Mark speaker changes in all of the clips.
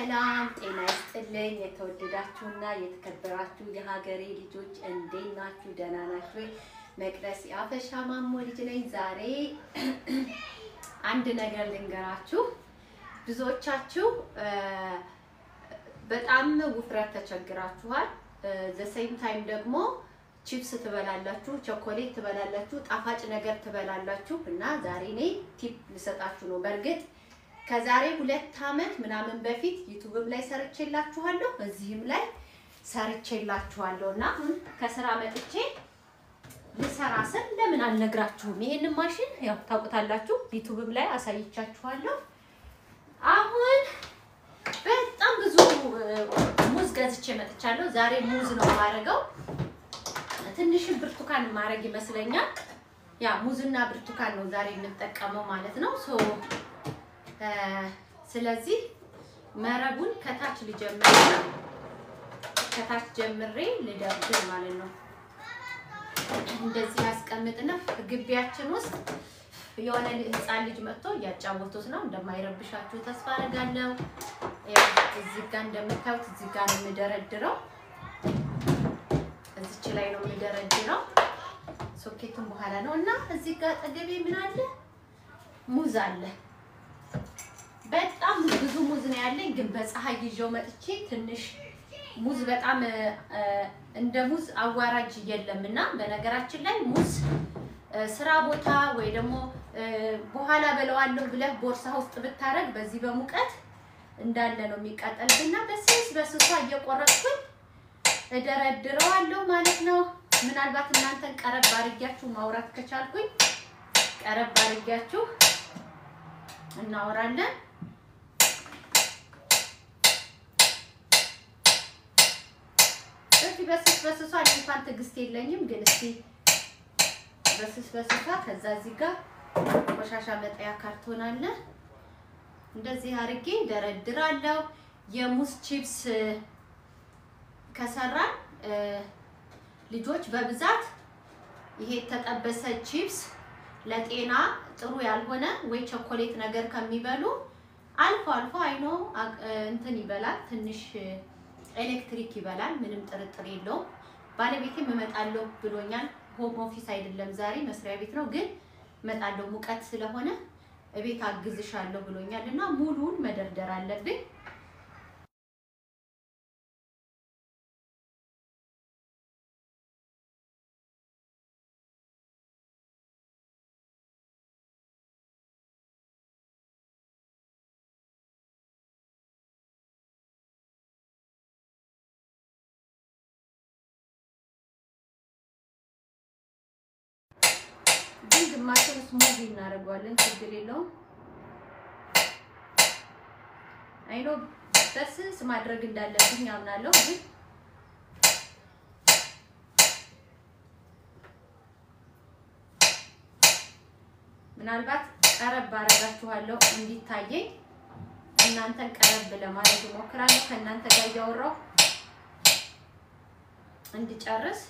Speaker 1: ሰላም ጤና ይስጥልኝ የተወደዳችሁና የተከበራችሁ የሀገሬ ልጆች እንዴት ናችሁ? ደህና ናችሁ? መቅደስ ያፈሻ ማሞ ልጅ ነኝ። ዛሬ አንድ ነገር ልንገራችሁ። ብዙዎቻችሁ በጣም ውፍረት ተቸግራችኋል። ዘሴም ታይም ደግሞ ቺፕስ ትበላላችሁ፣ ቸኮሌት ትበላላችሁ፣ ጣፋጭ ነገር ትበላላችሁ እና ዛሬ እኔ ቲፕ ልሰጣችሁ ነው። በርግጥ ከዛሬ 2 አመት ምናምን በፊት ዩቲዩብም ላይ ሰርቼላችኋለሁ፣ እዚህም ላይ ሰርቼላችኋለሁና ከስራ መጥቼ ልሰራ ስል ለምን አልነግራችሁም? ይሄንን ማሽን ያው ታውቁታላችሁ፣ ዩቲዩብም ላይ አሳይቻችኋለሁ። አሁን በጣም ብዙ ሙዝ ገዝቼ መጥቻለሁ። ዛሬ ሙዝ ነው ማረገው። ትንሽ ብርቱካን ማረግ ይመስለኛል። ያ ሙዝና ብርቱካን ነው ዛሬ እንጠቀመው ማለት ነው። ስለዚህ መረቡን ከታች ልጀምርና ከታች ጀምሬ ልደርድር ማለት ነው። እንደዚህ ያስቀምጥና ግቢያችን ውስጥ የሆነ ህፃን ልጅ መጥቶ ያጫወቱት ነው። እንደማይረብሻችሁ ተስፋ አደርጋለሁ። እዚህ ጋር እንደምታዩት እዚህ ጋር ነው የምደረድረው። እዚች ላይ ነው የምደረድረው። ሶኬቱን በኋላ ነው እና እዚህ ጋር ጠገቤ ምን አለ? ሙዝ አለ። በጣም ብዙ ሙዝ ነው ያለኝ፣ ግን በፀሐይ ይዤው መጥቼ ትንሽ ሙዝ በጣም እንደ ሙዝ አዋራጅ የለምና በነገራችን ላይ ሙዝ ስራ ቦታ ወይ ደግሞ በኋላ በለዋለሁ ብለህ ቦርሳ ውስጥ ብታረግ በዚህ በሙቀት እንዳለ ነው የሚቃጠልብና በስሷ እየቆረጥኩኝ እደረድረዋለሁ ማለት ነው። ምናልባት እናንተን ቀረብ አድርጊያችሁ ማውራት ከቻልኩኝ ቀረብ አድርጊያችሁ እናወራለን። በስሷ እንኳን ትግስት የለኝም፣ ግን እስቲ በስሷ ከዛ እዚህ ጋር ቆሻሻ መጣያ ካርቶን አለ። እንደዚህ አርጌ ደረድራለሁ። የሙዝ ቺፕስ ከሰራን ልጆች በብዛት ይሄ ተጠበሰ ቺፕስ ለጤና ጥሩ ያልሆነ ወይ ቸኮሌት ነገር ከሚበሉ አልፎ አልፎ አይኖ እንትን ይበላል፣ ትንሽ ኤሌክትሪክ ይበላል፣ ምንም ጥርጥር የለውም። ባለቤቴም እመጣለሁ ብሎኛል። ሆም ኦፊስ አይደለም ዛሬ መስሪያ ቤት ነው፣ ግን እመጣለሁ ሙቀት ስለሆነ እቤት አግዝሻለሁ ብሎኛልና ሙሉን መደርደር አለብኝ። ግማሹን ስሙዚ እናደርገዋለን፣ ችግር የለውም። አይኖ በስስ ማድረግ እንዳለብኝ አምናለሁ፣ ግን ምናልባት ቀረብ አደርጋችኋለሁ እንዲታየኝ። እናንተን ቀረብ ለማድረግ እሞክራለሁ ከእናንተ ጋር እያወራሁ እንድጨርስ።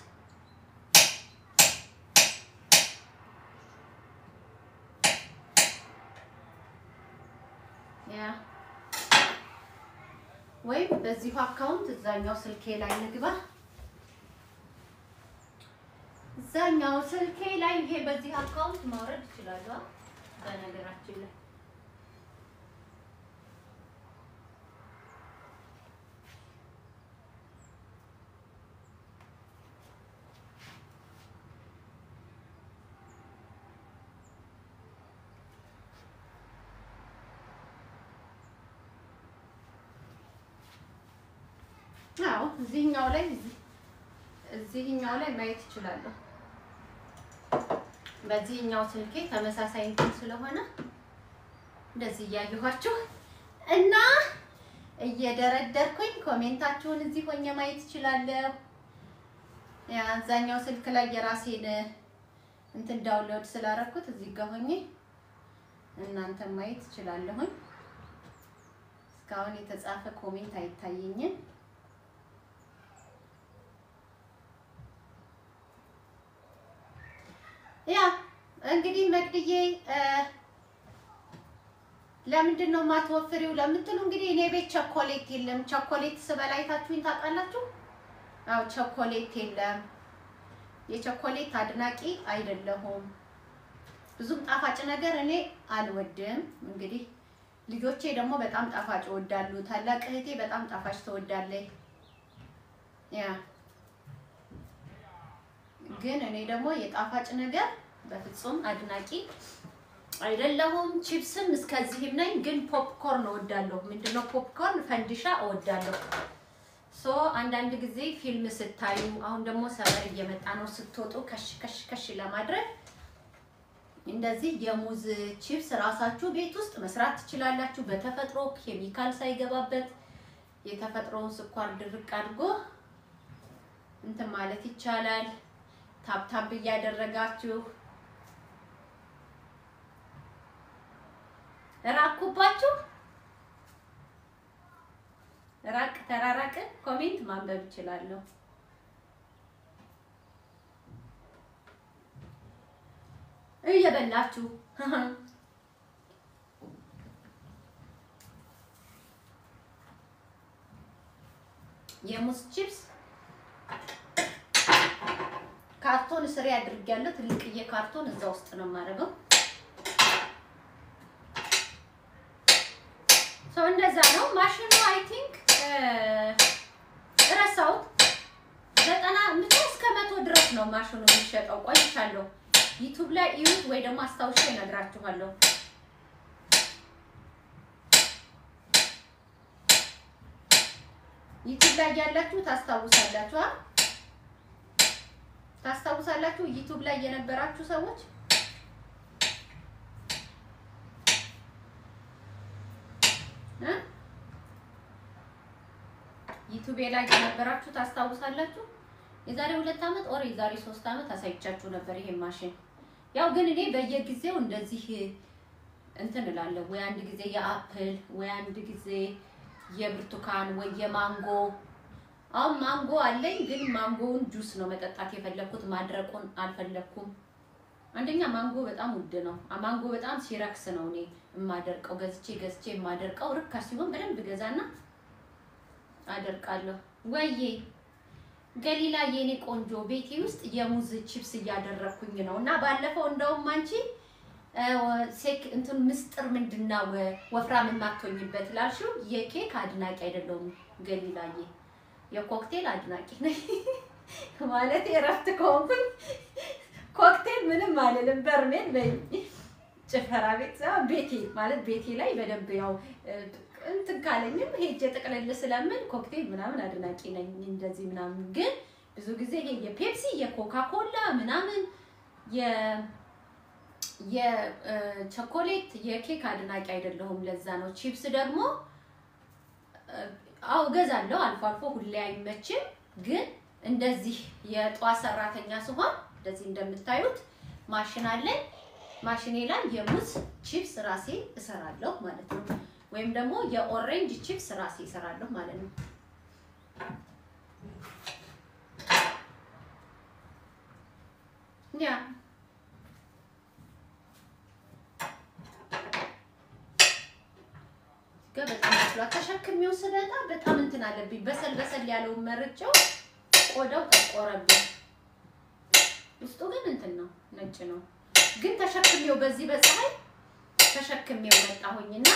Speaker 1: ወይ በዚህ አካውንት እዛኛው ስልኬ ላይ ንግባ። እዛኛው ስልኬ ላይ ይሄ በዚህ አካውንት ማውረድ ይችላል። በነገራችን ላይ አዎ እዚህኛው ላይ ማየት ይችላል። በዚህኛው ስልኬ ተመሳሳይ እንትን ስለሆነ እንደዚህ ያያዩዋችሁ እና እየደረደርኩኝ ኮሜንታችሁን እዚህ ሆኜ ማየት ይችላል። ያዛኛው ስልክ ላይ የራሴን እንትን ዳውንሎድ ስላደረኩት እዚህ ጋር ሆኜ እናንተ ማየት ይችላልሁኝ። እስካሁን የተጻፈ ኮሜንት አይታየኝም። ያ እንግዲህ መቅድዬ ለምንድነው ማትወፍሪው ለምትሉ እንግዲህ እኔ ቤት ቸኮሌት የለም ቸኮሌት ስበላይታችሁኝ ታውቃላችሁ አው ቸኮሌት የለም የቸኮሌት አድናቂ አይደለሁም ብዙም ጣፋጭ ነገር እኔ አልወድም እንግዲህ ልጆቼ ደግሞ በጣም ጣፋጭ ወዳሉ ታላቅ እህቴ በጣም ጣፋጭ ተወዳለች ያ ግን እኔ ደግሞ የጣፋጭ ነገር በፍጹም አድናቂ አይደለሁም ቺፕስም እስከዚህም ነኝ ግን ፖፕኮርን እወዳለሁ ምንድነው ፖፕኮርን ፈንዲሻ እወዳለሁ ሶ አንዳንድ ጊዜ ፊልም ስታዩ አሁን ደግሞ ሰመር እየመጣ ነው ስትወጡ ከሽ ለማድረግ እንደዚህ የሙዝ ቺፕስ ራሳችሁ ቤት ውስጥ መስራት ትችላላችሁ በተፈጥሮ ኬሚካል ሳይገባበት የተፈጥሮውን ስኳር ድርቅ አድርጎ እንትን ማለት ይቻላል ታፕታፕ እያደረጋችሁ ራኩባችሁ ራቅ ተራራቀ ኮሜንት ማንበብ ይችላልው እየበላችሁ የሙዝ ቺፕስ ካርቶን ስሪ አድርጌያለሁ ትልቅዬ ካርቶን እዛ ውስጥ ነው ማረገው ሶ እንደዛ ነው ማሽኑ አይ ቲንክ ረሳው 90 እስከ 100 ድረስ ነው ማሽኑ የሚሸጠው ቆይቻለሁ ዩቲዩብ ላይ ይዩት ወይ ደግሞ አስተዋውሼ እነግራችኋለሁ ዩቲዩብ ላይ ያላችሁ ታስታውሳላችሁ ዩቲዩብ ላይ የነበራችሁ ሰዎች ዩቲዩብ ላይ የነበራችሁ ታስታውሳላችሁ የዛሬ 2 አመት ኦር የዛሬ 3 አመት አሳይቻችሁ ነበር ይሄ ማሽን ያው ግን እኔ በየጊዜው እንደዚህ እንትን እላለሁ ወይ አንድ ጊዜ የአፕል ወይ አንድ ጊዜ የብርቱካን ወይ የማንጎ አሁን ማንጎ አለኝ ግን ማንጎውን ጁስ ነው መጠጣት የፈለኩት ማድረቁን አልፈለኩም አንደኛ ማንጎ በጣም ውድ ነው ማንጎ በጣም ሲረክስ ነው እኔ ማደርቀው ገዝቼ ማደርቀው ርካሽ ሲሆን በደንብ ገዛና አደርቃለሁ ወይዬ ገሊላ የኔ ቆንጆ ቤቴ ውስጥ የሙዝ ቺፕስ እያደረኩኝ ነውና ባለፈው እንደውም አንቺ ሴክ እንትን ምስጥር ምንድነው ወፍራም ማጥቶኝበት ላልሽው የኬክ አድናቂ አይደለም ገሊላዬ የኮክቴል አድናቂ ነኝ ማለት የረፍት ኮንኩኝ ኮክቴል ምንም አይደለም በርሜል በይ ጭፈራ ቤት ቤቴ ማለት ቤቴ ላይ በደንብ ያው እንትን ካለኝም ሄጄ ተቀለል ስለምን ኮክቴል ምናምን አድናቂ ነኝ እንደዚህ ምናምን ግን ብዙ ጊዜ ይሄ የፔፕሲ የኮካ ኮላ ምናምን የቾኮሌት የኬክ አድናቂ አይደለሁም ለዛ ነው ቺፕስ ደግሞ አው ገዛለሁ አልፎ አልፎ ሁሌ አይመችም ግን እንደዚህ የጧት ሰራተኛ ሲሆን እንደዚህ እንደምታዩት ማሽን አለኝ ማሽኔ ላይ የሙዝ ቺፕስ ራሴ እሰራለሁ ማለት ነው ወይም ደግሞ የኦሬንጅ ቺፕስ ራሴ እሰራለሁ ማለት ነው ያ ገበጣም ተሸክሜው ስለታ በጣም እንትን አለብኝ በሰል ያለው መርጨው ቆዳው ተቆረብኝ ውስጡ ግን እንትን ነው ነጭ ነው ግን ተሸክሜው በዚህ በፀሐይ ተሸክሜው መጣሁኝና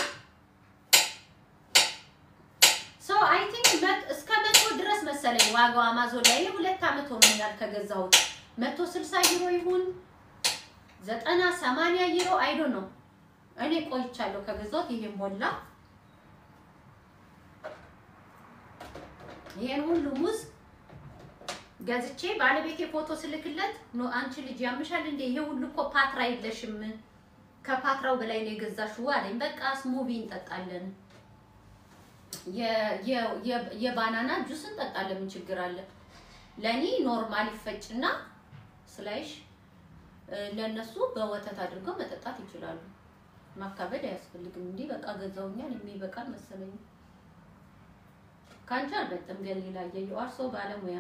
Speaker 1: ሶ አይ ቲንክ እስከ 100 ድረስ መሰለኝ ዋጋው አማዞን ላይ 2 አመት ሆኖኛል ከገዛሁት 160 ዩሮ ይሁን 90 80 ዩሮ አይ ዶንት ኖ እኔ ቆይቻለሁ ከገዛሁት ይሄን ሞላ ይሄን ሁሉ ሙዝ ገዝቼ ባለቤቴ ፎቶ ስልክለት ነው አንቺ ልጅ ያምሻል እንዴ ይሄ ሁሉ እኮ ፓትራ ይለሽም ከፓትራው በላይ ነው የገዛሽው አለኝ በቃ ስሙቪ እንጠጣለን የባናና ጁስ እንጠጣለን ምን ችግር አለ ለኔ ኖርማል ይፈጭና ስላይሽ ለነሱ በወተት አድርገው መጠጣት ይችላሉ ማካበድ ያስፈልግም እንዴ በቃ ገዛውኛል የሚበቃል መሰለኝ ካንቺ አልበጥም ገሊላ የዩአርሶ ባለሙያ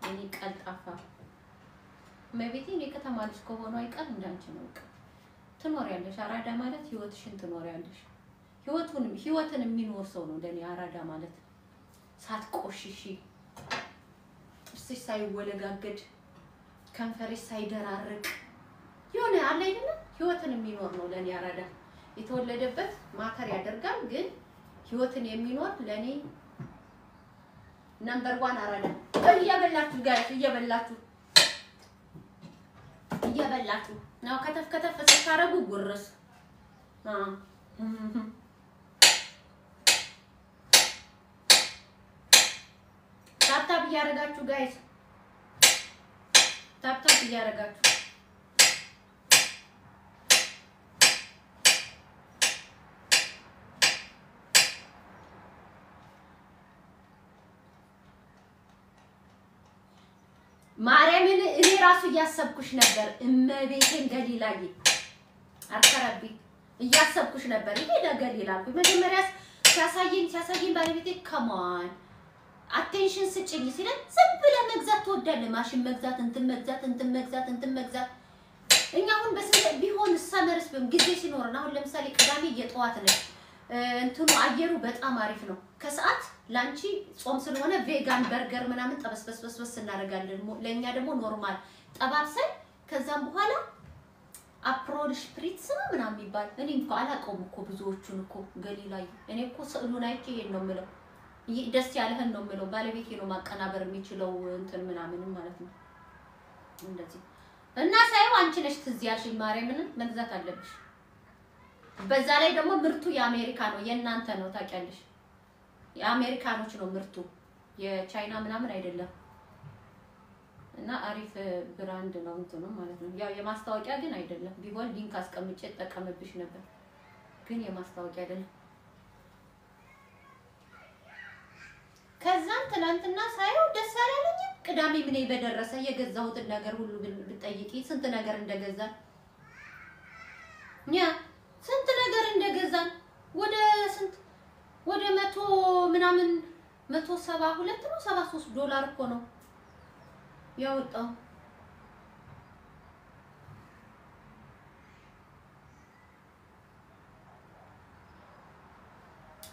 Speaker 1: እኔ ቀልጣፋ መቤቴ እኔ ከተማ ልጅ ከሆነ አይቀር እንዳንቺ ነው ትኖሪያለሽ። አራዳ ማለት ህይወትሽን ትኖሪያለሽ። ህይወትን የሚኖር ሰው ነው ለኔ አራዳ ማለት። ሳትቆሽሺ፣ ጥርስሽ ሳይወለጋገድ፣ ከንፈርሽ ሳይደራርቅ የሆነ አለ አይደል? ህይወትን የሚኖር ነው ለኔ አራዳ። የተወለደበት ማተር ያደርጋል፣ ግን ህይወትን የሚኖር ለኔ ነምበር 1 አራዳ። እየበላችሁ ጋር እየበላችሁ ነው ከተፍ ተካረጉ ጉርስ ታፕ እያደረጋችሁ ጋይስ ታፕ እያደረጋችሁ ማርያምን እኔ ራሱ እያሰብኩሽ ነበር። እመቤቴን ገሊላዬ አርከራቢ እያሰብኩሽ ነበር። ይሄ ለገሊላ አልኩኝ መጀመሪያ ሲያሳየኝ ባለቤቴ ከማን አቴንሽን ስጭኝ ሲለን ዝም ብለህ መግዛት ትወዳለህ። ማሽን መግዛት እንትን መግዛት እኛ አሁን በስንት ቢሆን ሰመርስ ጊዜ ሲኖርና አሁን ለምሳሌ ቅዳሜ የጠዋት ነው እንትኑ አየሩ በጣም አሪፍ ነው። ከሰዓት ላንቺ ጾም ስለሆነ ቬጋን በርገር ምናምን ጠበስበስበስ እናደርጋለን። ለኛ ደግሞ ኖርማል ጠባብሰን ከዛም በኋላ አፕሮል ሽፕሪትስ ምናምን ይባል እኔ እንኳን አላውቀውም እኮ ብዙዎቹን እኮ ገሊላይ እኔ እኮ ስዕሉን አይቼ ይሄን ነው የምለው። ደስ ያለህን ነው የምለው። ባለቤቴ ነው ማቀናበር የሚችለው እንትን ምናምን ማለት ነው እንደዚህ እና ሳይው አንቺ ነሽ ትዝ ያልሽኝ ማርያምን መግዛት አለብሽ። በዛ ላይ ደግሞ ምርቱ የአሜሪካ ነው የእናንተ ነው ታውቂያለሽ። የአሜሪካኖች ነው ምርቱ የቻይና ምናምን አይደለም። እና አሪፍ ብራንድ ነው እንትኑ ማለት ነው። ያው የማስታወቂያ ግን አይደለም። ቢሆን ሊንክ አስቀምጬ ተጠቀምብሽ ነበር፣ ግን የማስታወቂያ አይደለም። ከዛም ትናንትና ሳይው ደስ አላለኝ። ቅዳሜ ምን በደረሰ የገዛሁትን ነገር ሁሉ ብትጠይቂ ስንት ነገር እንደገዛን ስንት ነገር እንደገዛን ወደ 100 ምናምን 172 ነው 73 ዶላር እኮ ነው ያወጣው።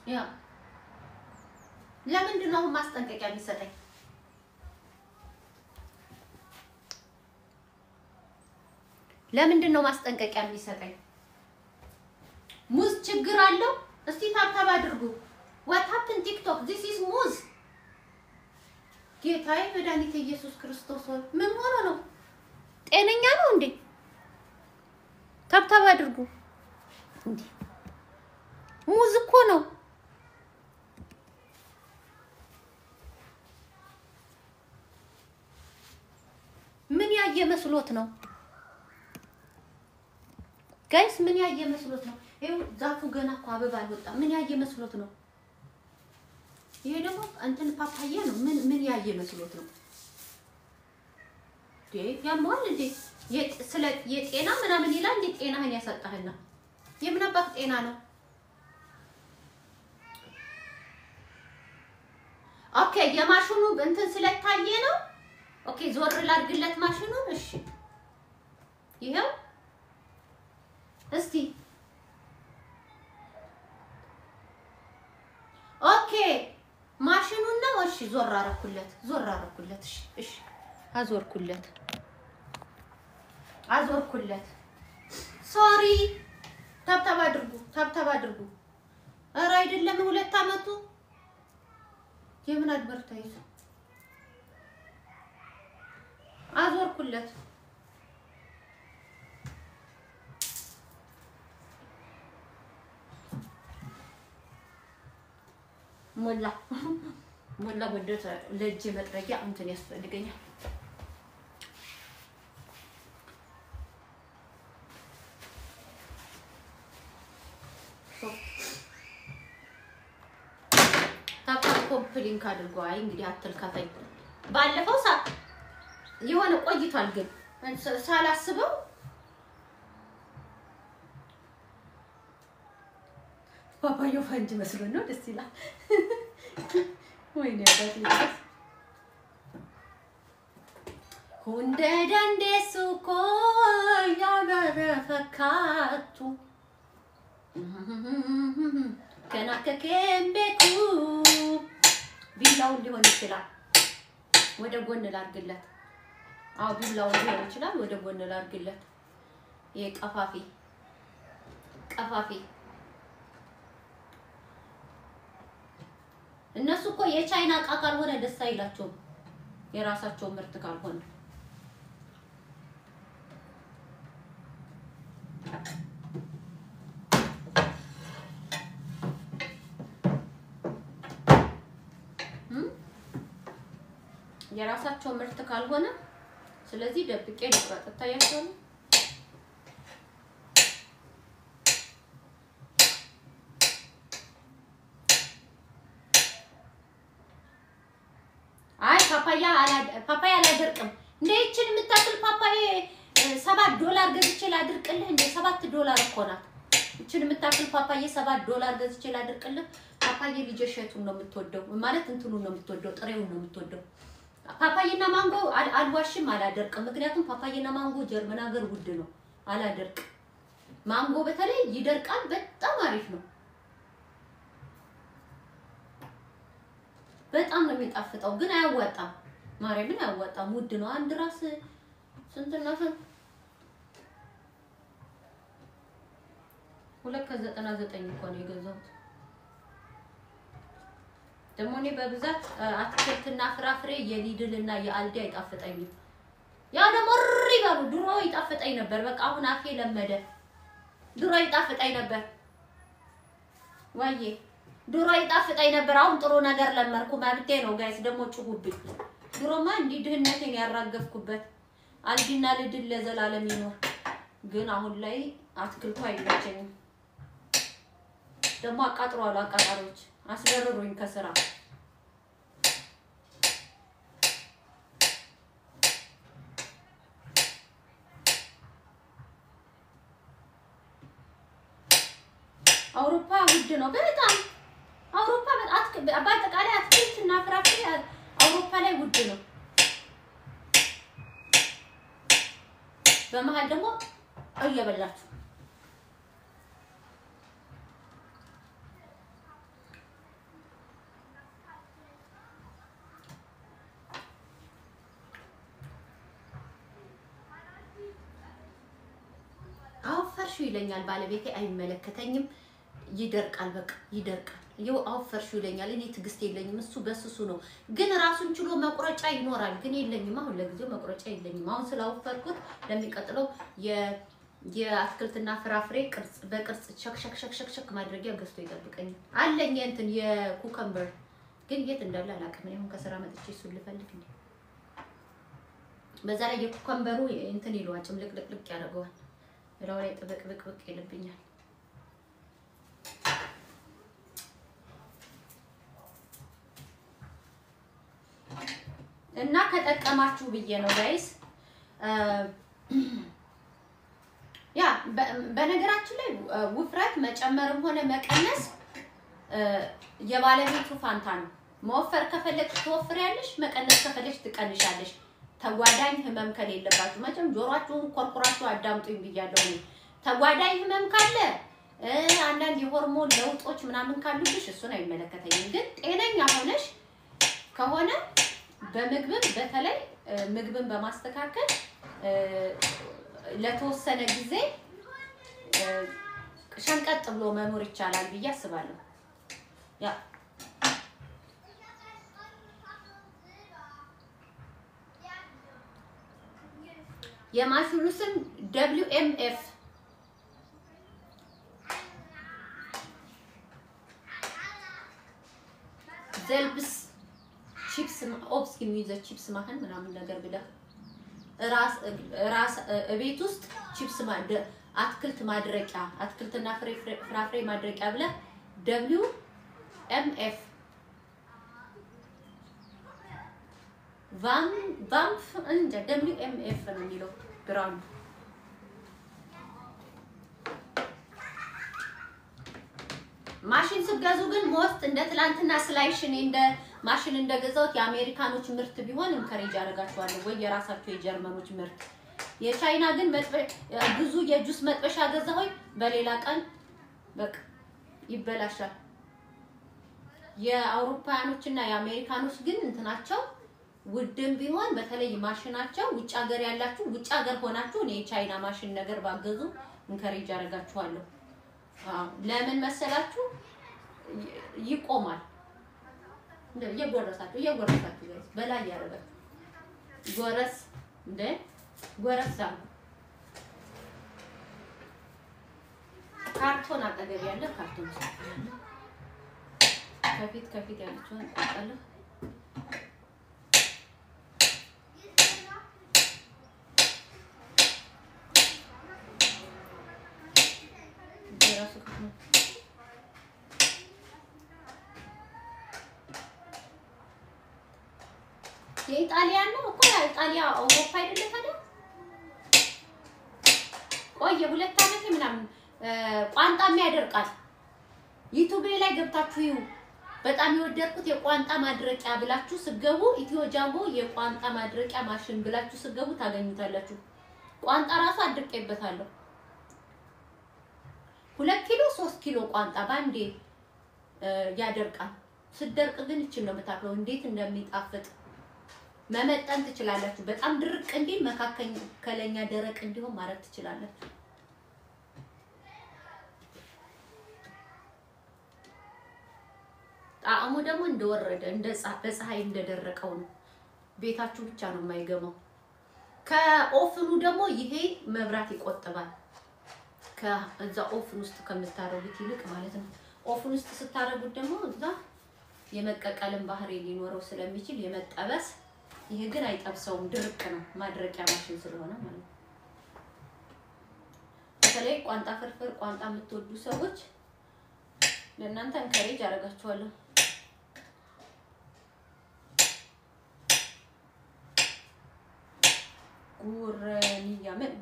Speaker 1: ያ ለምንድን ነው ማስጠንቀቂያ የሚሰጠኝ? ለምንድን ነው ማስጠንቀቂያ የሚሰጠኝ? ሙዝ ችግር አለው። እስቲ ታብታብ አድርጉ። what happened TikTok this is ሙዝ። ጌታዬ መድኃኒቴ ኢየሱስ ክርስቶስ ምን ሆኖ ነው? ጤነኛ ነው እንዴ? ታብታብ አድርጉ እንዴ! ሙዝ እኮ ነው። ምን ያየ መስሎት ነው ጋይስ? ምን ያየ መስሎት ነው? ይሄው ዛፉ ገና እኮ አበባ አልወጣም። ምን ያየ መስሎት ነው? ይሄ ደግሞ እንትን ፓፓያ ነው። ምን ያየ መስሎት ነው? ያማል እንዴ? ስለ የጤና ምናምን ይላል እንዴ? ጤናህን ያሳጣህና የምን አባክ ጤና ነው? ኦኬ የማሽኑ እንትን ስለታየ ነው። ኦኬ ዞር ላድርግለት ማሽኑን። እሺ ይሄው እስቲ ኦኬ ማሽኑን ነው። እሺ ዞር አረኩለት። እሺ አዞርኩለት። ሶሪ ታብታብ አድርጉ። ኧረ አይደለም 2 አመቱ የምን አድቨርታይዝ አዞርኩለት። ሞላ ወደተ ለእጅ መጥረጊያ እንትን ያስፈልገኛል። ኮምፕሊንክ አድርጎ አይ እንግዲህ አትልከፈኝ። ባለፈው የሆነ ቆይቷል ግን ሳላስበው ፓፓዮ ፈንጅ መስሎ ነው። ደስ ይላል። ወይኔ አባቴ hunde dandeessu koo yaabara fakkaatu kan akka keembeeku ቢላውን ሊሆን ይችላል ወደ ጎን ላርግለት አው ቢላውን ሊሆን ይችላል ወደ ጎን ላርግለት ይሄ ቀፋፊ እነሱ እኮ የቻይና ዕቃ ካልሆነ ደስ አይላቸውም የራሳቸው ምርት ካልሆነ የራሳቸው ምርት ካልሆነ ስለዚህ ደብቄ ልቁረጥ ታያችሁ አይ ፓፓያ አላደርቅም እንደይችን የምታክል ፓፓያ $7 ገዝቼ ላድርቅልህ እንደ $7 እኮ ናት እችን የምታክል ፓፓያ $7 ገዝቼ ላድርቅልህ ፓፓያ ልጅ ሸቱን ነው የምትወደው ማለት እንትኑን ነው የምትወደው ጥሬውን ነው የምትወደው ፓፓያና ማንጎ አልዋሽም አላደርቅም ምክንያቱም ፓፓያና ማንጎ ጀርመን ሀገር ውድ ነው አላደርቅ ማንጎ በተለይ ይደርቃል በጣም አሪፍ ነው በጣም ነው የሚጣፍጠው ግን አያዋጣም ማርያምን አያዋጣም ውድ ነው አንድ ራስ ስንትና ስንት 2.99 እኮ ነው የገዛሁት ደሞኔ በብዛት አትክልትና ፍራፍሬ የሊድልና የአልዲ አይጣፍጠኝም ያ ደሞ ሪባሉ ድሮ ይጣፍጠኝ ነበር በቃ አሁን አፌ ለመደ ድሮ ይጣፍጠኝ ነበር ዋዬ ድሮ ይጣፍጠኝ ነበር አሁን ጥሩ ነገር ለመርኩ ማብቴ ነው ጋይስ ደሞ ጭሁብኝ ድሮማ እንዲ ድህነቴን ያራገፍኩበት አልዲና ልድል ለዘላለም ይኖር ግን አሁን ላይ አትክልቱ አይመቸኝም ደሞ አቃጥሯሉ አቃጣሪዎች አስደረሩኝ ከስራ አውሮፓ ውድ ነው በጣም አውሮፓ በአጠቃላይ አትክልትና ፍራፍሬ አውሮፓ ላይ ውድ ነው በመሃል ደግሞ እየበላችሁ አውፈርሹ ይለኛል ባለቤቴ አይመለከተኝም ይደርቃል በቃ ይደርቃል ይው አውፈርሹ ይለኛል እኔ ትግስት የለኝም እሱ በስሱ ነው ግን ራሱን ችሎ መቁረጫ ይኖራል ግን የለኝም አሁን ለጊዜው መቁረጫ የለኝም አሁን ስላውፈርኩት ለሚቀጥለው የአትክልትና ፍራፍሬ ቅርጽ በቅርጽ ሸክ ማድረጊያ ገዝቶ ይጠብቀኝ አለኝ እንትን የኩከምበር ግን የት እንዳለ አላውቅም አሁን ከስራ መጥቼ እሱ ልፈልግ እንዴ በዛ ላይ የኩከምበሩ እንትን ይሏል ጭምልቅልቅ ያደርገዋል ራው ላይ ጥብቅ ይልብኛል እና ከተጠቀማችሁ ብዬ ነው ጋይስ ያ በነገራችን ላይ ውፍረት መጨመርም ሆነ መቀነስ የባለቤቱ ፋንታ ነው መወፈር ከፈለግሽ ትወፍሪያለሽ መቀነስ ከፈለግሽ ትቀንሻለሽ ተጓዳኝ ህመም ከሌለባችሁ መቼም ጆሮአችሁን ኮርኩራችሁ አዳምጡኝ ብያለሁ ተጓዳኝ ህመም ካለ አንዳንድ የሆርሞን ለውጦች ምናምን ካሉብሽ እሱን አይመለከተኝም ግን ጤነኛ ሆነሽ ከሆነ በምግብም በተለይ ምግብን በማስተካከል ለተወሰነ ጊዜ ሸንቀጥ ብሎ መኖር ይቻላል ብዬ አስባለሁ ያ የማሽኑ ስም WMF ዘልብስ ቺፕስ ኦብስኪ ሚዘ ቺፕስ ማህን ምናምን ነገር ብለ ራስ ቤት ውስጥ ቺፕስ አትክልት ማድረቂያ አትክልትና ፍራፍሬ ማድረቂያ ብለ WMF ቫምፍ እንደ WMF ነው የሚለው ብራንድ ማሽን ስገዙ ግን ሞስት እንደ ትላንትና ስላይሽ እኔ እንደ ማሽን እንደገዛሁት የአሜሪካኖች ምርት ቢሆን እንከሬጅ አደርጋቸዋለሁ ወይ የራሳቸው የጀርመኖች ምርት። የቻይና ግን ብዙ የጁስ መጥበሻ ገዛሁኝ በሌላ ቀን በቃ ይበላሻል። የአውሮፓውያኖችና የአሜሪካኖች ግን እንትናቸው ውድም ቢሆን በተለይ ማሽናቸው ውጭ ሀገር ያላችሁ ውጭ ሀገር ሆናችሁ እኔ የቻይና ማሽን ነገር ባገዙ እንከሬጅ አደርጋችኋለሁ። ለምን መሰላችሁ? ይቆማል። የጎረሳችሁ በላይ ያደርጋችሁ ጎረስ እንደ ጎረሳ ካርቶን አጠገብ ያለ ካርቶን ከፊት ያለችውን አጣለ የኢጣሊያን ነው እኮ ኢጣሊያ አውሮፓ አይደለም ታዲያ። ቆየ 2 አመት ምናምን ቋንጣም ያደርቃል። ዩቲዩብ ላይ ገብታችሁ ይዩ። በጣም የወደድኩት የቋንጣ ማድረቂያ ብላችሁ ስገቡ ኢትዮ ጃምቦ የቋንጣ ማድረቂያ ማሽን ብላችሁ ስገቡ ታገኙታላችሁ። ቋንጣ ራሱ አድርቄበታለሁ። 2 ኪሎ 3 ኪሎ ቋንጣ ባንዴ ያደርቃል። ስደርቅ ግን እቺ ነው የምታክለው። እንዴት እንደሚጣፍጥ መመጠን ትችላላችሁ። በጣም ድርቅ እንዲል መካከለኛ ደረቅ እንዲሆን ማድረግ ትችላላችሁ። ጣዕሙ ደግሞ እንደወረደ በፀሐይ እንደደረቀው ነው። ቤታችሁ ብቻ ነው የማይገመው። ከኦፍኑ ደግሞ ይሄ መብራት ይቆጥባል። ከዛ ኦፍን ውስጥ ከምታረጉት ይልቅ ማለት ነው። ኦፍን ውስጥ ስታረጉት ደግሞ እዛ የመቀቀልን ባህሪ ሊኖረው ስለሚችል የመጠበስ ይሄ ግን አይጠብሰውም፣ ድርቅ ነው። ማድረቂያ ማሽን ስለሆነ ማለት ነው። በተለይ ቋንጣ ፍርፍር ቋንጣ የምትወዱ ሰዎች ለእናንተ እንከሬጅ አደርጋችኋለሁ። ጉረንያ ምን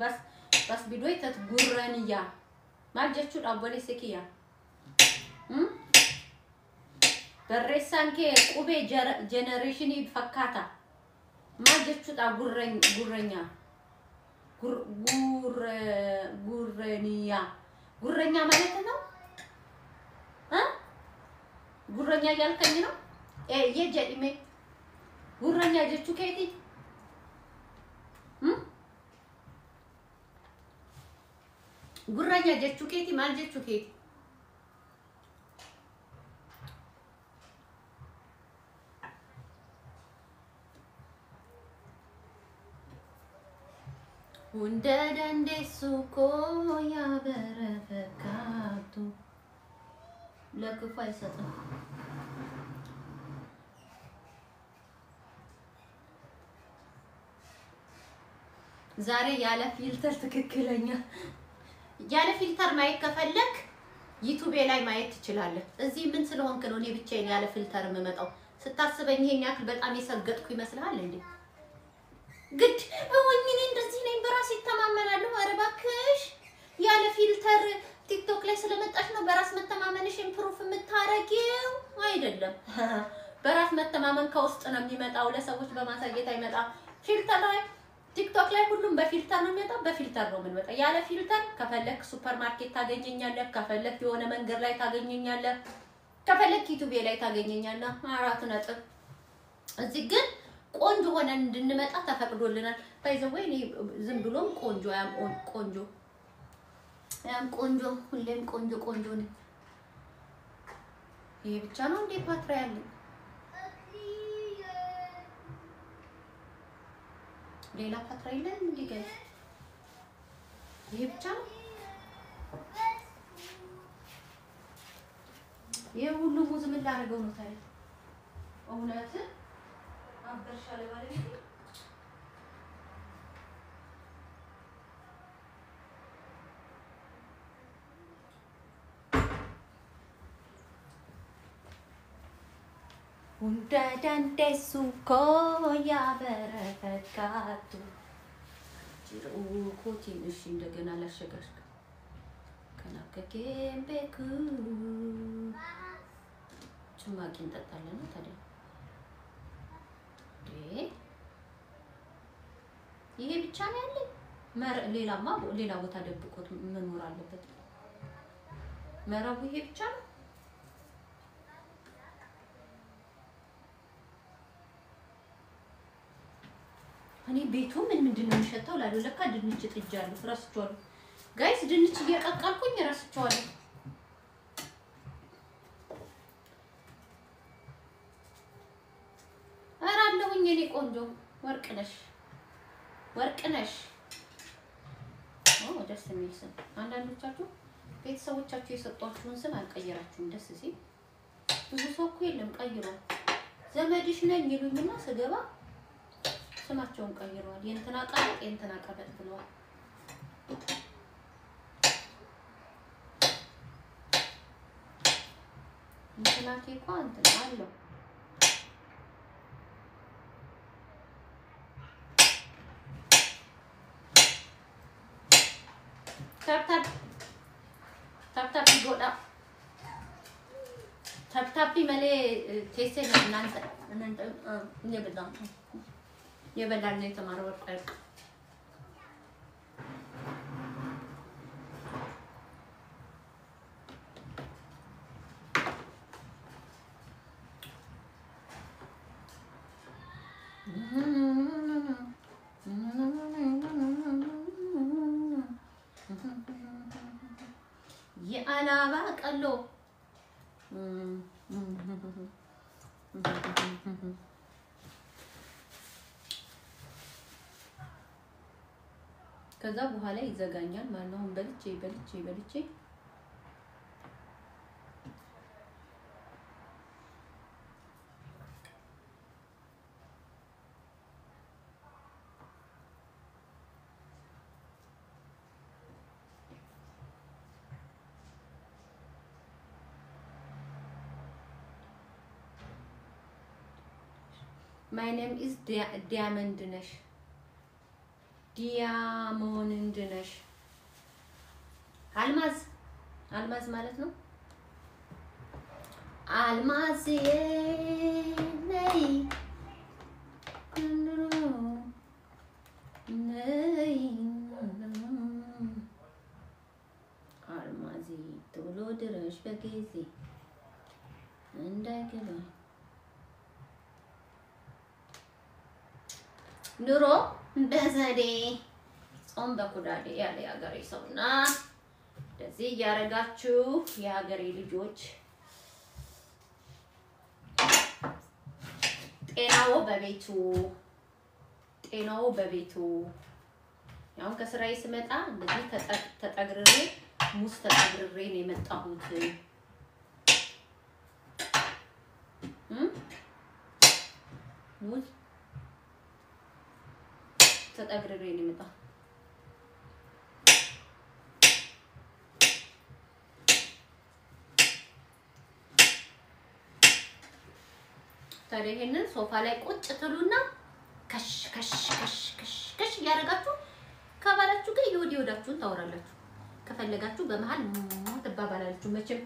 Speaker 1: በስ ቢዶይተት ጉረንያ ማልጀቹ ዳቦሌ ሰኪያ በሬሳንኬ ቁቤ ጀነሬሽን ይፈካታ ማልጀቹ ዳ ጉረኛ ጉረንያ ጉረኛ ማለት ነው። ጉረኛ ያልከኝ ነው የጀኢሜ ጉረኛ ጀቹ ከይቲ ጉረኛ ጀቹ ከይቲ ማል ጀቹ ከይቲ ሁንደ ደንዴሱ ኮያ በረፈካቱ ለክፉ አይሰጥም። ዛሬ ያለ ፊልተር ትክክለኛ ያለ ፊልተር ማየት ከፈለክ ዩቲዩብ ላይ ማየት ትችላለህ። እዚህ ምን ስለሆንክ ነው እኔ ብቻዬን ያለ ፊልተር የምመጣው? ስታስበኝ ይሄን ያክል በጣም የሰገጥኩ ይመስልሃል እንዴ? ግድ ወይኔ እንደዚህ ነኝ በራሴ ተማመናለሁ። ኧረ እባክሽ ያለ ፊልተር ቲክቶክ ላይ ስለመጣሽ ነው በራስ መተማመንሽ ኢምፕሩቭ የምታረጊው አይደለም። በራስ መተማመን ከውስጥ ነው የሚመጣው፣ ለሰዎች በማሳየት አይመጣም። ፊልተር ላይ ቲክቶክ ላይ ሁሉም በፊልተር ነው የሚመጣው፣ በፊልተር ነው የምንመጣው። ያለ ፊልተር ከፈለክ ሱፐርማርኬት ታገኘኛለህ፣ ከፈለክ የሆነ መንገድ ላይ ታገኘኛለህ፣ ከፈለክ ዩቲዩብ ላይ ታገኘኛለህ። 4 ነጥብ። እዚህ ግን ቆንጆ ሆነን እንድንመጣ ተፈቅዶልናል። ባይዘው እኔ ዝም ብሎም ቆንጆ ያም ቆንጆ ሁሌም ቆንጆ ነኝ። ይሄ ብቻ ነው እንዴ ፓትራ ያለኝ? ሌላ ፓትራ የለም እንዴ ጋይስ? ይሄ ብቻ ነው? ይሄ ሁሉ ሙዝ ምን ላደርገው ነው ታዲያ? እውነት አበርሻለ ማለት ነው። Unda dante suko ya berekatu. Jiro koti ንሽን እንደገና ላሸጋሽ ከናከኬምቤኩ ጭማቂ እንጠጣለን ታዲያ ይሄ ብቻ ነው ያለኝ ሌላማ ሌላ ቦታ ደብቆት መኖር አለበት መረቡ ይሄ ብቻ ነው እኔ ቤቱ ምንድነው የሚሸተው ላሉ ለካ ድንች ጥጃለሁ ረስቼዋለሁ ጋይስ ድንች እየቀቀልኩኝ ረስቼዋለሁ አራለሁኝ እኔ ቆንጆ ወርቅነሽ ደስ የሚል ስም አንዳንዶቻችሁ ቤተሰቦቻችሁ የሰጧችሁን ስም አልቀየራችሁም ደስ ሲል ብዙ ሰው እኮ የለም ቀይሯል ዘመድሽ ነኝ ይሉኝና ስገባ ስማቸውን ቀይሯል የእንትና ቀበጥ ብለዋል እንትና ኬኳ እንትና አለው ታፕ ይጎዳ ታፕ መሌ ቴስቴ እናንተ የበላን ነው የተማረው ወርቅ የአላባ ቀሎ ከዛ በኋላ ይዘጋኛል ማለት ነው በልቼ My name is Diamond Dinesh. Diamond Dinesh. Almaz ማለት ነው አልማዝ ነይ አልማዝ ቶሎ ድረሽ በጊዜ እንዳይገባኝ ኑሮ በዘዴ ጾም በኩዳዴ ያለ ያገሬ ሰውና እንደዚህ ያረጋችሁ የሀገሬ ልጆች ጤናው በቤቱ ያው ከስራዬ ስመጣ እንደዚህ ተጠግርሬ ሙስ ተጠግርሬ ነው የመጣሁት ሙስ ተጠግርሬ ነው የመጣሁት ታዲያ ይሄንን ሶፋ ላይ ቁጭ ትሉና ከሽ ያረጋችሁ ከባላችሁ ጋር ይወዳችሁን ታወራላችሁ ከፈለጋችሁ በመሃል ተባባላችሁ መቼም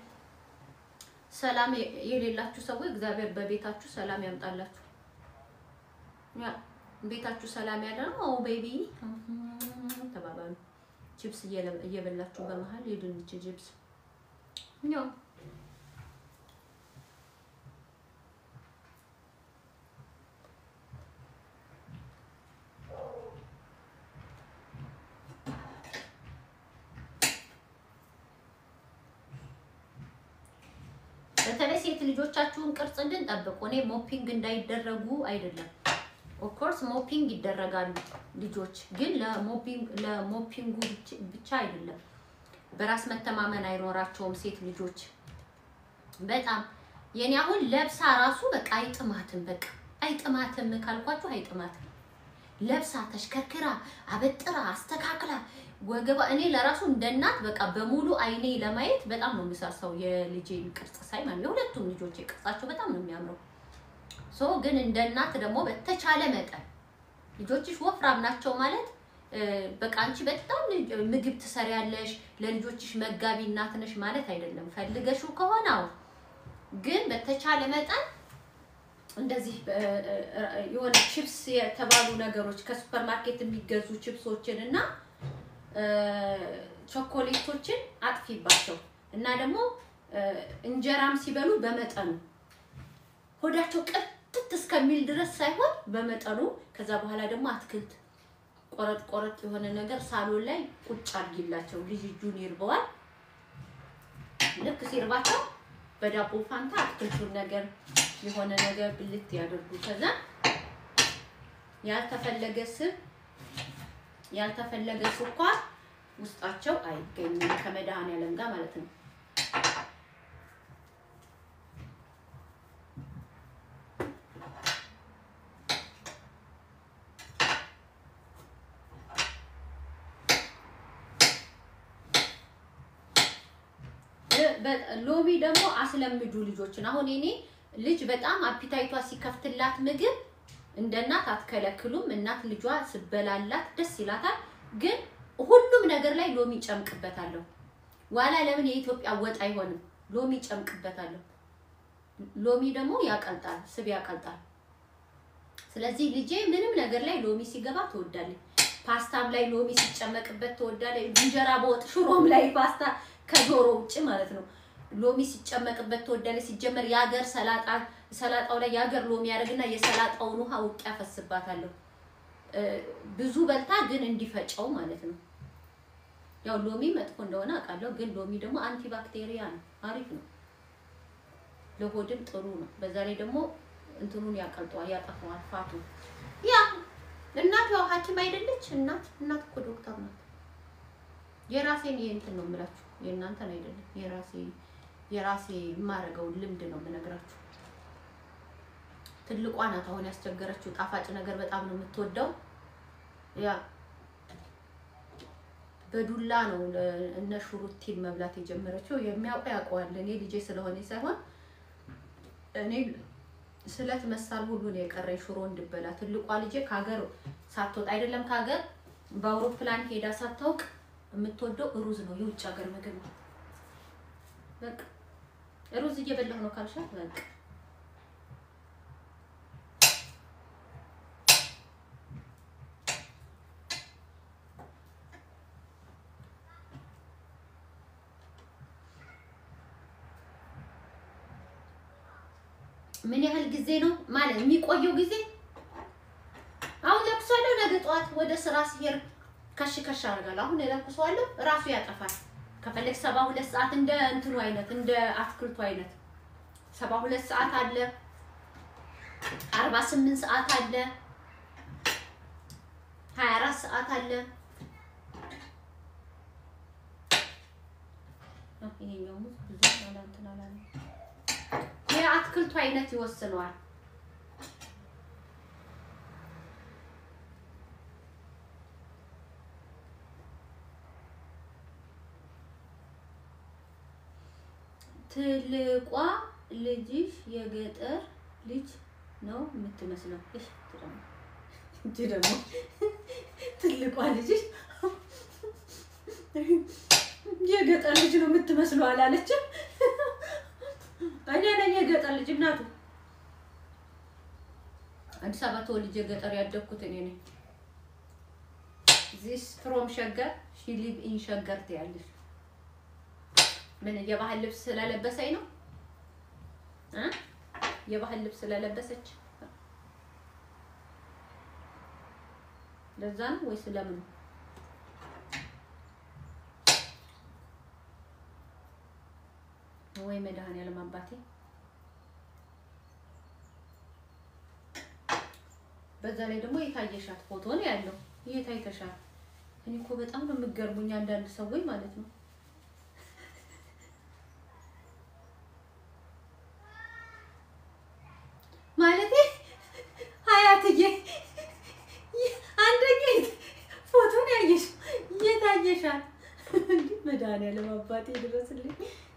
Speaker 1: ሰላም የሌላችሁ ሰው እግዚአብሔር በቤታችሁ ሰላም ያምጣላችሁ ያ ቤታችሁ ሰላም ያለው ቤቢ ተባባሉ ቺፕስ እየበላችሁ በመሃል የድንች ቺፕስ ነው በተለይ ሴት ልጆቻችሁን ቅርጽ እንድንጠብቁ እኔ ሞፒንግ እንዳይደረጉ አይደለም ኦፍ ኮርስ ሞፒንግ ይደረጋሉ ልጆች ግን ለሞፒንጉ ብቻ አይደለም በራስ መተማመን አይኖራቸውም ሴት ልጆች በጣም የኔ አሁን ለብሳ ራሱ በቃ አይጥማትም ካልኳችሁ አይጥማትም ለብሳ ተሽከርክራ አበጥራ አስተካክላ ወገባ እኔ ለራሱ እንደናት በቃ በሙሉ አይኔ ለማየት በጣም ነው የሚሳሳው የልጄን ቅርጽ ሳይ ማለት የሁለቱም ልጆቼ ቅርጻቸው በጣም ነው የሚያምረው ሶ ግን እንደናት ደግሞ በተቻለ መጠን ልጆችሽ ወፍራም ናቸው ማለት በቃ አንቺ በጣም ምግብ ትሰሪያለሽ ለልጆችሽ መጋቢ እናት ነሽ ማለት አይደለም ፈልገሽው ከሆነው ግን በተቻለ መጠን እንደዚህ የሆነ ቺፕስ የተባሉ ነገሮች ከሱፐር ማርኬት የሚገዙ ቺፕሶችን እና ቾኮሌቶችን አጥፊባቸው እና ደግሞ እንጀራም ሲበሉ በመጠኑ ሆዳቸው ቅጥት እስከሚል ድረስ ሳይሆን በመጠኑ ከዛ በኋላ ደግሞ አትክልት ቆረጥ የሆነ ነገር ሳሎን ላይ ቁጭ አድርጊላቸው ልጅ እጁን ይርበዋል ልክ ሲርባቸው በዳቦ ፋንታ አትክልቱን ነገር የሆነ ነገር ብልት ያደርጉ ከዛ ያልተፈለገ ስኳር ውስጣቸው አይገኝም ከመድኃኒዓለም ጋር ማለት ነው ሎሚ ደግሞ አስለምዱ ልጆችን አሁን እኔ ልጅ በጣም አፒታይቷ ሲከፍትላት ምግብ እንደናት አትከለክሉም እናት ልጇ ስበላላት ደስ ይላታል ግን ሁሉም ነገር ላይ ሎሚ ጨምቅበታለሁ ዋላ ለምን የኢትዮጵያ ወጥ አይሆንም ሎሚ ጨምቅበታለሁ ሎሚ ደግሞ ያቀልጣል ስብ ያቀልጣል ስለዚህ ልጄ ምንም ነገር ላይ ሎሚ ሲገባ ትወዳለች ፓስታም ላይ ሎሚ ሲጨመቅበት ትወዳለች እንጀራ በወጥ ሽሮም ላይ ፓስታ ከዶሮ ውጪ ማለት ነው ሎሚ ሲጨመቅበት ትወዳለች ሲጀመር ያገር ሰላጣው ላይ ያገር ሎሚ ያደርግና የሰላጣውን ውሃ ውቅ ያፈስባታለሁ ብዙ በልታ ግን እንዲፈጨው ማለት ነው ያው ሎሚ መጥፎ እንደሆነ አውቃለሁ ግን ሎሚ ደግሞ አንቲባክቴሪያ ነው አሪፍ ነው ለሆድም ጥሩ ነው በዛ ላይ ደግሞ እንትኑን ያቀልጧል ያጠፋዋል ፋቱ ያ እናት ያው ሐኪም አይደለች እናት እኮ ዶክተር ናት የራሴን እንትን ነው የምላችሁ የእናንተን አይደለም የራሴ ማረገው ልምድ ነው የምነግራችሁ ትልቋ ናት አሁን ያስቸገረችው ጣፋጭ ነገር በጣም ነው የምትወደው ያ በዱላ ነው እነ ሹሩቲን መብላት የጀመረችው የሚያውቀው ያውቀዋል እኔ ልጄ ስለሆነ ሳይሆን እኔ ስለት መሳል ሁሉ ነው የቀረኝ ሽሮ እንድበላ ትልቋ ልጄ ካገር ሳትወጣ አይደለም ካገር በአውሮፕላን ሄዳ ሳታውቅ የምትወደው ሩዝ ነው የውጭ ሀገር ምግብ ነው በቃ ሩዝ እየበላሁ ነው ካልሻት በቃ ምን ያህል ጊዜ ነው ማለት የሚቆየው ጊዜ አሁን ለኩሳለው ነገ ጧት ወደ ስራ ሲሄድ ከሽ አርጋለሁ አሁን ለኩሳለው ራሱ ያጠፋል ከፈለክ 72 ሰዓት እንደ እንትኑ አይነት እንደ አትክልቱ አይነት 72 ሰዓት አለ 48 ሰዓት አለ 24 ሰዓት አለ ይሄኛው ብዙ አላንተናላ የአትክልቱ አይነት ይወስነዋል ትልቋ ልጅሽ የገጠር ልጅ ነው የምትመስለው እሺ ደግሞ ትልቋ ልጅሽ የገጠር ልጅ ነው የምትመስለው አላለችም እኔ ነኝ የገጠር ልጅ እናቱ አዲስ አበባ ተወልጄ ገጠር ያደግኩት እኔ ነኝ this from ሸገር she live in ሸገር ትያለሽ ምን የባህል ልብስ ስለለበሰኝ ነው የባህል ልብስ ስለለበሰች ለዛ ነው ወይስ ለምን ወይ መድኃኒዓለም አባቴ በዛ ላይ ደግሞ የታየሻት ፎቶ ነው ያለው የታይተሻል እኔ እኮ በጣም ነው የምገርሙኝ አንዳንድ ሰዎች ማለት ነው ማለት ሀያትዬ አንደኛ ፎቶ ነው ያየሽ የታየሻል መድኃኒዓለም አባቴ ድረስልኝ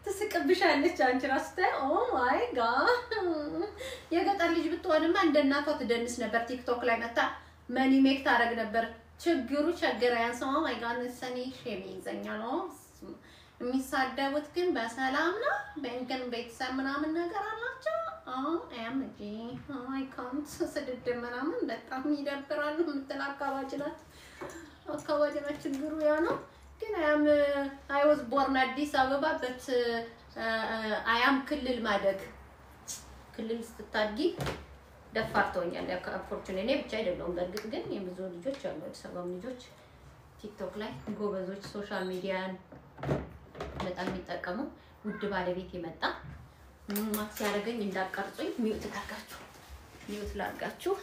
Speaker 1: ትስቅብሻለች አንቺ ራስ ታይ ኦ ማይ ጋድ የገጠር ልጅ ብትሆንማ እንደናቷ ትደንስ ነበር ቲክቶክ ላይ መጣ መኒ ሜክ ታረግ ነበር ችግሩ ቸገረ ያንሰው ማይ ጋድ ሰኒ ሼሚ ይዘኛል ነው የሚሳደቡት ግን በሰላም ነው በእንከን ቤተሰብ ምናምን ነገር አላቸው አያምጂ አይ ካንት ስድድ ምናምን በጣም ይደብራል የምትል አካባቢ ናት ችግሩ ያ ነው ግን I was born አዲስ አበባ but አያም ክልል ማደግ ክልል ስትታድጊ ደፋርቶኛል ኦፖርቹኒቲ ብቻ አይደለም በርግጥ ግን የብዙ ልጆች አሉ አዲስ አበባ ልጆች ቲክቶክ ላይ ጎበዞች ሶሻል ሚዲያን በጣም የሚጠቀሙ ውድ ባለቤት የመጣ ማክስ ያረጋኝ እንዳቀርጹኝ ሚውት ላርጋችሁ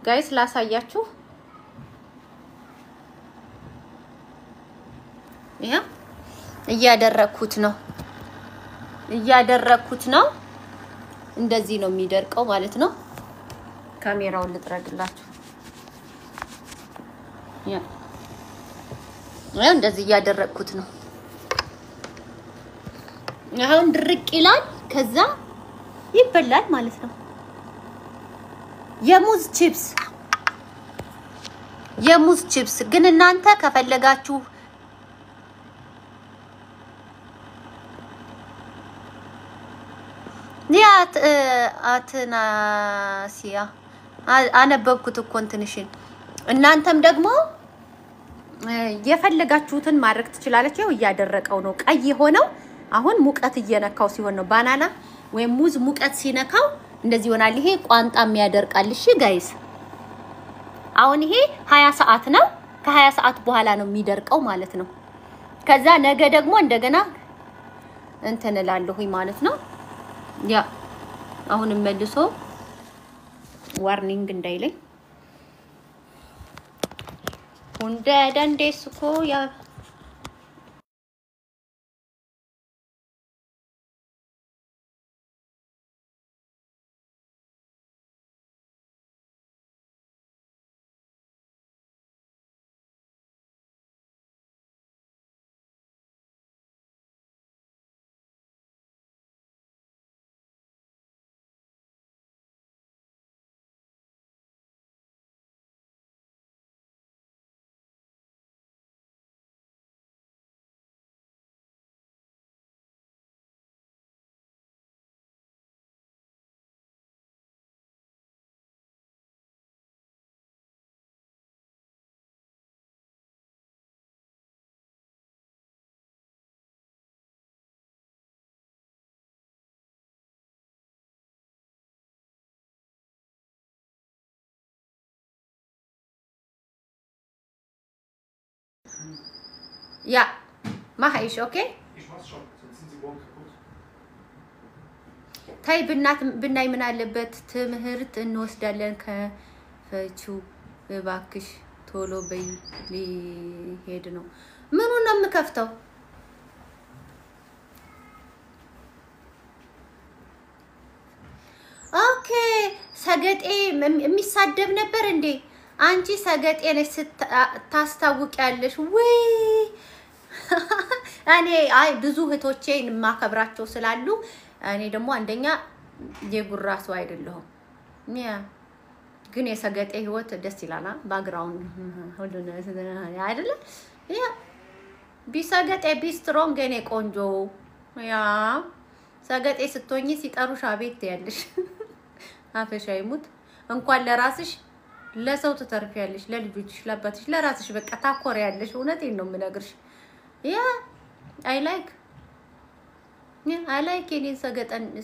Speaker 1: ጋይስ ላሳያችሁ ያ እያደረኩት ነው እንደዚህ ነው የሚደርቀው ማለት ነው ካሜራውን ልጥረግላችሁ ያ እንደዚህ እያደረኩት ነው አሁን ድርቅ ይላል ከዛ ይበላል ማለት ነው የሙዝ ቺፕስ ግን እናንተ ከፈለጋችሁ ኒያት አትናሲያ አነበብኩት እኮ እንትንሽን እናንተም ደግሞ የፈለጋችሁትን ማድረግ ትችላላችሁ ያው እያደረቀው ነው ቀይ ሆነው አሁን ሙቀት እየነካው ሲሆን ነው ባናና ወይም ሙዝ ሙቀት ሲነካው እንደዚህ ይሆናል። ይሄ ቋንጣም ያደርቃል። እሺ ጋይስ አሁን ይሄ 20 ሰዓት ነው። ከ20 ሰዓት በኋላ ነው የሚደርቀው ማለት ነው። ከዛ ነገ ደግሞ እንደገና እንትን እላለሁኝ ማለት ነው። ያ አሁን መልሶ ዋርኒንግ እንዳይለኝ ወንደ ደንዴስኮ ያ Ja, mache ich, okay?
Speaker 2: Ich mach's schon, sonst sind sie morgen kaputt.
Speaker 1: ታይ ብናይ ምን አለበት ትምህርት እንወስዳለን ከፈቹ እባክሽ ቶሎ በይ ሊሄድ ነው። ምኑን ነው የምከፍተው? ኦኬ ሰገጤ የሚሳደብ ነበር እንዴ? አንቺ ሰገጤ ነሽ ታስታውቂያለሽ ወይ? እኔ አይ ብዙ እህቶቼን ማከብራቸው ስላሉ እኔ ደግሞ አንደኛ የጉራ ሰው አይደለሁም። ግን የሰገጤ ህይወት ደስ ይላል። ባክግራውንድ ሁሉ አይደለ? ያ ቢሰገጤ ቢስትሮንግ እኔ ቆንጆ ያ ሰገጤ ስትሆኚ ሲጠሩሽ አቤት ያለሽ አፈሻ ይሙት እንኳን ለራስሽ ለሰው ትተርፊያለሽ፣ ለልጆችሽ፣ ለአባትሽ፣ ለራስሽ በቃ ታኮሪያለሽ። እውነቴን ነው የምነግርሽ። ያ አይ ላይክ የኔ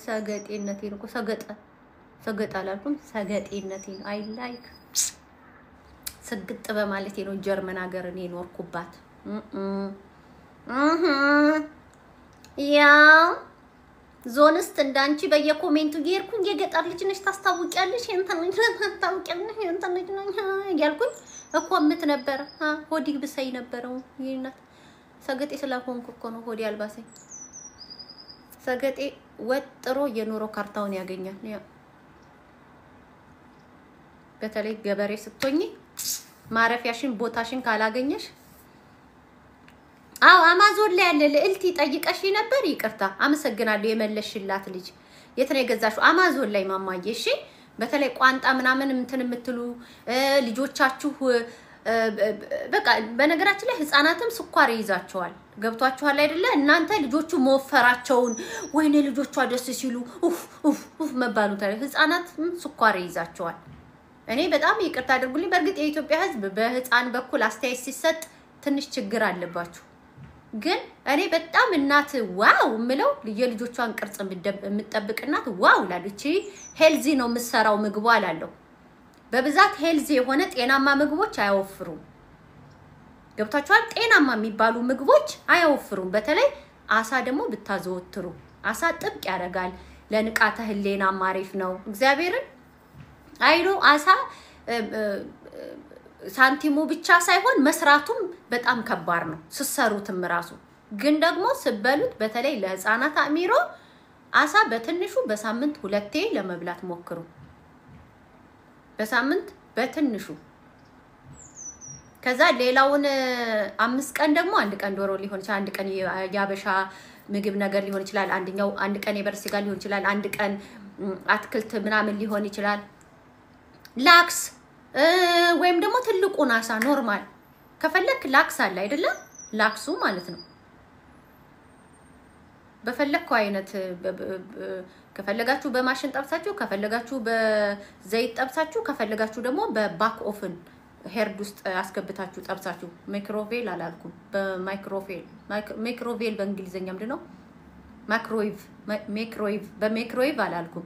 Speaker 1: ሰገጤነቴን እኮ ሰገጣ አላልኩም፣ ሰገጤነቴን አይ ላይክ ስግጥ በማለቴ ነው ጀርመን ሀገር እኔ ኖርኩባት። ያ ዞንስት እንዳንቺ በየኮሜንቱ እየሄድኩኝ የገጠር ልጅ ነሽ ታስታውቂያለሽ፣ እንትን ታስታውቂያለሽ፣ እንትን ልጅ ነሽ እያልኩኝ እኮ እምት ነበር። ሆዲ ብሰይ ነበረው ይናት ሰገጤ ስላልሆንኩ እኮ ነው ሆዲ አልባሰኝ። ሰገጤ ወጥሮ የኑሮ ካርታውን ያገኛል። ያ በተለይ ገበሬ ስትሆኚ ማረፊያሽን ቦታሽን ካላገኘሽ አው አማዞን ላይ ያለ ልዕልት ጠይቀሽ ነበር። ይቅርታ አመሰግናለሁ የመለሽላት ልጅ። የት ነው የገዛሽው? አማዞን ላይ ማማዬ። እሺ በተለይ ቋንጣ ምናምን እንትን የምትሉ ልጆቻችሁ በቃ በነገራችን ላይ ህፃናትም ስኳር ይይዛቸዋል። ገብቷችኋል አይደለ? እናንተ ልጆቹ መወፈራቸውን ወይኔ ልጆቿ ደስ ሲሉ ኡፍ መባሉ ታዲያ ህፃናት ስኳር ይይዛቸዋል። እኔ በጣም ይቅርታ አድርጉልኝ። በእርግጥ የኢትዮጵያ ህዝብ በህፃን በኩል አስተያየት ሲሰጥ ትንሽ ችግር አለባችሁ። ግን እኔ በጣም እናት ዋው ምለው የልጆቿን ቅርጽ የምትጠብቅናት ዋው ላለች ሄልዚ ነው የምትሰራው ምግቧ አላለሁ። በብዛት ሄልዚ የሆነ ጤናማ ምግቦች አያወፍሩም። ገብታችኋል? ጤናማ የሚባሉ ምግቦች አያወፍሩም። በተለይ አሳ ደግሞ ብታዘወትሩ አሳ ጥብቅ ያደርጋል። ለንቃተ ህሊና አሪፍ ነው። እግዚአብሔርን አይዶ አሳ ሳንቲሙ ብቻ ሳይሆን መስራቱም በጣም ከባድ ነው። ስሰሩትም ራሱ ግን ደግሞ ስበሉት በተለይ ለህፃናት አሚሮ አሳ በትንሹ በሳምንት 2 ለመብላት ሞክሩ። በሳምንት በትንሹ ከዛ ሌላውን 5 ቀን ደግሞ አንድ ቀን ዶሮ ሊሆን ይችላል፣ አንድ ቀን ያበሻ ምግብ ነገር ሊሆን ይችላል፣ አንድ ቀን የበርስ ስጋ ሊሆን ይችላል፣ አንድ ቀን አትክልት ምናምን ሊሆን ይችላል። ላክስ ወይም ደግሞ ትልቁን አሳ ኖርማል ከፈለክ ላክስ አለ አይደለ? ላክሱ ማለት ነው። በፈለከው አይነት ከፈለጋችሁ በማሽን ጠብሳችሁ፣ ከፈለጋችሁ በዘይት ጠብሳችሁ፣ ከፈለጋችሁ ደግሞ በባክ ኦፍን ሄርድ ውስጥ አስገብታችሁ ጠብሳችሁ። ማይክሮዌቭ አላልኩም፣ በማይክሮዌቭ ማይክሮዌቭ በእንግሊዘኛ ምንድነው? ማይክሮዌቭ በማይክሮዌቭ አላልኩም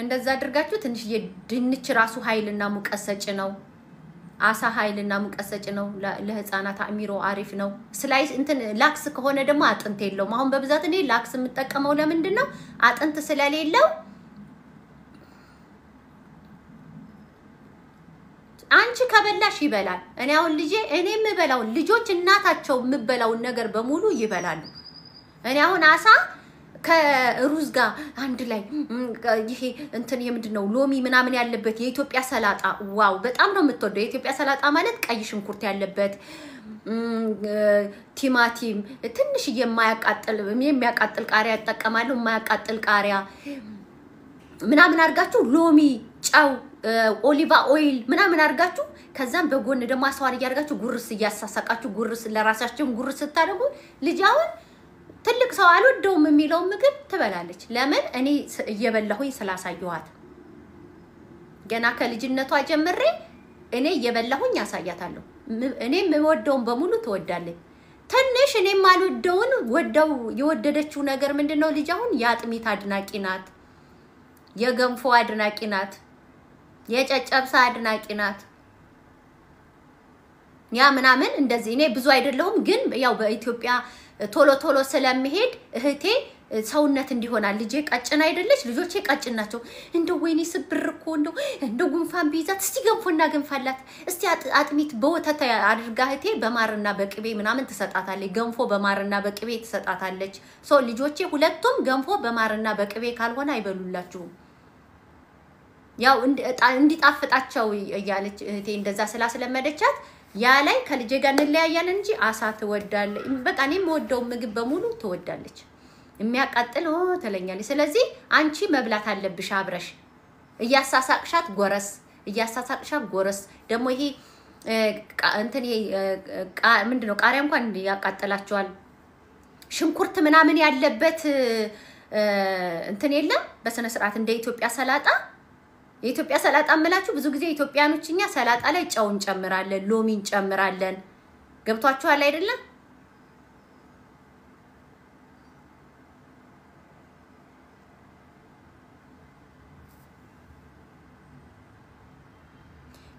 Speaker 1: እንደዛ አድርጋችሁ ትንሽ የድንች ራሱ ኃይልና ሙቀት ሰጪ ነው አሳ ኃይልና ሙቀት ሰጪ ነው ለህፃናት አእምሮ አሪፍ ነው ስላይስ እንትን ላክስ ከሆነ ደግሞ አጥንት የለውም አሁን በብዛት እኔ ላክስ የምጠቀመው ለምንድን ነው አጥንት ስለሌለው አንቺ ከበላሽ ይበላል እኔ አሁን ልጄ እኔ የምበላው ልጆች እናታቸው የምበላው ነገር በሙሉ ይበላሉ እኔ አሁን አሳ ከሩዝ ጋር አንድ ላይ ይሄ እንትን የምንድነው ሎሚ ምናምን ያለበት የኢትዮጵያ ሰላጣ ዋው በጣም ነው የምትወደው የኢትዮጵያ ሰላጣ ማለት ቀይ ሽንኩርት ያለበት ቲማቲም ትንሽ የሚያቃጥል ቃሪያ ያጠቀማሉ የማያቃጥል ቃሪያ ምናምን አርጋችሁ ሎሚ ጫው ኦሊቫ ኦይል ምናምን አርጋችሁ ከዛም በጎን ደግሞ አስዋር ያርጋችሁ ጉርስ ያሳሳቃችሁ ጉርስ ለራሳችሁ ጉርስ ታደርጉ ልጅአው ትልቅ ሰው አልወደውም የሚለው ምግብ ትበላለች ለምን እኔ እየበላሁኝ ስላሳየኋት ገና ከልጅነቷ ጀምሬ እኔ እየበላሁኝ ያሳያታለሁ እኔ የምወደውን በሙሉ ትወዳለች ትንሽ እኔ ማልወደውን ወደው የወደደችው ነገር ምንድነው ልጅአው ያጥሚት አድናቂ ናት የገንፎ አድናቂ ናት የጨጨብሳ አድናቂ ናት ያ ምናምን እንደዚህ እኔ ብዙ አይደለሁም ግን ያው በኢትዮጵያ ቶሎ ስለምሄድ እህቴ ሰውነት እንዲሆናል ልጄ ቀጭን አይደለች ልጆቼ ቀጭን ናቸው እንደው ወይኔ ስብርኮ እንደው ጉንፋን ቢይዛት እስቲ ገንፎና ገንፋላት እስቲ አጥሚት በወተት አድርጋ እህቴ በማርና በቅቤ ምናምን ትሰጣታለች ገንፎ በማርና በቅቤ ትሰጣታለች ሶ ልጆቼ ሁለቱም ገንፎ በማርና በቅቤ ካልሆነ አይበሉላችሁም ያው እንዲጣፍጣቸው እያለች እህቴ እንደዛ ስላስለመደቻት ያ ላይ ከልጄ ጋር እንለያያለን እንጂ አሳ ትወዳለች በቃ እኔም ወደው ምግብ በሙሉ ትወዳለች የሚያቃጥል ተለኛለች ስለዚህ አንቺ መብላት አለብሽ አብረሽ እያሳሳቅሻት ጎረስ ደግሞ ይሄ እንትን ይሄ ምንድነው ቃሪያ እንኳን ያቃጥላቸዋል ሽንኩርት ምናምን ያለበት እንትን የለም በስነ ስርዓት እንደ ኢትዮጵያ ሰላጣ የኢትዮጵያ ሰላጣ አመላችሁ ብዙ ጊዜ ኢትዮጵያኖችኛ ሰላጣ ላይ ጫው እንጨምራለን ሎሚ እንጨምራለን ገብቷችኋል አይደለ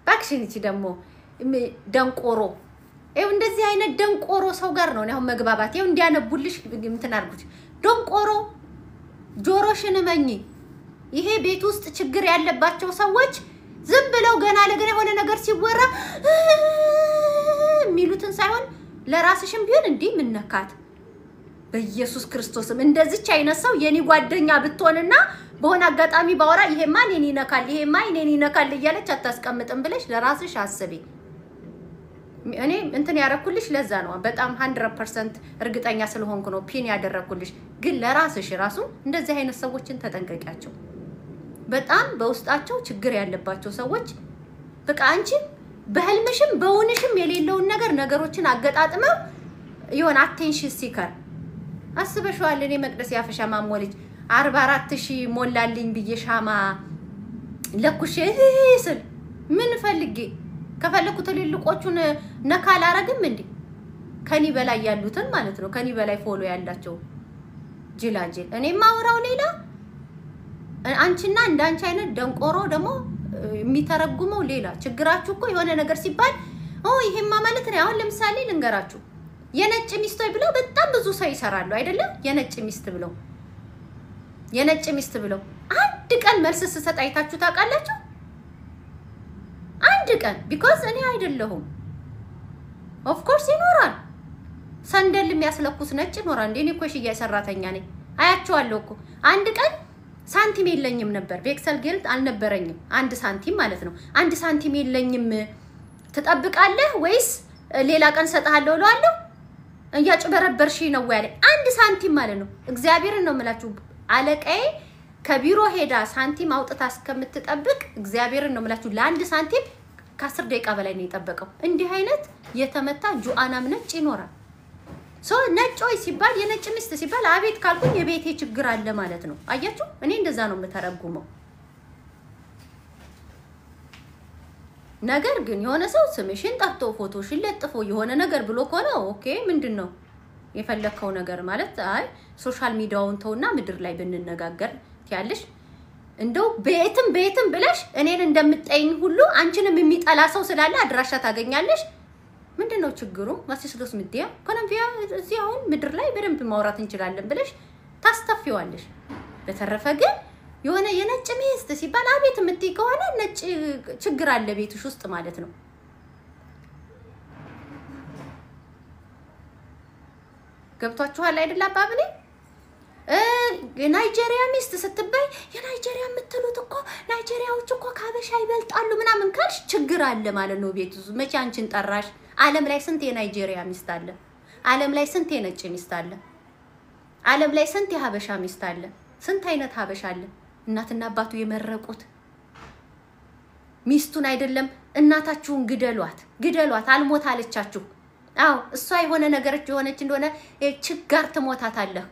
Speaker 1: ባክሽኒቲ ደግሞ ደንቆሮ ይሄው እንደዚህ አይነት ደንቆሮ ሰው ጋር ነው አሁን መግባባት ይሄው እንዲያነቡልሽ እንትን አርጉት ደንቆሮ ጆሮሽን መኝ ይሄ ቤት ውስጥ ችግር ያለባቸው ሰዎች ዝም ብለው ገና ለገና የሆነ ነገር ሲወራ ሚሉትን ሳይሆን ለራስሽም ቢሆን እንዴ ምንነካት በኢየሱስ ክርስቶስም እንደዚች አይነሳው የኔ ጓደኛ ብትሆንና በሆነ አጋጣሚ ባወራ ይሄማ እኔን ይነካል እያለች አታስቀምጥም ብለሽ ለራስሽ አስቢ እኔ እንትን ያረኩልሽ ለዛ ነው በጣም 100% እርግጠኛ ስለሆንኩ ነው ፒን ያደረኩልሽ ግን ለራስሽ ራሱ እንደዚህ አይነት ሰዎችን ተጠንቀቂያቸው በጣም በውስጣቸው ችግር ያለባቸው ሰዎች በቃ አንቺ በህልምሽም በውንሽም የሌለውን ነገሮችን አገጣጥመው ይሆን አቴንሽን ሲከር አስበሽዋል እኔ መቅደስ ያፈሻ ማሞልጅ 44000 ሞላልኝ ብዬሻማ ለኩሽ ስል ምን ፈልጌ ከፈለኩት ልልቆቹን ነካል አረግም እንዴ ከኒ በላይ ያሉትን ማለት ነው ከኒ በላይ ፎሎ ያላቸው ጅላጅል እኔ ማውራው ሌላ አንቺና እንዳንቺ አይነት ደንቆሮ ደግሞ የሚተረጉመው ሌላ ችግራችሁ እኮ የሆነ ነገር ሲባል ይሄማ ማለት ነው አሁን ለምሳሌ ልንገራችሁ የነጭ ሚስቶይ ብለው በጣም ብዙ ሰው ይሰራሉ አይደለ የነጭ ሚስት ብለው አንድ ቀን መልስ ሰጣ አይታችሁ ታውቃላችሁ አንድ ቀን because እኔ አይደለሁም of course ይኖራል ሰንደል የሚያስለኩስ ነጭ ይኖራል እንዴ እኔ እኮ ሽያ ሰራተኛ ነኝ አያቸዋለሁ እኮ አንድ ቀን ሳንቲም የለኝም ነበር ቬክሰል ጊልድ አልነበረኝም አንድ ሳንቲም ማለት ነው አንድ ሳንቲም የለኝም ተጠብቃለህ ወይስ ሌላ ቀን ሰጣለሁ እላለሁ እያጭበረበርሽ ነው ያለ አንድ ሳንቲም ማለት ነው እግዚአብሔርን ነው የምላችሁ አለቃዬ ከቢሮ ሄዳ ሳንቲም አውጥታ እስከምትጠብቅ እግዚአብሔርን ነው የምላችሁ ለአንድ ሳንቲም ከ10 ደቂቃ በላይ ነው የጠበቀው እንዲህ አይነት የተመታ ጁአናም ነጭ ይኖራል ሶ ነጭ ሲባል የነጭ ሚስት ሲባል አቤት ካልኩኝ የቤቴ ችግር አለ ማለት ነው አያችሁ እኔ እንደዛ ነው የምተረጉመው ነገር ግን የሆነ ሰው ስምሽን ጠርቶ ፎቶሽን ለጥፎ የሆነ ነገር ብሎ ከሆነ ኦኬ ምንድነው የፈለከው ነገር ማለት አይ ሶሻል ሚዲያውን ተውና ምድር ላይ ብንነጋገር ያለሽ እንደው ቤትም ብለሽ እኔን እንደምትጠይኝ ሁሉ አንቺንም የሚጠላ ሰው ስላለ አድራሻ ታገኛለሽ ምንድነው ችግሩ ማስስሎስ ምድያ ኮሎምቢያ እዚህ አሁን ምድር ላይ በደንብ ማውራት እንችላለን ብለሽ ታስተፊዋለሽ በተረፈ ግን የሆነ የነጭ ሚስት ሲባል አቤት የምትይ ከሆነ ነጭ ችግር አለ ቤትሽ ውስጥ ማለት ነው ገብቷችኋል አይደል አባብኔ የናይጄሪያ ሚስት ስትባይ የናይጄሪያ የምትሉት እኮ ናይጄሪያዎች እኮ ካበሻ ይበልጣሉ ምናምን ካልሽ ችግር አለ ማለት ነው ቤት ውስጥ መቼ አንቺን ጠራሽ ዓለም ላይ ስንት የናይጄሪያ ሚስት አለ ዓለም ላይ ስንት የነጭ ሚስት አለ ዓለም ላይ ስንት የሀበሻ ሚስት አለ ስንት አይነት ሀበሻ አለ እናትና አባቱ የመረቁት ሚስቱን አይደለም እናታችሁን ግደሏት አልሞት አለቻችሁ አው እሷ የሆነ ነገርች የሆነች እንደሆነ ችጋር ትሞታታለህ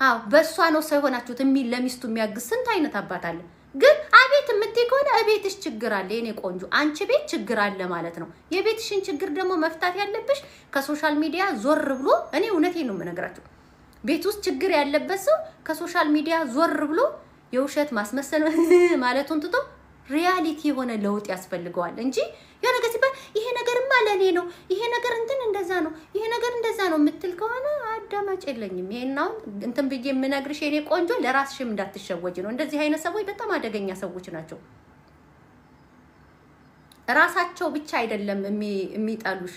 Speaker 1: አው በእሷ ነው ሰው ሆናችሁት የሚል ለሚስቱ የሚያግዝ ስንት አይነት አባት አለ ግን አቤት የምትይ ከሆነ አቤትሽ ችግር አለ የኔ ቆንጆ አንቺ ቤት ችግር አለ ማለት ነው የቤትሽን ችግር ደግሞ መፍታት ያለብሽ ከሶሻል ሚዲያ ዞር ብሎ እኔ እውነቴን ነው የምነግራችሁ ቤት ውስጥ ችግር ያለበት ሰው ከሶሻል ሚዲያ ዞር ብሎ የውሸት ማስመሰል ማለቱን ትቶ ሪያሊቲ የሆነ ለውጥ ያስፈልገዋል እንጂ የሆነ ነገር ሲባል ይሄ ነገርማ ለኔ ነው ይሄ ነገር እንደዛ ነው ይሄ ነገር እንደዛ ነው የምትል ከሆነ አዳማጭ የለኝም ይሄናው እንትን ብዬ የምነግርሽ የኔ ቆንጆ ለራስሽም እንዳትሸወጂ ነው እንደዚህ አይነት ሰዎች በጣም አደገኛ ሰዎች ናቸው ራሳቸው ብቻ አይደለም የሚጣሉሽ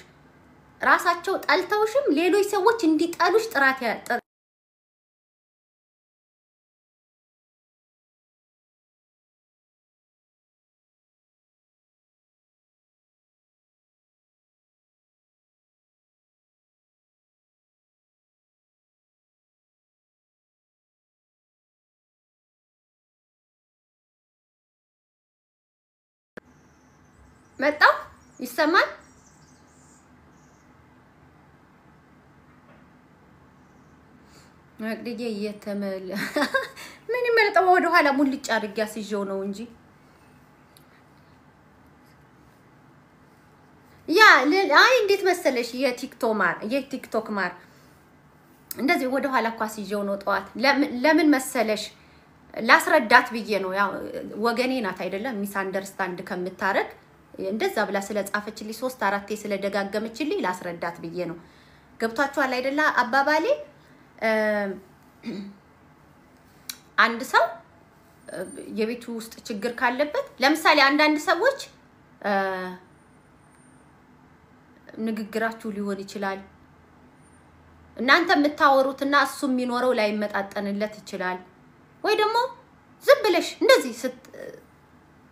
Speaker 1: ራሳቸው ጣልተውሽም ሌሎች ሰዎች እንዲጣሉሽ ጥራት መጣ ይሰማል መቅደዬ የተመለ ምን ይመለጣው ወደ ኋላ ሙልጭ አድርጌ አስይዤው ነው እንጂ ያ አይ እንዴት መሰለሽ የቲክቶክ ማር እንደዚህ ወደ ኋላ እኮ አስይዤው ነው ጠዋት ለምን መሰለሽ ላስረዳት ብዬ ነው ያው ወገኔ ናት አይደለም ሚስ አንደርስታንድ ከምታረግ እንደዛ ብላ ስለጻፈችልኝ 3-4 ስለደጋገመችልኝ ላስረዳት ብዬ ነው ገብቷችኋል አይደለ አባባሌ አንድ ሰው የቤቱ ውስጥ ችግር ካለበት ለምሳሌ አንዳንድ ሰዎች ንግግራችሁ ሊሆን ይችላል እናንተ የምታወሩትና እሱ የሚኖረው ላይ መጣጣንለት ይችላል ወይ ደግሞ ዝም ብለሽ እንደዚህ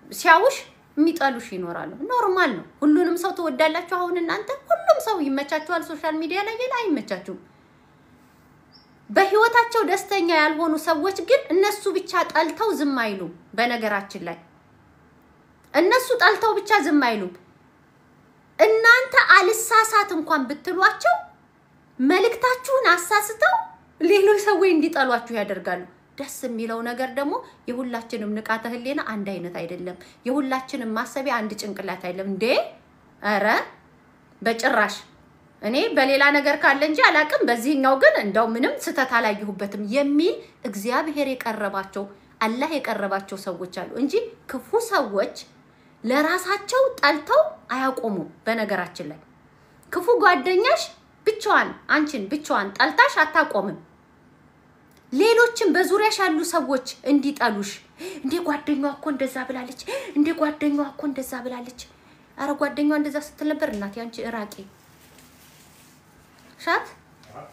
Speaker 1: ሲያውሽ የሚጣሉሽ ይኖራሉ ኖርማል ነው ሁሉንም ሰው ተወዳላችሁ አሁን እናንተ ሁሉም ሰው ይመቻችኋል ሶሻል ሚዲያ ላይ አይመቻችሁም በህይወታቸው ደስተኛ ያልሆኑ ሰዎች ግን እነሱ ብቻ ጣልተው ዝም አይሉ በነገራችን ላይ እነሱ ጣልተው ብቻ ዝም አይሉ እናንተ አልሳሳት እንኳን ብትሏቸው መልእክታችሁን አሳስተው ሌሎች ሰዎች እንዲጣሏችሁ ያደርጋሉ ደስ የሚለው ነገር ደግሞ የሁላችንም ንቃተ ህሊና አንድ አይነት አይደለም የሁላችንም ማሰቢያ አንድ ጭንቅላት አይደለም እንዴ አረ በጭራሽ እኔ በሌላ ነገር ካለ እንጂ አላቅም በዚህኛው ግን እንደው ምንም ስተት አላየሁበትም የሚል እግዚአብሔር የቀረባቸው አላህ የቀረባቸው ሰዎች አሉ እንጂ ክፉ ሰዎች ለራሳቸው ጣልተው አያቆሙ በነገራችን ላይ ክፉ ጓደኛሽ ብቻዋን አንቺን ብቻዋን ጣልታሽ አታቆምም ሌሎችን በዙሪያሽ ያሉ ሰዎች እንዲጣሉሽ እንዴ ጓደኛዋ እኮ እንደዛ ብላለች እንዴ ጓደኛዋ እኮ እንደዛ ብላለች አረ ጓደኛዋ እንደዛ ስትል ነበር እናት ያንቺ እራቂ ሻት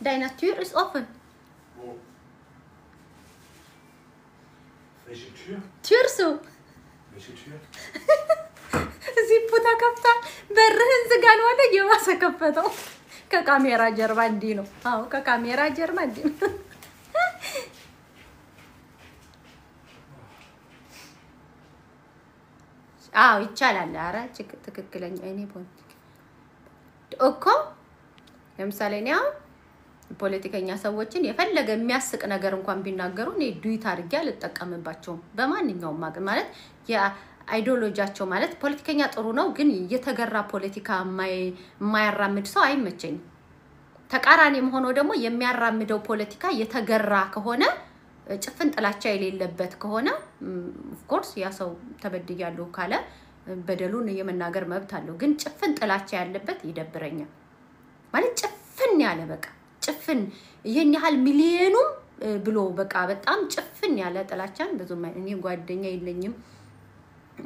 Speaker 1: ዳይናቱር is open
Speaker 2: Welche Tür?
Speaker 1: Tür so
Speaker 2: Welche Tür?
Speaker 1: እዚህ ፑታ ከፍታ በርህን ዝጋን ወደ የባሰ ከፈተው ከካሜራ ጀርባ እንዲ ነው አዎ ከካሜራ ጀርባ እንዲ ነው አዎ ይቻላል አረ ትክክለኛ እኔ ፖለቲካ እኮ ለምሳሌ ነው ፖለቲከኛ ሰዎችን የፈለገ የሚያስቅ ነገር እንኳን ቢናገሩ እኔ ዱይት አድርጌ አልተጠቀምባቸውም በማንኛውም ማለት የአይዲዮሎጂያቸው ማለት ፖለቲከኛ ጥሩ ነው ግን የተገራ ፖለቲካ የማያራምድ ሰው አይመቸኝም ተቃራኒም ሆኖ ደግሞ የሚያራምደው ፖለቲካ የተገራ ከሆነ ጭፍን ጥላቻ የሌለበት ከሆነ ኦፍ ኮርስ ያ ሰው ተበድያለሁ ካለ በደሉን የመናገር መብት አለው። ግን ጭፍን ጥላቻ ያለበት ይደብረኛል ማለት ጭፍን ያለ በቃ ጭፍን ይሄን ያህል ሚሊዮኑ ብሎ በቃ በጣም ጭፍን ያለ ጥላቻን ብዙም እኔ ጓደኛ የለኝም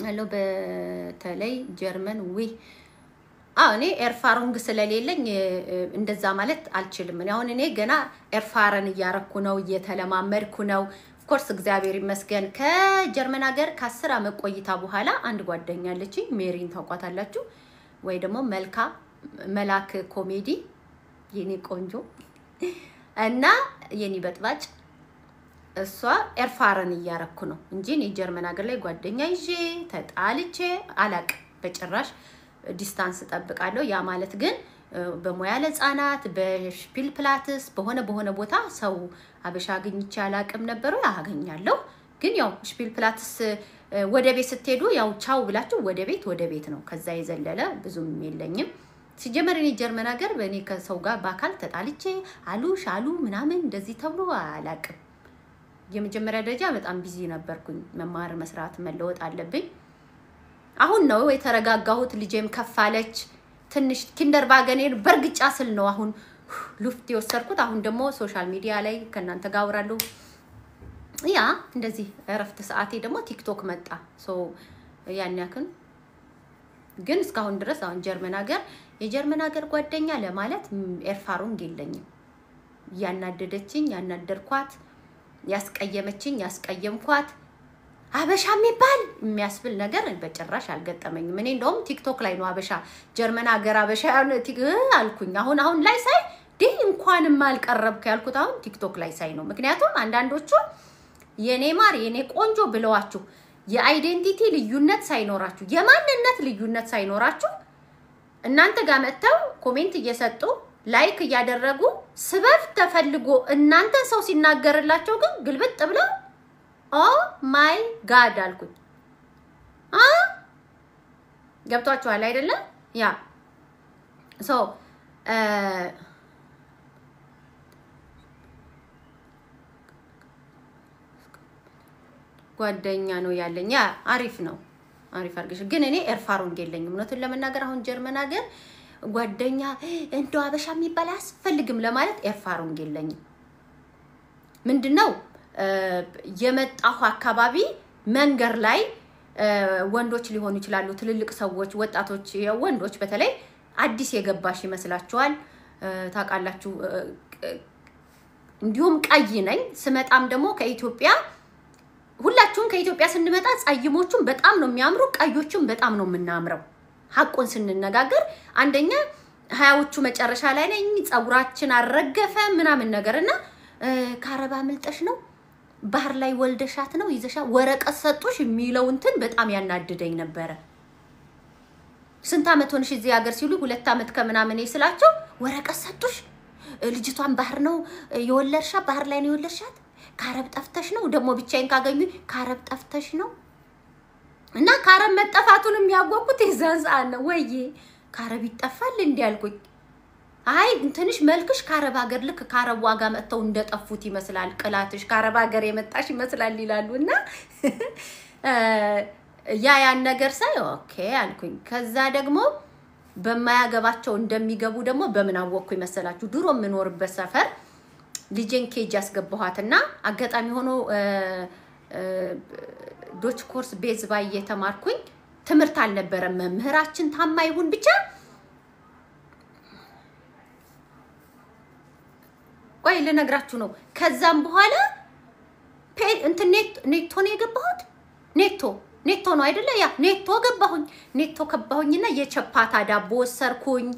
Speaker 1: አለው በተለይ ጀርመን ወይ እኔ ኤርፋሩንግ ስለሌለኝ እንደዛ ማለት አልችልም። አሁን እኔ ገና ኤርፋረን እያረኩ ነው እየተለማመድኩ ነው። ኦፍ ኮርስ እግዚአብሔር ይመስገን ከጀርመን ሀገር ከ10 አመት ቆይታ በኋላ አንድ ጓደኛ አለችኝ ሜሪን ታውቋታላችሁ ወይ ደግሞ መላክ ኮሜዲ የኔ ቆንጆ እና የኔ በጥባጭ እሷ ኤርፋረን እያረኩ ነው እንጂ እኔ ጀርመን ሀገር ላይ ጓደኛ ይዤ ተጣልቼ አላቅ በጭራሽ ዲስታንስ ተጠብቃለሁ። ያ ማለት ግን በሞያ ለጻናት በሽፒል ፕላትስ በሆነ ቦታ ሰው አበሻ አግኝቼ አላቅም ነበር ያገኛለሁ። ግን ያው ሽፒል ፕላትስ ወደ ቤት ስትሄዱ ያው ቻው ብላችሁ ወደ ቤት ነው። ከዛ የዘለለ ብዙም የለኝም። ሲጀመር እኔ ጀርመን ሀገር በእኔ ከሰው ጋር በአካል ተጣልቼ ሻሉ ምናምን እንደዚህ ተብሎ አላቅም። የመጀመሪያ ደረጃ በጣም ቢዚ ነበርኩኝ። መማር መስራት መለወጥ አለብኝ። አሁን ነው የተረጋጋሁት። ልጄም ከፋለች ትንሽ ኪንደርባገኔን በርግጫ ስል ነው አሁን ሉፍት የወሰድኩት። አሁን ደግሞ ሶሻል ሚዲያ ላይ ከናንተ ጋር አወራለሁ። ያ እንደዚህ እረፍት ሰዓቴ ደግሞ ቲክቶክ መጣ። ያን ያክል ግን እስካሁን ድረስ አሁን የጀርመን ሀገር ጓደኛ ለማለት ኤርፋሩንግ የለኝም። ያናደደችኝ ያናደርኳት ያስቀየመችኝ ያስቀየምኳት አበሻ የሚያስብል ነገር በጭራሽ አልገጠመኝም። እኔ እንደውም ቲክቶክ ላይ ነው አበሻ ጀርመን ሀገር አበሻ አልኩኝ። አሁን ላይ ሳይ እንኳንም አልቀረብክ ያልኩት አሁን ቲክቶክ ላይ ሳይ ነው። ምክንያቱም አንዳንዶቹ የኔ ማር የኔ ቆንጆ ብለዋችሁ የአይዴንቲቲ ልዩነት ሳይኖራችሁ የማንነት ልዩነት ሳይኖራችሁ እናንተ ጋር መጥተው ኮሜንት እየሰጡ ላይክ እያደረጉ ስበብ ተፈልጎ እናንተ ሰው ሲናገርላቸው ግን ግልብጥ ብለው ኦ ማይ ጋድ አልኩኝ። ገብቷችኋል አይደለ? ያ ጓደኛ ነው ያለኝ። ያ አሪፍ ነው። አሪፍ አርግሽ። ግን እኔ ኤርፋሩንግ የለኝም እውነቱን ለመናገር አሁን ጀርመን ሀገር ጓደኛ እንደው አበሻ የሚባል አያስፈልግም ለማለት ኤርፋሩንግ የለኝም። ምንድነው የመጣሁ አካባቢ መንገር ላይ ወንዶች ሊሆኑ ይችላሉ ትልልቅ ሰዎች ወጣቶች ወንዶች በተለይ አዲስ የገባሽ ይመስላችኋል ታውቃላችሁ። እንዲሁም ቀይ ነኝ ስመጣም ደግሞ ከኢትዮጵያ ሁላችሁም ከኢትዮጵያ ስንመጣ ጻይሞቹም በጣም ነው የሚያምሩ ቀዮቹም በጣም ነው የምናምረው። ሐቁን ስንነጋገር አንደኛ 20ዎቹ መጨረሻ ላይ ነኝ ጸጉራችን አረገፈ ምናምን ነገርና ካረባ ምልጠሽ ነው ባህር ላይ ወልደሻት ነው ይዘሻ ወረቀት ሰጡሽ የሚለው እንትን በጣም ያናድደኝ ነበር። ስንት አመት ሆነሽ እዚህ ሀገር ሲሉ 2 አመት ከምናምን ይስላቸው ወረቀት ሰጡሽ ልጅቷን ባህር ነው የወለርሻ ባህር ላይ ነው የወለርሻት ካረብ ጠፍተሽ ነው ደግሞ ብቻዬን ካገኙ ካረብ ጠፍተሽ ነው እና ካረብ መጠፋቱን የሚያጓጉት ይዛዝ አለ ወይ ካረብ ይጠፋል እንዴ ያልኩኝ። አይ እንትንሽ መልክሽ ካረብ ሀገር ልክ ካረብ ዋጋ መጥተው እንደጠፉት ይመስላል ቅላትሽ ካረብ ሀገር የመጣሽ ይመስላል ይላሉና ያን ነገር ሳይ ኦኬ አልኩኝ። ከዛ ደግሞ በማያገባቸው እንደሚገቡ ደግሞ በምን አወቅኩ ይመስላችሁ? ድሮ ምኖርበት ሰፈር ልጄን ኬጅ ያስገባኋትና አጋጣሚ ሆኖ ዶች ኮርስ ቤዝ ባይ የተማርኩኝ ትምርት አልነበረም። መምህራችን ታማ ይሁን ብቻ ቆይ ልነግራችሁ ነው። ከዛም በኋላ ኔቶ ነው የገባሁት። ኔቶ ነው አይደለ? ያ ኔቶ ገባሁኝ። ኔቶ ከባሁኝና የቸፓታ ዳቦ ወሰርኩኝ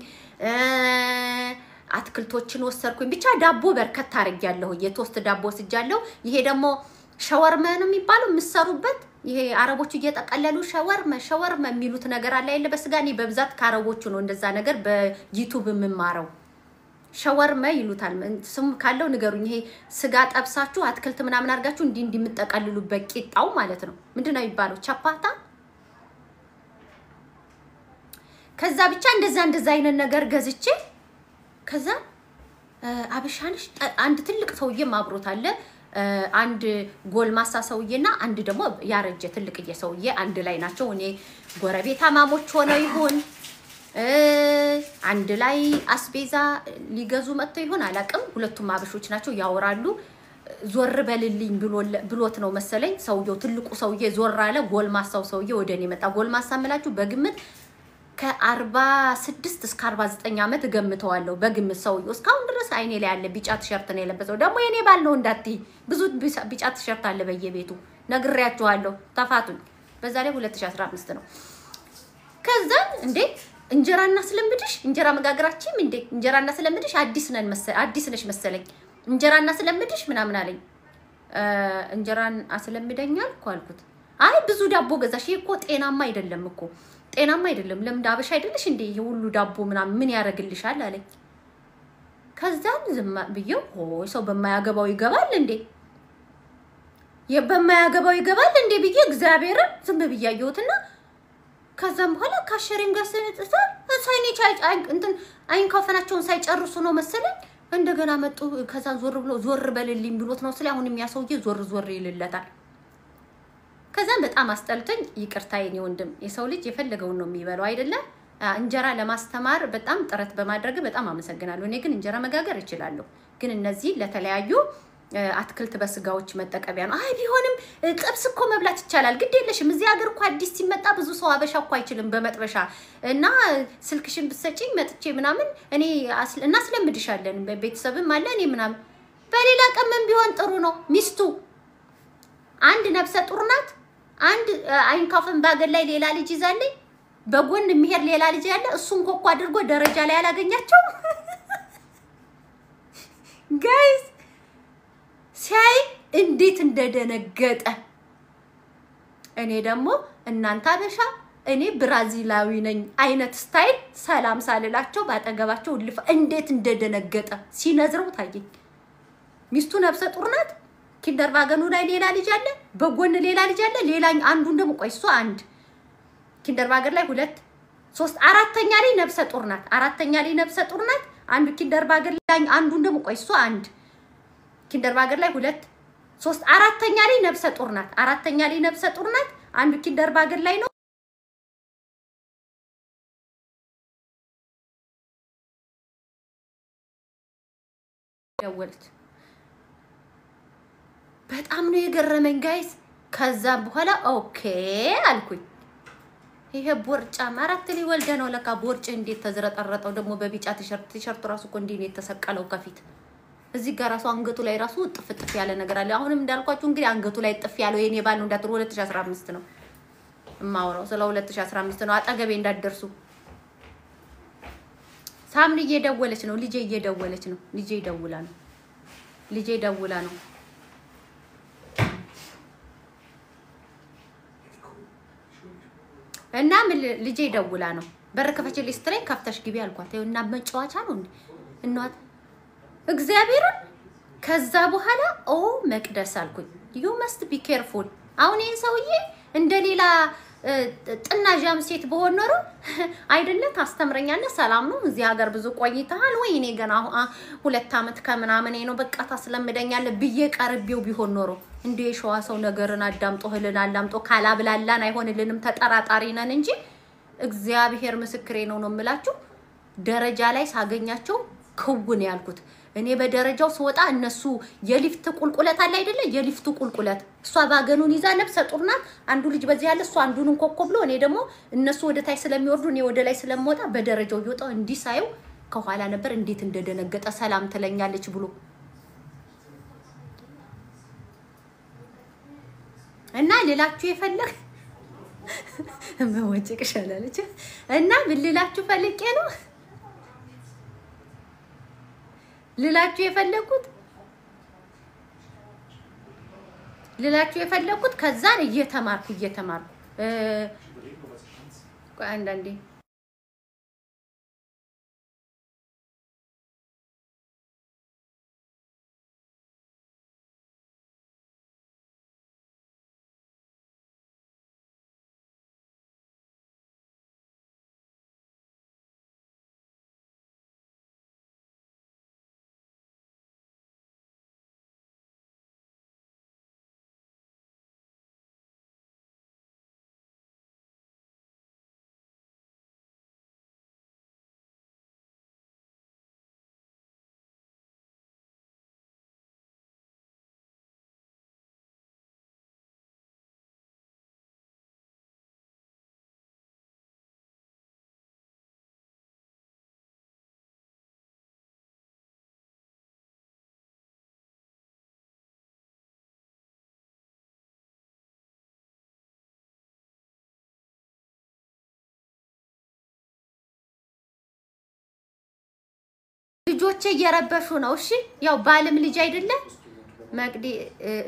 Speaker 1: አትክልቶችን ወሰርኩኝ ብቻ ዳቦ በርከት አርጊያለሁ። የቶስት ዳቦ ወስጃለሁ። ይሄ ደግሞ ሸወርማ ነው የሚባለው ምሰሩበት ይሄ አረቦቹ እየተቀለሉ ሸወርማ የሚሉት ነገር አለ አይደለ? በስጋኔ በብዛት ካረቦቹ ነው እንደዛ ነገር በዩቲዩብ የምማረው ሸወርማ ይሉታል። ስም ካለው ንገሩኝ። ይሄ ስጋ ጠብሳችሁ አትክልት ምናምን አርጋችሁ እንዲ የምትጠቀልሉበት ቂጣው ማለት ነው። ምንድነው የሚባለው? ቻፓታ። ከዛ ብቻ እንደዛ አይነት ነገር ገዝቼ ከዛ አብሻንሽ አንድ ትልቅ ሰውዬም አብሮት አለ አንድ ጎልማሳ ሰውዬና አንድ ደግሞ ያረጀ ትልቅዬ ሰውዬ አንድ ላይ ናቸው እኔ ጎረቤት አማሞች ሆነው ይሁን አንድ ላይ አስቤዛ ሊገዙ መጥተው ይሁን አላቅም ሁለቱም አብሾች ናቸው ያወራሉ ዞር በልልኝ ብሎት ነው መሰለኝ ሰውዬው ትልቁ ሰውዬ ዞር አለ ጎልማሳው ሰውዬ ወደኔ መጣ ጎልማሳ መላችሁ በግምት ከ46 እስከ 49 አመት ገምተዋለሁ በግምት ሰውዬው እስካሁን ድረስ አይኔ ላይ ያለ ቢጫ ቲሸርት ነው የለበሰው ደግሞ የኔ ባል ነው እንዳትይ ብዙ ቢጫ ቲሸርት አለ በየቤቱ ነግሬያችኋለሁ ተፋቱኝ በዛ ላይ 2015 ነው ከዛ እንዴ እንጀራና ስለምድሽ እንጀራ መጋገራችን እንዴ እንጀራና ስለምድሽ አዲስ ነሽ መሰለኝ እንጀራና ስለምድሽ ምናምን አለኝ እንጀራን አስለምደኛል አልኩት አይ ብዙ ዳቦ ገዛሽ እኮ ጤናማ አይደለም ለምን ዳበሻ አይደለሽ እንዴ ሁሉ ዳቦ ምናምን ምን ያረግልሻል አለኝ ከዛን ዝም ብየው ሰው በማያገባው ይገባል እንዴ ብዬ እግዚአብሔር ዝም ብያየውትና ከዛም በኋላ ካሸሪን ጋር ሰነጥቷል ሳይኔ ቻይ እንትን አይን ካፈናቸውን ሳይጨርሱ ነው መሰለኝ እንደገና መጡ ከዛን ዞር በልልኝ ብሎት ነው ስለዚህ አሁንም ያሰውዬ ዞር ይልለታል ከዛን በጣም አስጠልቶኝ ይቅርታ የኔ ወንድም የሰው ልጅ የፈለገውን ነው የሚበላው አይደለ እንጀራ ለማስተማር በጣም ጥረት በማድረግ በጣም አመሰግናለሁ እኔ ግን እንጀራ መጋገር እችላለሁ ግን እነዚህ ለተለያዩ አትክልት በስጋዎች መጠቀሚያ ነው አይ ቢሆንም ጥብስ እኮ መብላት ይቻላል ግድ የለሽም እዚህ ሀገር እኮ አዲስ ሲመጣ ብዙ ሰው አበሻ እኮ አይችልም በመጥበሻ እና ስልክሽን ብትሰጪኝ መጥቼ ምናምን እኔ እና ስለምድሻለን ቤተሰብም አለ እኔ ምናምን በሌላ ቀመም ቢሆን ጥሩ ነው ሚስቱ አንድ ነፍሰ ጡር ናት አንድ አይንካፈን ባገል ላይ ሌላ ልጅ ይዛለኝ በጎን የሚሄድ ሌላ ልጅ ያለ እሱን ኮኮ አድርጎ ደረጃ ላይ ያላገኛቸው ጋይስ ሳይ እንዴት እንደደነገጠ እኔ ደግሞ እናንተ አበሻ እኔ ብራዚላዊ ነኝ አይነት ስታይል ሰላም ሳልላቸው ባጠገባቸው ልፍ እንዴት እንደደነገጠ ሲነዝረው ታየኝ ሚስቱ ነፍሰ ጡር ናት ኪንደርቫገኑ ላይ ሌላ ልጅ አለ በጎን ሌላ ልጅ አለ ሌላኝ አንዱን ደግሞ ቆይሶ አንድ ኪንደርቫገን ላይ 2 3 አራተኛ ላይ ነፍሰ ጡር ናት አንዱ ኪንደርቫገን ላይ አንዱን ደግሞ ቆይሶ አንድ ኪንደርቫገን ላይ 2 3 አራተኛ ላይ ነፍሰ ጡር ናት አንዱ ኪንደርቫገን ላይ ነው ያወልት በጣም ነው የገረመኝ ጋይስ ከዛ በኋላ ኦኬ አልኩኝ ይሄ ቦርጫ ማራት ሊወልደ ነው ለካ ቦርጭ እንዴት ተዝረጠረጠው ደግሞ በቢጫ ቲሸርት ራሱ እኮ እንዴ ነው የተሰቀለው ከፊት እዚህ ጋር ራሱ አንገቱ ላይ ራሱ ጥፍጥፍ ያለ ነገር አለ አሁንም እንዳልኳችሁ እንግዲህ አንገቱ ላይ ጥፍ ያለው የኔ ባል ነው እንዳትሩ 2015 ነው ማውራው ስለ 2015 ነው አጠገቤ እንዳትደርሱ ሳምሪ እየደወለች ነው ልጄ እየደወለች ነው ልጄ ደውላ ነው እና ልጄ ደውላ ነው በረከፈች ሊስትሬን ከፍተሽ ግቢ አልኳት እና መጫወቻ ነው እናት እግዚአብሔር ከዛ በኋላ ኦ መቅደስ አልኩኝ you must be careful አሁን ይሄን ሰውዬ እንደሌላ ጥናጃም ሴት በሆነ ኖሮ አይደለ ታስተምረኛለህ ሰላም ነው እዚህ ሀገር ብዙ ቆይተሃል ወይ እኔ ገና 2 አመት ከምናምን ነው በቃ ታስለምደኛለህ ብዬ ቀርቤው ቢሆን ኖሮ እንደ ሸዋ ሰው ነገርን አዳምጦ ህልን አላምጦ ካላብላላን አይሆንልንም ተጠራጣሪ ነን እንጂ እግዚአብሔር ምስክሬ ነው የምላችሁ ደረጃ ላይ ሳገኛቸው ክውን ያልኩት እኔ በደረጃው ስወጣ እነሱ የሊፍት ቁልቁለት አለ አይደለ የሊፍቱ ቁልቁለት እሷ ባገኑን ይዛ ነፍሰ ጡር ናት አንዱ ልጅ በዚህ ያለ እሷ አንዱን ኮኮብሎ እኔ ደግሞ እነሱ ወደ ታይ ስለሚወርዱ እኔ ወደ ላይ ስለምወጣ በደረጃው ይወጣው እንዲሳየው ከኋላ ነበር እንዴት እንደደነገጠ ሰላም ትለኛለች ብሎ እና ሌላችሁ የፈለክ መወጭቅሽ አላለች እና ብልላችሁ ፈልቄ ነው ልላችሁ የፈለኩት ከዛን እየተማርኩ አንዳንዴ ልጆቼ እየረበሹ ነው እሺ ያው ባለም ልጅ አይደለም መቅዲ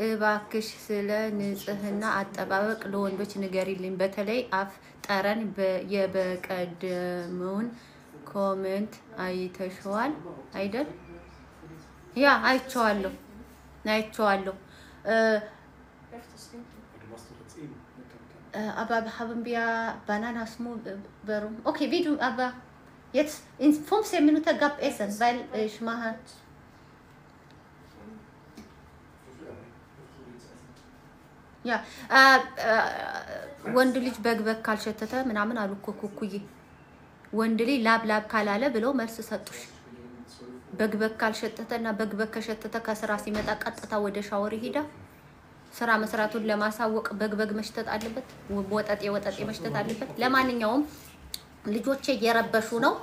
Speaker 1: እባክሽ ስለ ንጽህና አጠባበቅ ለወንዶች ንገሪልኝ በተለይ አፍ ጠረን የበቀደመውን ኮሜንት አይተሽዋል አይደል ያ አይቼዋለሁ aber haben wir Bananen warum okay wie du aber jetzt in 15 Minuten gab essen weil ich mache ja ወንድ ልጅ በግበግ ካልሸተተ ምናምን አሉ ኩኩኩይ ወንድ ልጅ ላብ ካላለ ብለው መልስ ሰጡሽ በግበግ ካልሸተተና በግበግ ከሸተተ ከስራ ሲመጣ ቀጥታ ወደ ሻወር ይሄዳ ስራ መስራቱን ለማሳወቅ በግበግ መሽተት አለበት ወጠጤ መሽተት አለበት ለማንኛውም ልጆቼ እየረበሹ ነው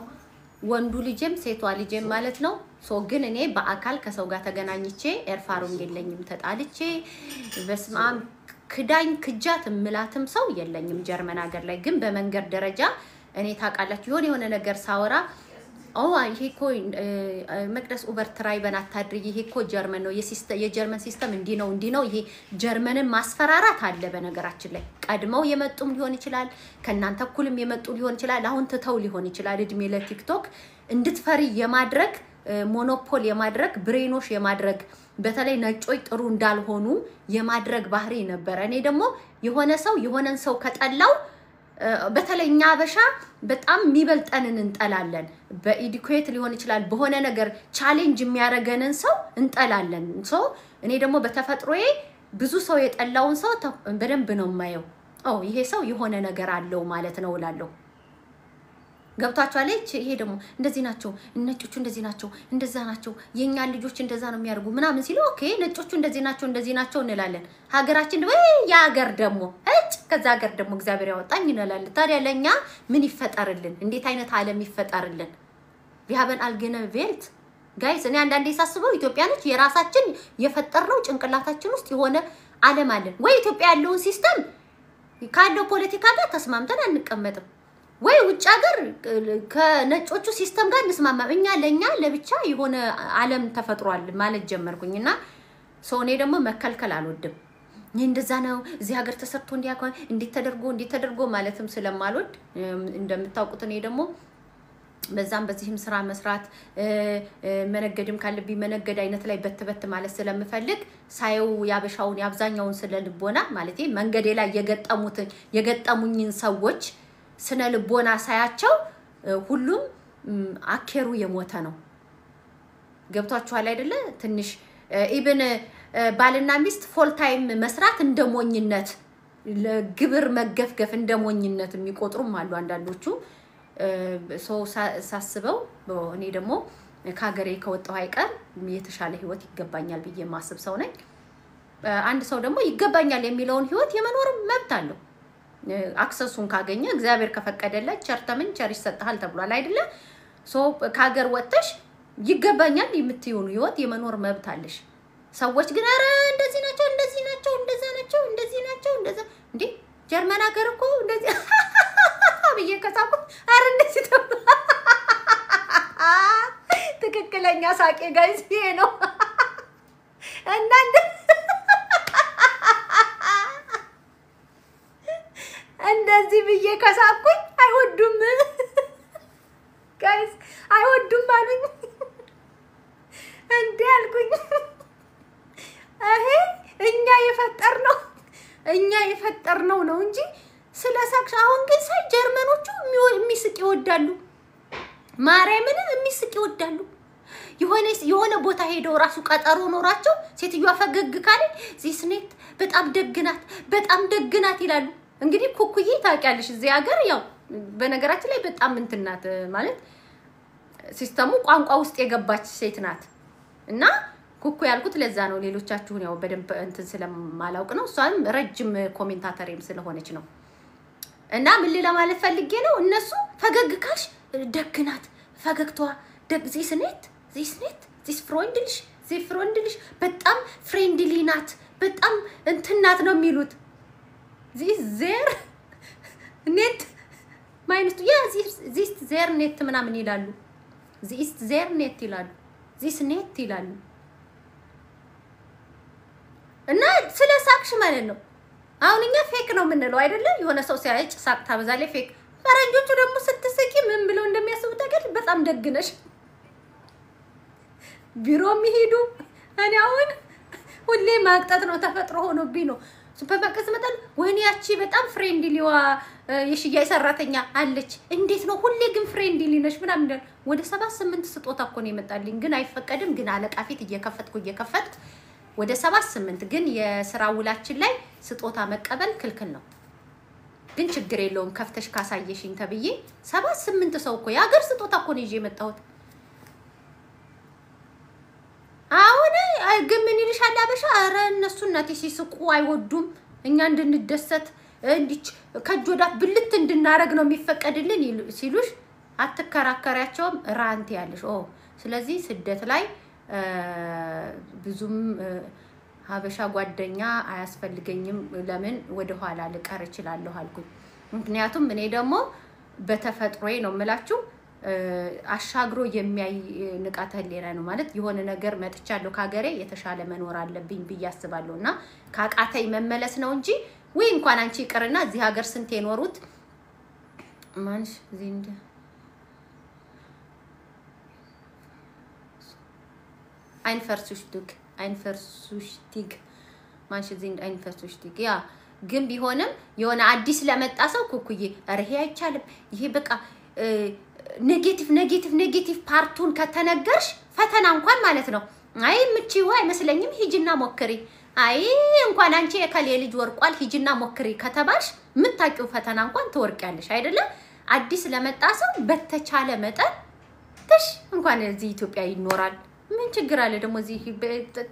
Speaker 1: ወንዱ ልጅም ሴቷ ልጅም ማለት ነው ሶ ግን እኔ በአካል ከሰው ጋር ተገናኝቼ ኤርፋሩን የለኝም ተጣልቼ በስማም ክዳኝ ክጃት ምላትም ሰው የለኝም ጀርመን ሀገር ላይ ግን በመንገር ደረጃ እኔ ታቃላችሁ የሆነ ነገር ሳወራ ይሄ እኮ መቅደስ ኡበር ትራይበን አታድርይ ይሄ እኮ ጀርመን ነው የጀርመን ሲስተም እንዲ ነው ይሄ ጀርመንን ማስፈራራት አለ በነገራችን ላይ ቀድመው የመጡም ሊሆን ይችላል ከናንተ ኩልም የመጡ ሊሆን ይችላል አሁን ተተው ሊሆን ይችላል እድሜ ለቲክቶክ እንድትፈሪ የማድረግ ሞኖፖል የማድረግ ብሬኖሽ የማድረግ በተለይ ነጮች ጥሩ እንዳልሆኑ የማድረግ ባህሪ ነበር እኔ ደግሞ የሆነ ሰው የሆነን ሰው ከጠላው በተለይኛ አበሻ በጣም የሚበልጠንን እንጠላለን በኢዱኬት ሊሆን ይችላል በሆነ ነገር ቻሌንጅ የሚያረገንን ሰው እንጠላለን ሶ እኔ ደግሞ በተፈጥሮዬ ብዙ ሰው የጠላውን ሰው በደንብ ነው ማየው ይሄ ሰው የሆነ ነገር አለው ማለት ነው እላለሁ ገብታችኋል ይሄ ደግሞ እንደዚህ ናቸው ነጮቹ እንደዚህ ናቸው እንደዛ ናቸው የኛ ልጆች እንደዛ ነው የሚያርጉ ምናምን ሲሉ ኦኬ ነጮቹ እንደዚህ ናቸው እንላለን ሀገራችን ወይ ያገር ደግሞ ከዛ ሀገር ደግሞ እግዚአብሔር ያወጣኝ እንላለን ታዲያ ለኛ ምን ይፈጠርልን እንዴት አይነት ዓለም ይፈጠርልን ቢያበን አልገነ ቬልት ጋይስ እኔ አንዳንዴ ሳስበው ኢትዮጵያኖች የራሳችን የፈጠርነው ጭንቅላታችን ውስጥ የሆነ ዓለም አለን ወይ ኢትዮጵያ ያለውን ሲስተም ካለው ፖለቲካ ጋር ተስማምተን አንቀመጥም ወይ ውጭ ሀገር ከነጮቹ ሲስተም ጋር እንስማማ እኛ ለኛ ለብቻ የሆነ ዓለም ተፈጥሯል ማለት ጀመርኩኝና ሶኔ ደግሞ መከልከል አልወድም እንደዛ ነው እዚህ ሀገር ተሰርቶ እንዲያቆይ እንዴት ተደርጎ ማለትም ስለማልወድ እንደምታውቁት እኔ ደግሞ በዚህም ስራ መስራት መነገድም ካለብኝ መነገድ አይነት ላይ በትበት ማለት ስለምፈልግ ሳይው ያበሻውን ያብዛኛውን ስለልቦና ማለት መንገዴ ላይ የገጠሙኝን ሰዎች ስነ ልቦና ሳያቸው ሁሉም አከሩ የሞተ ነው ገብታችኋል አይደለ ትንሽ ኢብን ባልና ሚስት ፉል ታይም መስራት እንደሞኝነት ለግብር መገፍገፍ እንደሞኝነት የሚቆጥሩም አሉ አንዳንዶቹ ሰው ሳስበው እኔ ደግሞ ካገሬ ከወጣው አይቀር የተሻለ ህይወት ይገባኛል ብዬ ማስብ ሰው ነኝ አንድ ሰው ደግሞ ይገባኛል የሚለውን ህይወት የመኖር መብት አለው አክሰሱን ካገኘ እግዚአብሔር ከፈቀደለት ቸርተምን ቸር ይሰጣል ተብሏል አይደለ ሶ ካገር ወጥተሽ ይገባኛል የምትዩን ህይወት የመኖር መብት አለሽ ሰዎች ግን አረ እንደዚህ ናቸው እንደዛ ናቸው እንደዛ እንዴ ጀርመን ሀገር እኮ እንደዚህ ብዬ ከሳቁ አረ እንደዚህ ተብሎ ትክክለኛ ሳቄ ጋይስ ይሄ ነው እናንተ እንደዚህ ብዬ ከሳቁኝ አይወዱም ጋይስ አይወዱም አሉኝ እንዴ አልኩኝ እኛ የፈጠርነው ነው እንጂ ስለሳክሽ አሁን ግን ሳይ ጀርመኖቹ የሚስቅ ይወዳሉ ማርያምን የሚስቅ ይወዳሉ የሆነ ቦታ ሄደው ራሱ ቀጠሮ ኖራቸው ሴትዮዋ ፈገግ ካለ ዚስኔት በጣም ደግናት ይላሉ እንግዲህ ኩኩዬ ታውቂያለሽ እዚህ ሀገር ያው በነገራችን ላይ በጣም እንትናት ማለት ሲስተሙ ቋንቋ ውስጥ የገባች ሴት ናት እና ኩኩ ያልኩት ለዛ ነው ሌሎቻችሁን ያው በደንብ እንትን ስለማላውቅ ነው እሷም ረጅም ኮሜንታተርም ስለሆነች ነው እና ምን ለማለት ፈልጌ ነው እነሱ ፈገግ ካልሽ ደግናት ፈገግቷ ዚስኔት ዚስ ፍሬንድሊሽ በጣም ፍሬንድሊ ናት በጣም እንትናት ነው የሚሉት ዚስ ዜር ኔት ማይነስ ያ ዚስ ዜር ኔት ምናምን ይላሉ ዚስ ዜር ኔት ይላሉ ዚስ ኔት ይላሉ እና ስለ ሳቅሽ ማለት ነው አሁን እኛ ፌክ ነው የምንለው አይደለ የሆነ ሰው ሲያጭ ሳቅ ታበዛለች ፌክ ፈረንጆቹ ደግሞ ስትስቂ ምን ብለው እንደሚያስቡ ታውቂያለሽ በጣም ደግነሽ ቢሮ የሚሄዱ እኔ አሁን ሁሌ ማቅጣት ነው ተፈጥሮ ሆኖብኝ ነው ሱፐርማርኬት መጣል ወይኔ ያቺ በጣም ፍሬንድሊዋ የሽያጭ ሰራተኛ አለች እንዴት ነው ሁሌ ግን ፍሬንድሊ ነሽ ምናምን ወደ 7-8 ስጦታ እኮ ነው የመጣልኝ ግን አይፈቀድም ግን አለቃ ፊት እየከፈትኩ ወደ 7-8 ግን የሥራ ውላችን ላይ ስጦታ መቀበል ክልክል ነው ግን ችግር የለውም ከፍተሽ ካሳየሽኝ ተብዬ 7-8 ሰው እኮ ያገር ስጦታ እኮ ነው ይዤ የመጣሁት አሁን ግን ምን ይልሻል አበሻ አረ እነሱ እናቴ ሲስቁ አይወዱም እኛ እንድንደሰት እንዲች ከጆዳት ብልት እንድናረግ ነው የሚፈቀድልን ሲሉሽ አትከራከሪያቸውም ራንት ያለሽ ስለዚህ ስደት ላይ ብዙም ሀበሻ ጓደኛ አያስፈልገኝም ለምን ወደ ኋላ ልቀር እችላለሁ አልኩኝ ምክንያቱም እኔ ደግሞ በተፈጥሮዬ ነው የምላችሁ አሻግሮ የሚያይ ንቃተ ህሊና ነው ማለት የሆነ ነገር መጥቻለሁ ካገሬ የተሻለ መኖር አለብኝ ብያስባለሁና ካቃተይ መመለስ ነው እንጂ ወይ እንኳን አንቺ ይቀርና እዚህ ሀገር ስንት የኖሩት ማንሽ ዚንደ einversuchtig manche sind einversuchtig ja ግን ቢሆንም የሆነ አዲስ ለመጣ ሰው ኩኩዬ አርሄ አይቻልም ይሄ በቃ ኔጌቲቭ ፓርቱን ከተነገርሽ ፈተና እንኳን ማለት ነው አይ ምቺው አይመስለኝም ሂጅና ሞክሪ አይ እንኳን አንቺ የከሌ ልጅ ወርቋል ሂጅና ሞክሪ ከተባልሽ ምታቂው ፈተና እንኳን ተወርቂያለሽ አይደለ አዲስ ለመጣ ሰው በተቻለ መጠን ትሽ እንኳን እዚህ ኢትዮጵያ ይኖራል ምን ችግር አለ ደግሞ እዚህ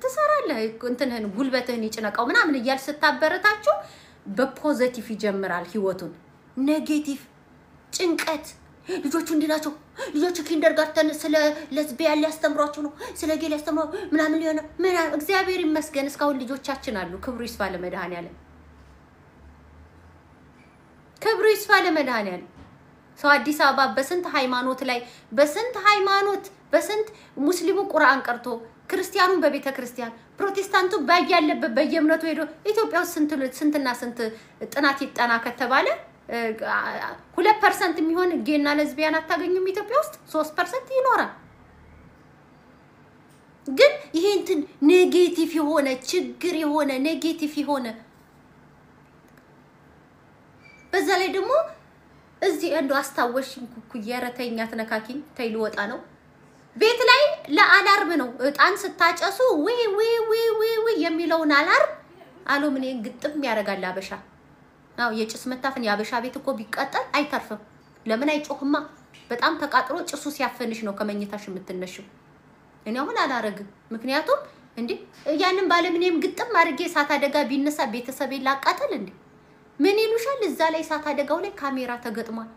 Speaker 1: ተሰራለህ እንትንህን ጉልበትህን ይጭነቀው ምናምን ይያል ስታበረታችሁ በፖዚቲቭ ይጀምራል ህይወቱን ኔጌቲቭ ጭንቀት ልጆቹ እንዲናቸው ልጆቹ ኪንደርጋርተን ስለ ለዝቢያን ሊያስተምሯቸው ነው ስለ ጌል ያስተምሩ ምናምን ሊሆነ ምን እግዚአብሔር ይመስገን እስካሁን ልጆቻችን አሉ ክብሩ ይስፋ ለመድኃኒዓለም ክብሩ ይስፋ ለመድኃኒዓለም ሰው አዲስ አበባ በስንት ሃይማኖት በስንት ሙስሊሙ ቁርአን ቀርቶ ክርስቲያኑን በቤተ ክርስቲያን ፕሮቴስታንቱ ባያለበት በየእምነቱ ሄዶ ኢትዮጵያ ውስጥ ስንትና ስንት ጥናት ይጣና ከተባለ 2% የሚሆን ጌና ለዝቢያን አታገኙም ኢትዮጵያ ውስጥ 3% ይኖራል ግን ይሄ እንትን ኔጌቲቭ የሆነ ችግር የሆነ ኔጌቲቭ የሆነ በዛ ላይ ደግሞ እዚህ እንዶ አስታወሽኝ ኩኩየረተኛ ተነካኪኝ ተይሉ ወጣ ነው ቤት ላይ ለአላርም ነው እጣን ስታጨሱ ዊ የሚለውን አላርም አሉሚኒየም ግጥም ያረጋል አበሻ አው የጭስ መታፈን ያበሻ ቤት እኮ ቢቀጠል አይተርፍም ለምን አይጮህማ በጣም ተቃጥሮ ጭሱ ሲያፈንሽ ነው ከመኝታሽ የምትነሽው እኔ አሁን አላረግም ምክንያቱም እንዴ ያንን ባለሚኒየም ግጥም አድርጌ ሳታ አደጋ ቢነሳ ቤተሰቤን ላቃጠል እንዴ ምን ይሉሻል እዛ ላይ ሳታ አደጋው ላይ ካሜራ ተገጥሟል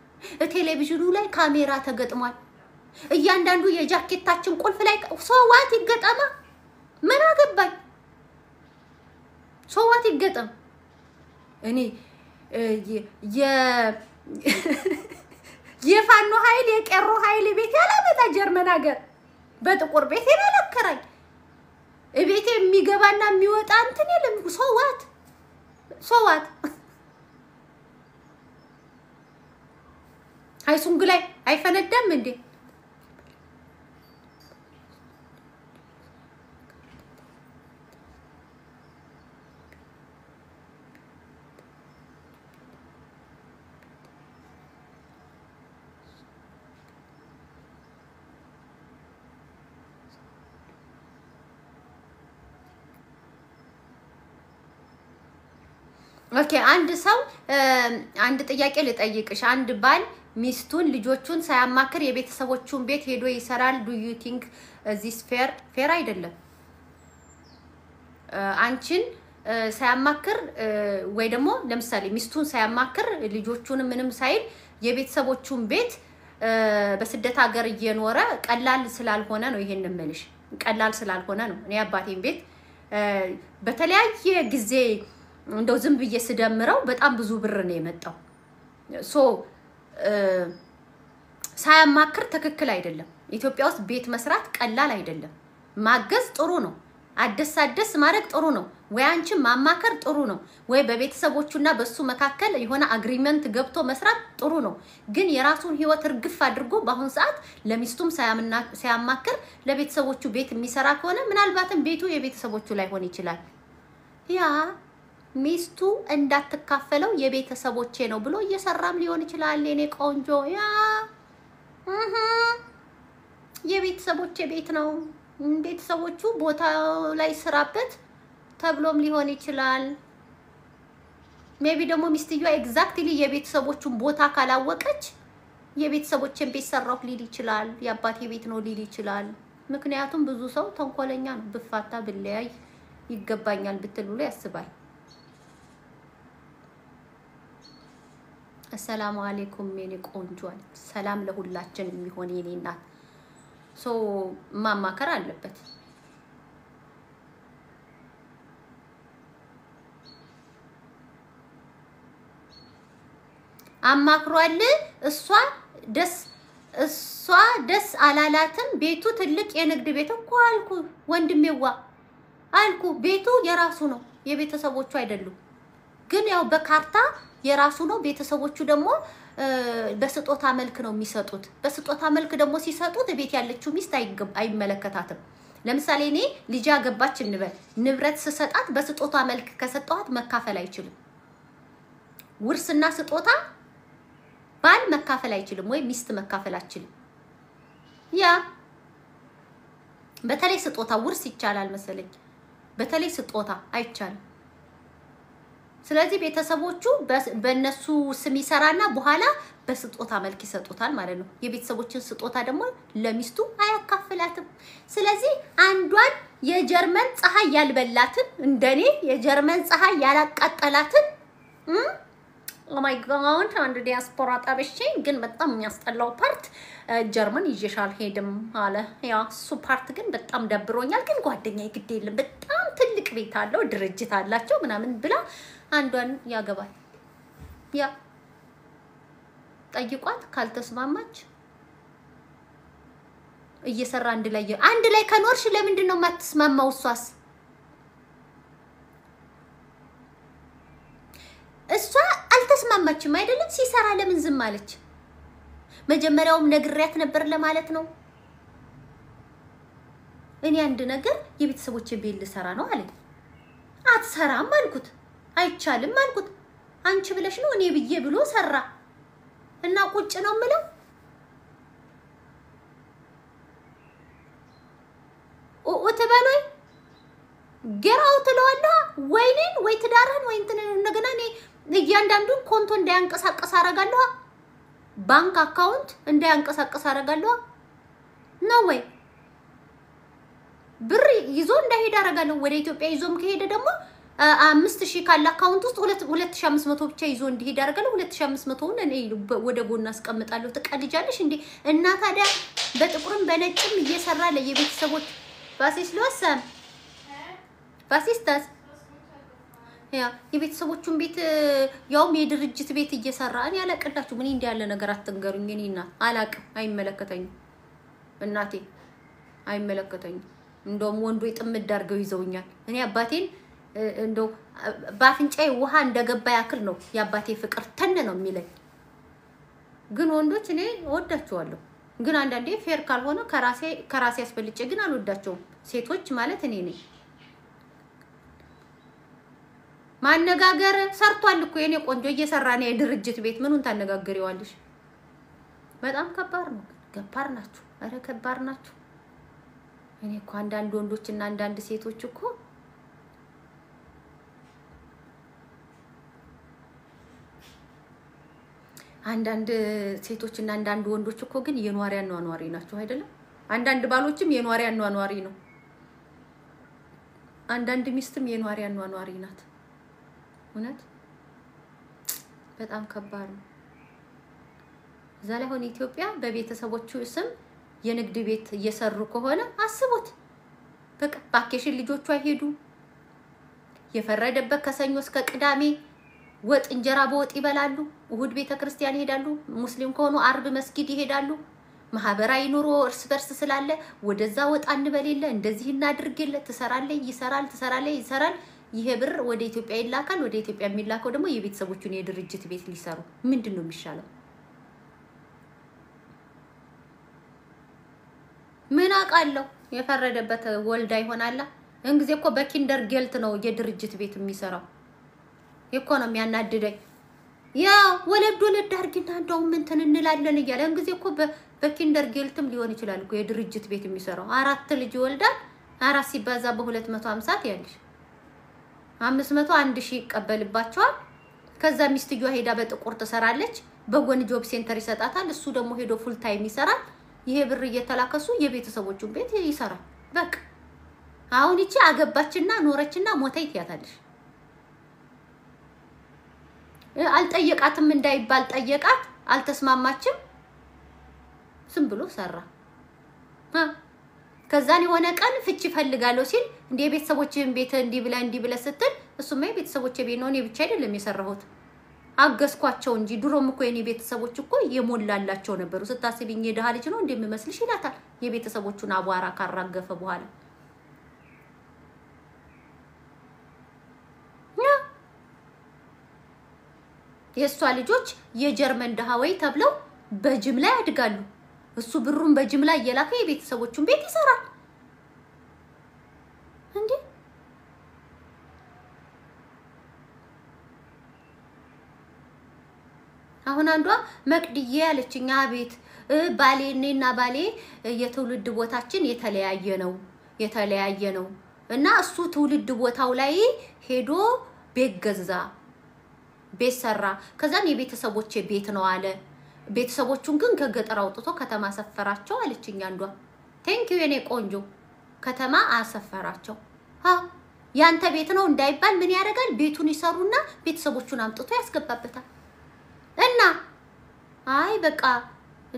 Speaker 1: ቴሌቪዥኑ ላይ ካሜራ ተገጥሟል እያንዳንዱ የጃኬታችን ቁልፍ ላይ ሶዋት ይገጠማ ምን አገባኝ ሶዋት ይገጠም እኔ የፋኖ ኃይል የቀሮ ኃይል ቤት ያላመጣ ጀርመን ሀገር በጥቁር ቤት ይላልከራይ እቤቴ የሚገባና የሚወጣ እንትን የለም ሶዋት ሃይሱንግ ላይ አይፈነዳም እንዴ ኦኬ አንድ ሰው አንድ ጥያቄ ልጠይቅሽ አንድ ባል ሚስቱን ልጆቹን ሳያማክር የቤተሰቦቹን ቤት ሄዶ ይሰራል ዱ ዩ ቲንክ ዚስ ፌር አይደለም አንቺን ሳያማክር ወይ ደግሞ ለምሳሌ ሚስቱን ሳያማክር ልጆቹን ምንም ሳይል የቤተሰቦቹን ቤት በስደት ሀገር እየኖረ ቀላል ስላልሆነ ነው ይሄንን መልሽ ቀላል ስላልሆነ ነው እኔ አባቴን ቤት በተለያየ ጊዜ እንደው ዝም ብዬ ስደምረው በጣም ብዙ ብር ነው የመጣው ሶ ሳያማክር ትክክል አይደለም ኢትዮጵያ ውስጥ ቤት መስራት ቀላል አይደለም። ማገዝ ጥሩ ነው። አደስ ማድረግ ጥሩ ነው። ወይ አንቺ ማማከር ጥሩ ነው። ወይ በቤተሰቦቹና በሱ መካከል የሆነ አግሪመንት ገብቶ መስራት ጥሩ ነው። ግን የራሱን ህይወት እርግፍ አድርጎ በአሁን ሰዓት ለሚስቱም ሳያማከር ለቤተሰቦቹ ቤት የሚሰራ ከሆነ ምናልባትም ቤቱ የቤተሰቦቹ ላይሆን ይችላል። ያ ሚስቱ እንዳትካፈለው የቤተሰቦቼ ነው ብሎ እየሰራም ሊሆን ይችላል። የኔ ቆንጆ ያ የቤተሰቦቼ ቤት ነው፣ ቤተሰቦቹ ቦታ ላይ ስራበት ተብሎም ሊሆን ይችላል። ሜቢ ደግሞ ሚስትየዋ ኤግዛክትሊ የቤተሰቦቹን ቦታ ካላወቀች የቤተሰቦችን ቤት ሰራው ሊል ይችላል። የአባቴ ቤት ነው ሊል ይችላል። ምክንያቱም ብዙ ሰው ተንኮለኛ ነው። ብፋታ ብለያይ ይገባኛል ብትል ብሎ ያስባል። አሰላሙ አለይኩም የኔ ቆንጆ። ሰላም ለሁላችን የሚሆን የኔ እናት ሶ ማማከር አለበት። አማክሯል። እሷ ደስ አላላትም። ቤቱ ትልቅ የንግድ ቤት እኮ አልኩ ወንድሜዋ አልኩ። ቤቱ የራሱ ነው፣ የቤተሰቦቹ አይደሉም። ግን ያው በካርታ የራሱ ነው። ቤተሰቦቹ ደግሞ በስጦታ መልክ ነው የሚሰጡት። በስጦታ መልክ ደግሞ ሲሰጡት ቤት ያለችው ሚስት አይመለከታትም። ለምሳሌ እኔ ልጅ አገባች እንበል፣ ንብረት ስሰጣት በስጦታ መልክ ከሰጠኋት መካፈል አይችልም። ውርስና ስጦታ ባል መካፈል አይችልም፣ ወይ ሚስት መካፈል አይችልም። ያ በተለይ ስጦታ፣ ውርስ ይቻላል መሰለኝ፣ በተለይ ስጦታ አይቻልም። ስለዚህ ቤተሰቦቹ በእነሱ ስም ይሰራና በኋላ በስጦታ መልክ ይሰጡታል ማለት ነው። የቤተሰቦችን ስጦታ ደግሞ ለሚስቱ አያካፍላትም። ስለዚህ አንዷን የጀርመን ፀሐይ ያልበላትን እንደኔ የጀርመን ፀሐይ ያላቃጠላትን ኦ ማይ ጋድ አንድ ዲያስፖራ ጣበሽ ግን በጣም የሚያስጠላው ፓርት ጀርመን ይዤሻል ሄድም አለ። ያ እሱ ፓርት ግን በጣም ደብሮኛል። ግን ጓደኛዬ ግድ የለም በጣም ትልቅ ቤት አለው ድርጅት አላቸው ምናምን ብላ አንዷን ያገባል። ያ ጠይቋት ካልተስማማች እየሰራ አንድ ላይ ከኖርሽ ለምንድን ነው የማትስማማው? እሷ አልተስማማችም አይደለም? ሲሰራ ለምን ዝም አለች? መጀመሪያውም ነግሬያት ነበር ለማለት ነው። እኔ አንድ ነገር የቤተሰቦችን ቤት ልሰራ ነው አለ። አትሰራም አልኩት። አይቻልም አልኩት። አንቺ ብለሽ ነው እኔ ብዬ ብሎ ሰራ እና ቁጭ ነው ምለው። ወተባሎይ ገራው ተለዋለሁ ወይኔን ወይ ትዳራን ወይ እንትን እንደገና እኔ እያንዳንዱን ኮንቶ እንዳያንቀሳቀስ አረጋለሁ፣ ባንክ አካውንት እንዳያንቀሳቀስ አረጋለሁ ነው ወይ ብር ይዞ እንዳይሄድ አረጋለሁ። ወደ ኢትዮጵያ ይዞም ከሄደ ደግሞ 5000 ካለ አካውንት ውስጥ 2500 ብቻ ይዞ እንዲሄድ አረጋለሁ። 2500ውን እኔ ወደ ጎን አስቀምጣለሁ። ትቀልጃለሽ እንዴ? እና ታዲያ በጥቁርም በነጭም እየሰራ ለየቤተሰቦች ባሲስ ለወሰን ባሲስታስ ያ የቤተሰቦቹን ቤት ያውም የድርጅት ቤት እየሰራ እኔ አላቀላችሁ። ምን እንደ ያለ ነገር አትንገሩኝ። እኔና አላቅም፣ አይመለከተኝም። እናቴ አይመለከተኝም። እንደውም ወንዶ ይጥምድ አድርገው ይዘውኛል። እኔ አባቴን እንደው ባፍንጫዬ ውሃ እንደገባ ያክል ነው የአባቴ ፍቅር ተነ ነው የሚለኝ። ግን ወንዶች እኔ ወዳቸዋለሁ። ግን አንዳንዴ ፌር ካልሆነ ከራሴ ያስፈልጬ ግን አልወዳቸውም። ሴቶች ማለት እኔ ነኝ። ማነጋገር ሰርቷል እኮ የኔ ቆንጆ እየሰራ ነው የድርጅት ቤት። ምኑን ታነጋግሪዋለሽ? በጣም ከባድ ነው። ከባድ ናችሁ። አረ ከባድ ናችሁ። እኔ እኮ አንዳንድ ወንዶችና አንዳንድ ሴቶች እኮ አንዳንድ ሴቶችና አንዳንድ ወንዶች እኮ ግን የኗሪያ ኗኗሪ ናቸው አይደለም? አንዳንድ ባሎችም የኗሪያ ኗኗሪ ነው። አንዳንድ ሚስትም የኗሪያ ኗኗሪ ናት። እውነት በጣም ከባድ ነው። ዛሬ ኢትዮጵያ በቤተሰቦቹ ስም የንግድ ቤት እየሰሩ ከሆነ አስቡት። በቃ ቫኬሽን ልጆቹ አይሄዱ። የፈረደበት ከሰኞ እስከ ቅዳሜ ወጥ እንጀራ በወጥ ይበላሉ። እሁድ ቤተክርስቲያን ይሄዳሉ። ሙስሊም ከሆኑ አርብ መስጊድ ይሄዳሉ። ማህበራዊ ኑሮ እርስ በርስ ስላለ ወደዛ ወጣ እንበሌለ እንደዚህ እናድርግለ ትሰራለህ ይሰራል ይሄ ብር ወደ ኢትዮጵያ ይላካል ወደ ኢትዮጵያ የሚላከው ደግሞ የቤተሰቦቹን የድርጅት ቤት ሊሰሩ ምንድነው የሚሻለው ምን አቃለው የፈረደበት ወልዳ ይሆናል እንግዲህ እኮ በኪንደር ጌልት ነው የድርጅት ቤት የሚሰራው ኢኮኖሚ ያናድደኝ ያ ወለድ አርግና እንደው ምን እንላለን ይያለ እንግዲህ እኮ በኪንደር ጌልትም ሊሆን ይችላል እኮ የድርጅት ቤት የሚሰራው 4 ልጅ ወልዳ 4 ሲባዛ በ250 ያለሽ 500 1000 ይቀበልባቸዋል ከዛ ሚስትየዋ ሄዳ በጥቁር ተሰራለች በጎን ጆብ ሴንተር ይሰጣታል እሱ ደግሞ ሄዶ ፉል ታይም ይሰራል ይሄ ብር እየተላከሱ የቤተሰቦቹን ቤት ይሰራል በቃ አሁን እቺ አገባችና ኖረችና ሞተይት ያታለሽ አልጠየቃትም እንዳይባል ጠየቃት አልተስማማችም ዝም ብሎ ሰራ ከዛን የሆነ ቀን ፍቺ ፈልጋለሁ ሲል እንደ የቤተሰቦችን ቤት እንዲ ብለ ስትል እሱማ የቤተሰቦቼ ቤት ነው እኔ ብቻ አይደለም የሰራሁት አገስኳቸው እንጂ ድሮም እኮ የኔ ቤተሰቦች እኮ የሞላላቸው ነበሩ ስታስቢኝ የደሃ ልጅ ነው እንደምመስልሽ ይላታል የቤተሰቦቹን አቧራ ካራገፈ በኋላ የሷ ልጆች የጀርመን ደሃወይ ተብለው በጅምላ ያድጋሉ እሱ ብሩን በጅምላ እየላከ የቤተሰቦቹን ቤት ይሰራል እንዴ አሁን አንዷ መቅድዬ ያለችኛ ቤት ባሌኔና ባሌ የትውልድ ቦታችን የተለያየ ነው እና እሱ ትውልድ ቦታው ላይ ሄዶ ቤት ገዛ ቤት ሰራ ከዛን የቤተሰቦቼ ቤት ነው አለ ቤተሰቦቹን ግን ከገጠር አውጥቶ ከተማ ሰፈራቸው አለችኝ አንዷ ቴንክ ዩ የኔ ቆንጆ ከተማ አሰፈራቸው ያንተ ቤት ነው እንዳይባል ምን ያደርጋል ቤቱን ይሰሩና ቤተሰቦቹን አምጥቶ ያስገባበታል እና አይ በቃ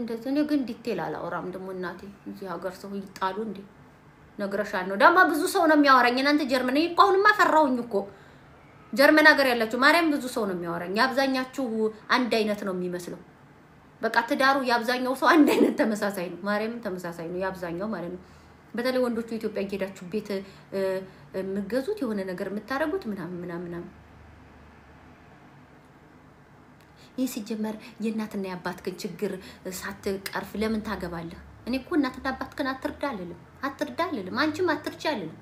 Speaker 1: እንደዚህ ነው ግን ዲቴል አላወራም ደሞ እናቴ እዚህ ሀገር ሰው ይጣሉ እንዴ ነግረሻል ነው ዳማ ብዙ ሰው ነው የሚያወራኝ እናንተ ጀርመን ይቆውንማ ፈራውኝ እኮ ጀርመን ሀገር ያላችሁ ማርያም ብዙ ሰው ነው የሚያወራኝ ያብዛኛችሁ አንድ አይነት ነው የሚመስለው በቃ ትዳሩ ያብዛኛው ሰው አንድ አይነት ተመሳሳይ ነው ማርያም ተመሳሳይ ነው ያብዛኛው ማለት ነው በተለይ ወንዶቹ ኢትዮጵያ ሄዳችሁ ቤት ምገዙት የሆነ ነገር የምታረጉት ምናምን ይህ ሲጀመር የእናትና የአባትክን ችግር ሳትቀርፍ ለምን ታገባለህ እኔ እኮ እናትና አባትክን አትርዳልልም አንቺም አትርቻለልም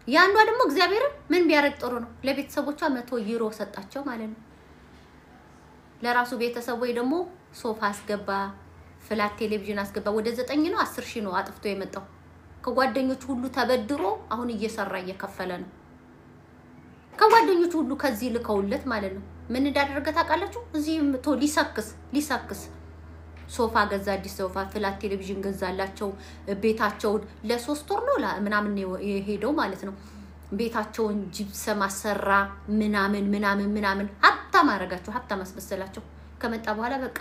Speaker 1: ያንዷ ደግሞ እግዚአብሔር ምን ቢያረግ ጥሩ ነው ለቤተሰቦቿ 100 ዩሮ ሰጣቸው ማለት ነው ለራሱ ቤተሰብ ወይ ደግሞ ሶፋ አስገባ ፍላት ቴሌቪዥን አስገባ ወደ 9 ነው 10,000 ነው አጥፍቶ የመጣው ከጓደኞቹ ሁሉ ተበድሮ አሁን እየሰራ እየከፈለ ነው ከጓደኞቹ ሁሉ ከዚህ ልከውለት ማለት ነው ምን እንዳደረገ ታውቃላችሁ እዚህ መቶ ሊሳክስ ሶፋ ገዛ አዲስ ሶፋ ፍላት ቴሌቪዥን ገዛላቸው ቤታቸው ለ3 ወር ነው ምናምን ሄደው ማለት ነው ቤታቸውን ጂፕሰም አሰራ ምናምን ሀብታም አረጋቸው ሀብታም አስመሰላቸው ከመጣ በኋላ በቃ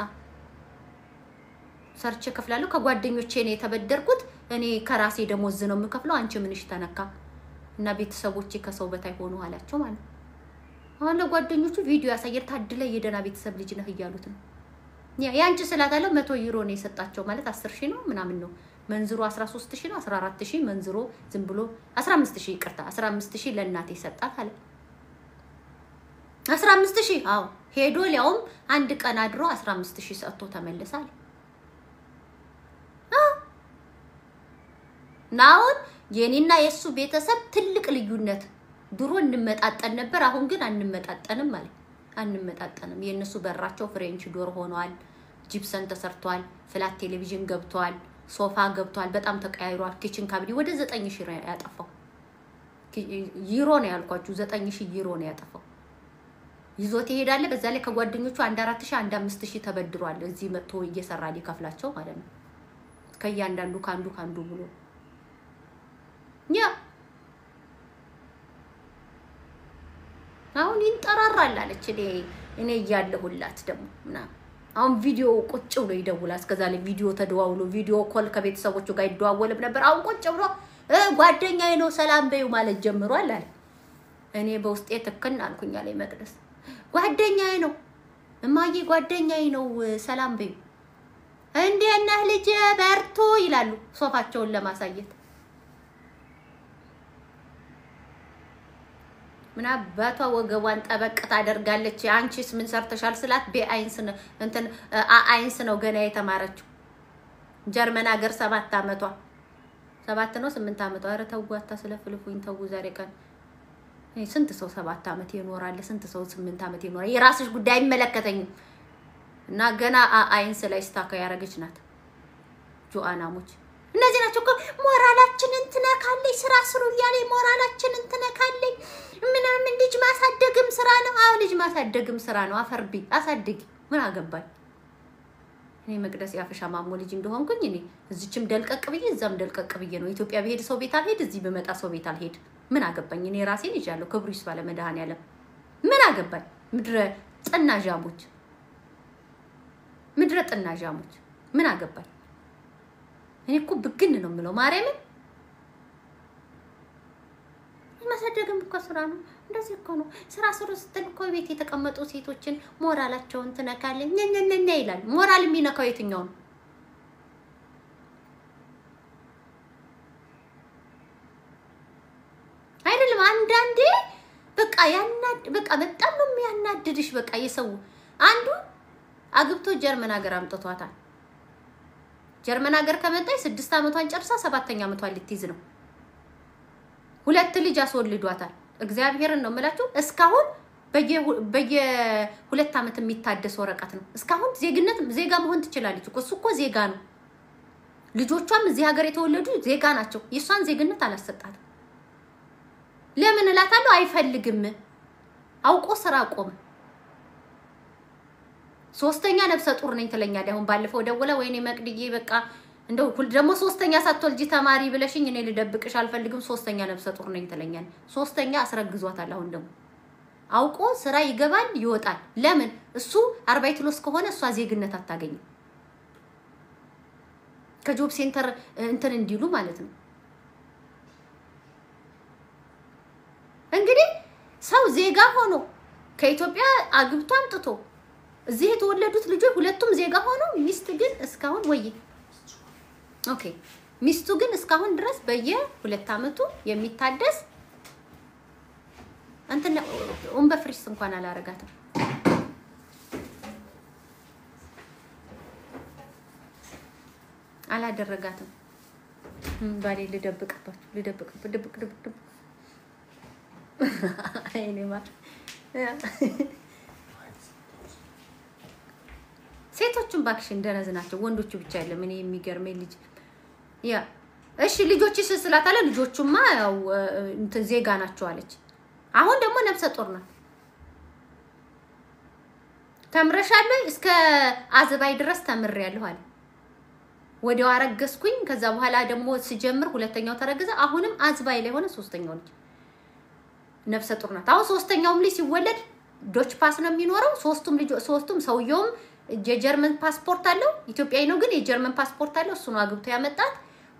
Speaker 1: ሰርቼ ከፍላለሁ ከጓደኞቼ ነው የተበደርኩት እኔ ከራሴ ደሞዝ ነው የምከፍለው አንቺ ምንሽ ተነካ እና ቤተሰቦቼ ከሰው በታይ ሆኖ አላቸው ማለት አሁን ለጓደኞቹ ቪዲዮ ያሳየር ታድለ የደና ቤተሰብ ልጅ ነህ ይያሉት ነው ያንቺ ስላታለው 100 ዩሮ ነው የሰጣቸው ማለት 10,000 ነው ምናምን ነው መንዝሮ 13,000 ነው 14,000 መንዝሮ ዝም ብሎ 15,000 ይቅርታ 15,000 ለእናቴ ሰጣት አለ 15,000 አዎ ሄዶ ሊያውም አንድ ቀን አድሮ 15,000 ሰጥቶ ተመለሳል ናው የኔና የሱ ቤተሰብ ትልቅ ልዩነት ድሮ እንመጣጠን ነበር አሁን ግን አንመጣጠንም ማለት አንመጣጠንም የነሱ በራቸው ፍሬንች ዶር ሆኗል ጂፕሰን ተሰርቷል ፍላት ቴሌቪዥን ገብቷል ሶፋ ገብቷል በጣም ተቀያይሯል ኪችን ካቢኔ ወደ 9,000 ያጠፋው ዩሮ ነው ያልኳችሁ 9,000 ዩሮ ነው ያጠፋው ይዞት ይሄዳል በዛ ላይ ከጓደኞቹ 4,000 5,000 ተበድሯል እዚህ መጥቶ እየሰራ ሊከፍላቸው ማለት ነው ከያንዳንዱ ካንዱ ብሎ ያ አሁን ይንጠራራል አለች እኔ ያለሁላት ደሞ እና አሁን ቪዲዮ ቁጭ ብሎ ይደውላል እስከዛለ ቪዲዮ ተደዋውሎ ቪዲዮ ኮል ከቤተሰቦቹ ጋር ይደዋወልም ነበር አሁን ቁጭ ብሎ ጓደኛዬ ነው ሰላም በዩ ማለት ጀምሯል አለ እኔ በውስጤ ተከን አልኩኝ አለ መቅደስ ጓደኛዬ ነው እማዬ ጓደኛዬ ነው ሰላም በዩ እንዴት ነህ ልጅ በርቱ ይላሉ ሶፋቸውን ለማሳየት። ምን አባቷ ወገቧን ጠበቅ ታደርጋለች። አንቺስ ምን ሰርተሻል ስላት በአይንስ ነው እንትን አይንስ ነው ገና የተማረችው ጀርመን ሀገር 7 አመቷ 7 ነው 8 አመቷ። ኧረ ተው አታስለፍልፉኝ ተው። ዛሬ ቀን ስንት ሰው 7 አመት ይኖራል? ስንት ሰው 8 አመት ይኖራል? የራስሽ ጉዳይ አይመለከተኝም። እና ገና አይንስ ላይ ስታካ ያረገች ናት። ጆአናሞች እነዚህ ናቸው እኮ ሞራላችንን ትነካለች ስራ ስሩ እያለ ሞራላችንን ትነካለች ምናምን። ልጅ ማሳደግም ስራ ነው። አዎ ልጅ ማሳደግም ስራ ነው። አፈርቢ አሳድጊ ምን አገባኝ እኔ። መቅደስ ያፈሻ ማሞ ልጅ እንደሆንኩኝ እኔ እዚችም ደልቀቅ ብዬ እዛም ደልቀቅ ብዬ ነው። ኢትዮጵያ በሄድ ሰው ቤት አልሄድ፣ እዚህ በመጣ ሰው ቤት አልሄድ። ምን አገባኝ እኔ ራሴን ይዣለሁ። ክብሩ ይስፋ ለመድኃኔዓለም። ምን አገባኝ ምድረ ጥናዣሞች፣ ምድረ ጥናዣሞች ምን አገባኝ እኔ እኮ ብግን ነው የምለው ማርያምን። ማሳደግም እኮ ስራ ነው። እንደዚህ እኮ ነው ስራ ስሩ ስትል እኮ ቤት የተቀመጡ ሴቶችን ሞራላቸውን ትነካለች ነነነነ ይላል። ሞራል የሚነካው የትኛው ነው? አይደለም አንዳንዴ በቃ በቃ በጣም ነው የሚያናድድሽ። በቃ የሰው አንዱ አግብቶ ጀርመን ሀገር አምጥቷታል። ጀርመን ሀገር ከመጣች 6 አመቷን ጨርሳ 7ኛ አመቷን ልትይዝ ነው። 2 ልጅ አስወልዷታል። እግዚአብሔርን ነው የምላችሁ። እስካሁን በየ2 አመት የሚታደስ ወረቀት ነው። እስካሁን ዜጋ መሆን ትችላለች እኮ። እሱ እኮ ዜጋ ነው። ልጆቿም እዚህ ሀገር የተወለዱ ዜጋ ናቸው። የሷን ዜግነት አላሰጣትም። ለምን እላታለሁ? አይፈልግም። አውቆ ስራ ቆመ። 3ኛ ነፍሰ ጡር ነኝ ትለኛለች። አሁን ባለፈው ደውላ ወይኔ መቅድዬ በቃ እንደው ሁሉ ደግሞ 3ኛ ሳትወልጂ ተማሪ ብለሽኝ እኔ ልደብቅሽ አልፈልግም 3ኛ ነፍሰ ጡር ነኝ ትለኛለች። 3ኛ አስረግዟታል። አሁን ደግሞ አውቆ ስራ ይገባል ይወጣል። ለምን? እሱ 40 ኪሎ ከሆነ እሷ ዜግነት አታገኝም። ከጆብ ሴንተር እንትን እንዲሉ ማለት ነው። እንግዲህ ሰው ዜጋ ሆኖ ከኢትዮጵያ አግብቶ አምጥቶ እዚህ የተወለዱት ልጆች ሁለቱም ዜጋ ሆኖ ሚስት ግን እስካሁን ኦኬ ሚስቱ ግን እስካሁን ድረስ በየ2 አመቱ የሚታደስ እንትን በፍሪስ እንኳን አላረጋትም። አላደረጋትም። ባሌ ልደብቅበት ድብቅ አይኔ ማር ሴቶቹን ባክሽን ደረዝ ናቸው። ወንዶቹ ብቻ አይደለም። እኔ የሚገርመኝ ልጅ ያ እሺ ልጆችሽ ስላታለ ልጆቹማ ያው እንትን ዜጋ ናቸው አለች። አሁን ደግሞ ነፍሰ ጡር ናት። ተምረሻል እስከ አዝባይ ድረስ ተምሬያለሁ አለ። ወዲያው አረገዝኩኝ። ከዛ በኋላ ደግሞ ሲጀምር 2ኛው ተረገዘ። አሁንም አዝባይ ላይ ሆነ 3ኛው ልጅ ነፍሰ ጡር ናት። አሁን 3ኛውም ልጅ ሲወለድ ዶች ፓስ ነው የሚኖረው። ሶስቱም ሰውየውም የጀርመን ፓስፖርት አለው። ኢትዮጵያዊ ነው ግን የጀርመን ፓስፖርት አለው። እሱ ነው አግብቶ ያመጣት።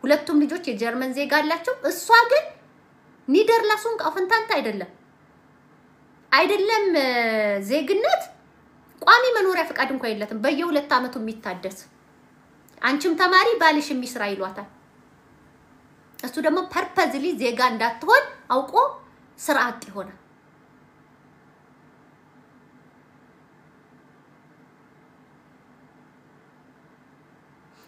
Speaker 1: ሁለቱም ልጆች የጀርመን ዜጋ አላቸው። እሷ ግን ኒደርላንድሱን አፈንታንታ አይደለም ዜግነት ቋሚ መኖሪያ ፈቃድ እንኳን የለትም። በየ2 አመቱ የሚታደስ አንቺም ተማሪ ባልሽ የሚስራ ይሏታል። እሱ ደግሞ ፐርፐዝሊ ዜጋ እንዳትሆን አውቆ ስርዓት ይሆናል።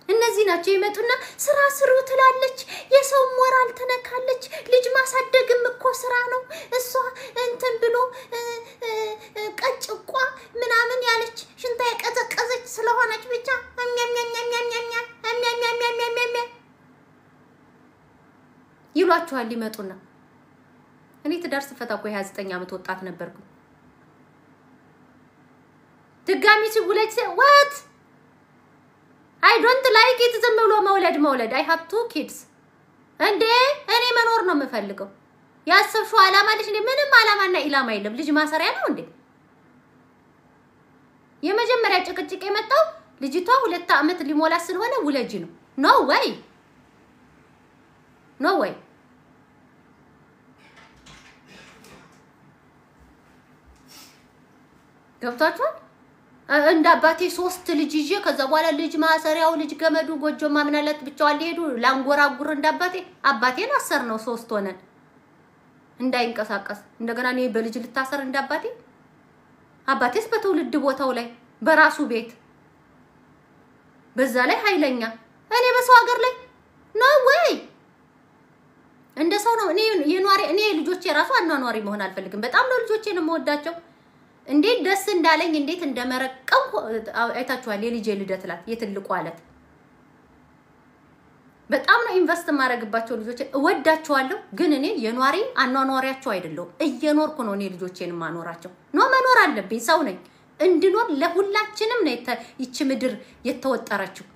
Speaker 1: እነዚህ ናቸው ይመጡና ስራ ስሩ ትላለች። የሰው ሞራል ተነካለች። ልጅ ማሳደግም እኮ ስራ ነው። እሷ እንትን ብሎ ቀጭቋ ምናምን ያለች ሽንታ የቀዘቀዘች ስለሆነች ብቻ ይሏቸዋል። ይመጡና እኔ ትዳር ስፈታ እኮ 29 አመት ወጣት ነበርኩ። ድጋሚ ሲውለጅ what I don't like it ዝም ብሎ መውለድ I have 2 kids እንዴ እኔ መኖር ነው የምፈልገው። ያሰብሽው አላማ ልጅ እንዴ ምንም አላማና ኢላማ የለም። ልጅ ማሰሪያ ነው እንዴ? የመጀመሪያ ጭቅጭቅ የመጣው ልጅቷ 2 አመት ሊሞላ ስለሆነ ውለጂ ነው። no way ገብታችኋል? እንደ አባቴ 3 ልጅ ይዤ ከዛ በኋላ ልጅ ማሰሪያው ልጅ ገመዱ ጎጆ ማምናለት ብቻዋን ሊሄዱ ላንጎራጉር እንዳባቴ አባቴን አሰር ነው 3 ሆነን እንዳይንቀሳቀስ እንደገና እኔ በልጅ ልታሰር እንዳባቴ አባቴስ በትውልድ ቦታው ላይ በራሱ ቤት በዛ ላይ ኃይለኛ እኔ በሰው ሀገር ላይ ነው ወይ እንደ ሰው ነው እኔ ልጆቼ ራሱ አኗኗሪ መሆን አልፈልግም በጣም ነው ልጆቼን የምወዳቸው እንዴት ደስ እንዳለኝ እንዴት እንደመረቀም አይታችኋል የልጄ ልደት ላት የትልቁ አለት በጣም ነው ኢንቨስት ማረግባቸው ልጆቼ እወዳቸዋለሁ ግን እኔ የኗሪ አኗኗሪያቸው አይደለም እየኖርኩ ነው እኔ ልጆቼን ማኖራቸው ነው መኖር አለብኝ ሰው ነኝ እንድኖር ለሁላችንም ነው ይቺ ምድር የተወጠረችው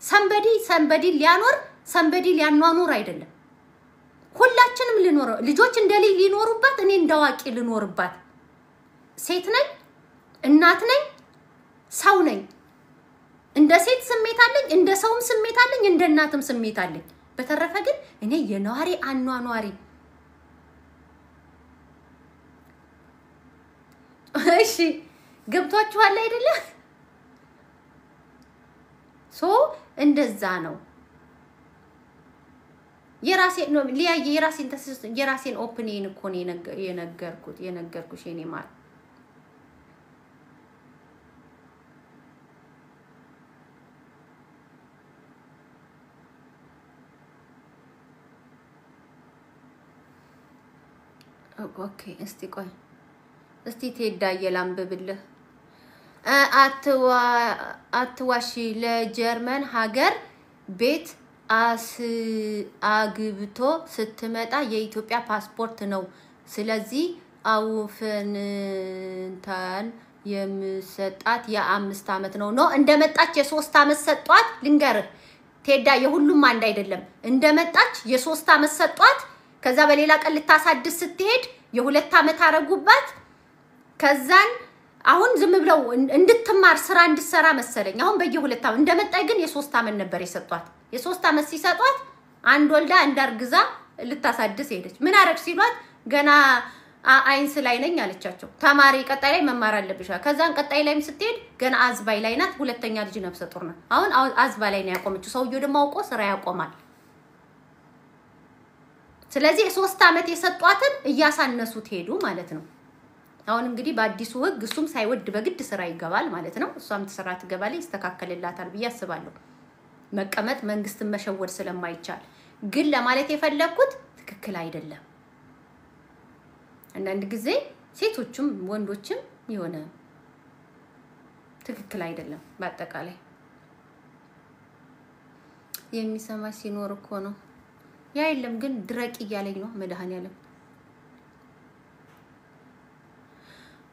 Speaker 1: ሰንበዲ ሊያኖር ሰንበዲ ሊያኗኑር አይደለም ሁላችንም ልኖር ልጆች እንደልይ ሊኖሩባት እኔ እንዳዋቂ ልኖርባት ሴት ነኝ እናት ነኝ ሰው ነኝ እንደ ሴት ስሜት አለኝ እንደ ሰውም ስሜት አለኝ እንደ እናትም ስሜት አለኝ በተረፈ ግን እኔ የኗሪ አኗኗሪ እሺ ገብቷችኋል አይደለ ሶ እንደዛ ነው የራሴን ኦፒኒየን እኮ ነው የነገርኩሽ የኔ ማር ኦኬ እስቲ ቴዳዬ ላንብብልህ አትዋሺ ለጀርመን ሀገር ቤት አግብቶ ስትመጣ የኢትዮጵያ ፓስፖርት ነው ስለዚህ አውፈንታን የምሰጣት የ5 አመት ነው እንደመጣች የ3 አመት ሰጧት ልንገርህ ቴዳ የሁሉም አንድ አይደለም እንደመጣች የ3 አመት ሰጧት ከዛ በሌላ ቀን ልታሳድስ ስትሄድ የ2 አመት አረጉባት ከዛን አሁን ዝም ብለው እንድትማር ስራ እንድትሰራ መሰለኝ አሁን በየ2 አመት እንደመጣይ ግን የ3 አመት ነበር የሰጧት የ3 አመት ሲሰጧት አንድ ወልዳ እንዳርግዛ ልታሳድስ ሄደች ምን አረግ ሲሏት ገና አይንስ ላይ ነኝ አለቻቸው ተማሪ ቀጣይ ላይ መማር አለብሽ ከዛን ቀጣይ ላይም ስትሄድ ገና አዝባይ ላይ ናት ሁለተኛ ልጅ ነፍሰ ጡር ናት አሁን አዝባይ ላይ ነው ያቆመችው ሰውየው ደግሞ አውቆ ስራ ያቆማል ስለዚህ የ3 አመት የሰጧትን እያሳነሱት ሄዱ ማለት ነው አሁን እንግዲህ በአዲሱ ህግ እሱም ሳይወድ በግድ ስራ ይገባል ማለት ነው እሷም ስራ ትገባለች ይስተካከለላታል ብዬ አስባለሁ መቀመጥ መንግስትን መሸወድ ስለማይቻል ግን ለማለት የፈለኩት ትክክል አይደለም አንዳንድ ጊዜ ሴቶችም ወንዶችም የሆነ ትክክል አይደለም በአጠቃላይ የሚሰማ ሲኖር እኮ ነው ያ የለም ግን ድረቅ ይያለኝ ነው መድኃኒዓለም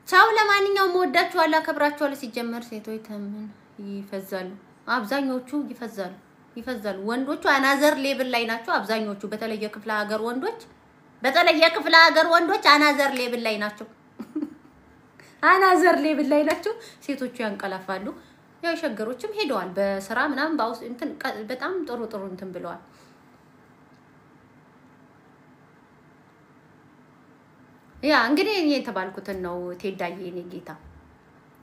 Speaker 1: ቻው ለማንኛውም ወዳችኋለሁ አከብራችኋለሁ ሲጀመር ሴቶች ተምን ይፈዛሉ አብዛኞቹ ይፈዛሉ ወንዶቹ አናዘር ሌቭል ላይ ናቸው አብዛኞቹ በተለየ ክፍለ ሀገር ወንዶች አናዘር ሌቭል ላይ ናቸው ሴቶቹ ያንቀላፋሉ ያው ሸገሮችም ሄደዋል በስራ ምናምን ባውስ እንትን በጣም ጥሩ እንትን ብለዋል ያ እንግዲህ እኔ የተባልኩትን ነው ቴዳዬ እኔ ጌታ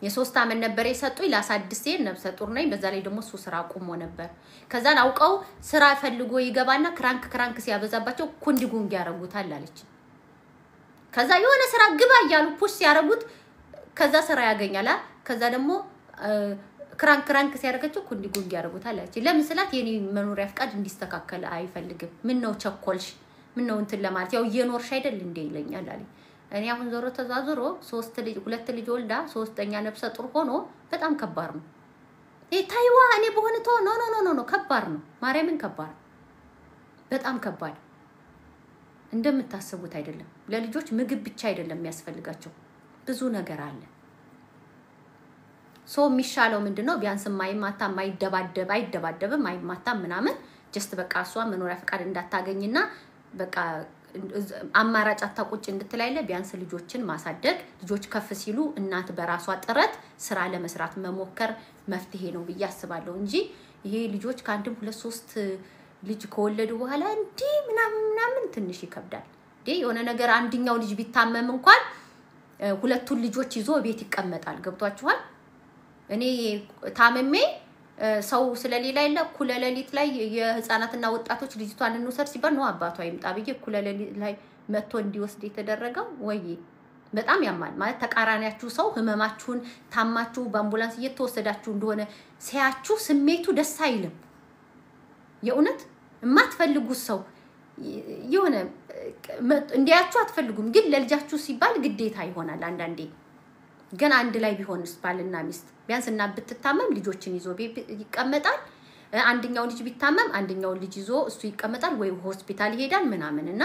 Speaker 1: የ3 አመት ነበር የሰጡኝ ላሳድስ ነፍሰ ጡር ነኝ በዛ ላይ ደግሞ እሱ ስራ ቆሞ ነበር ከዛን አውቀው ስራ ፈልጎ ይገባና ክራንክ ሲያበዛባቸው ኩንዲጉንግ ያረጉታል አለች ከዛ የሆነ ስራ ግባ ያያሉ ፑሽ ያረጉት ከዛ ስራ ያገኛላ ከዛ ደግሞ ክራንክ ሲያረጋቸው ኩንዲጉንግ ያረጉታል አለች ለምን ስላት የኔ መኖሪያ ፍቃድ እንዲስተካከል አይፈልግም ምን ነው ቸኮልሽ ምን ነው እንትን ለማለት ያው እየኖርሽ አይደል እንዴ ይለኛል አለኝ እኔ አሁን ዞሮ ተዛዝሮ 2 ልጅ ወልዳ 3ኛ ነፍሰ ጡር ሆኖ በጣም ከባድ ነው ታይዋ እኔ በሆነ ተው ኖ ከባድ ነው ማርያምን ከባድ በጣም ከባድ እንደምታስቡት አይደለም ለልጆች ምግብ ብቻ አይደለም የሚያስፈልጋቸው ብዙ ነገር አለ ሶ የሚሻለው ምንድነው ቢያንስ ማይማታ አይደባደብም ማይማታ ምናምን ጀስት በቃ እሷ መኖሪያ ፍቃድ እንዳታገኝና በቃ አማራጭ አታቁጭ እንድትላይለ ቢያንስ ልጆችን ማሳደግ ልጆች ከፍ ሲሉ እናት በራሷ ጥረት ስራ ለመስራት መሞከር መፍትሄ ነው በያስባለሁ እንጂ ይሄ ልጆች ካንድም 2-3 ልጅ ከወለዱ በኋላ እንዲ ምናምን ትንሽ ይከብዳል የሆነ ነገር አንድኛው ልጅ ቢታመም እንኳን ሁለቱን ልጆች ይዞ ቤት ይቀመጣል ገብቷችኋል እኔ ታመሜ ሰው ስለሌላ አይደለ ኩለለሊት ላይ የህፃናትና ወጣቶች ልጅቷን እንውሰድ ሲባል ነው አባቷ ይምጣ ብዬ ኩለለሊት ላይ መጥቶ እንዲወስድ የተደረገው ወይ በጣም ያማል ማለት ተቃራኒያችሁ ሰው ህመማችሁን ታማችሁ በአምቡላንስ እየተወሰዳችሁ እንደሆነ ሲያችሁ ስሜቱ ደስ አይልም የኡነት የማትፈልጉት ሰው የሆነ እንዲያችሁ አትፈልጉም ግን ለልጃችሁ ሲባል ግዴታ ይሆናል አንዳንዴ ግን አንድ ላይ ቢሆንስ ባልና ሚስት ቢያንስ እና ብትታመም ልጆችን ይዞ ይቀመጣል አንደኛው ልጅ ቢታመም አንደኛው ልጅ ይዞ እሱ ይቀመጣል ወይ ሆስፒታል ይሄዳል ምናምንና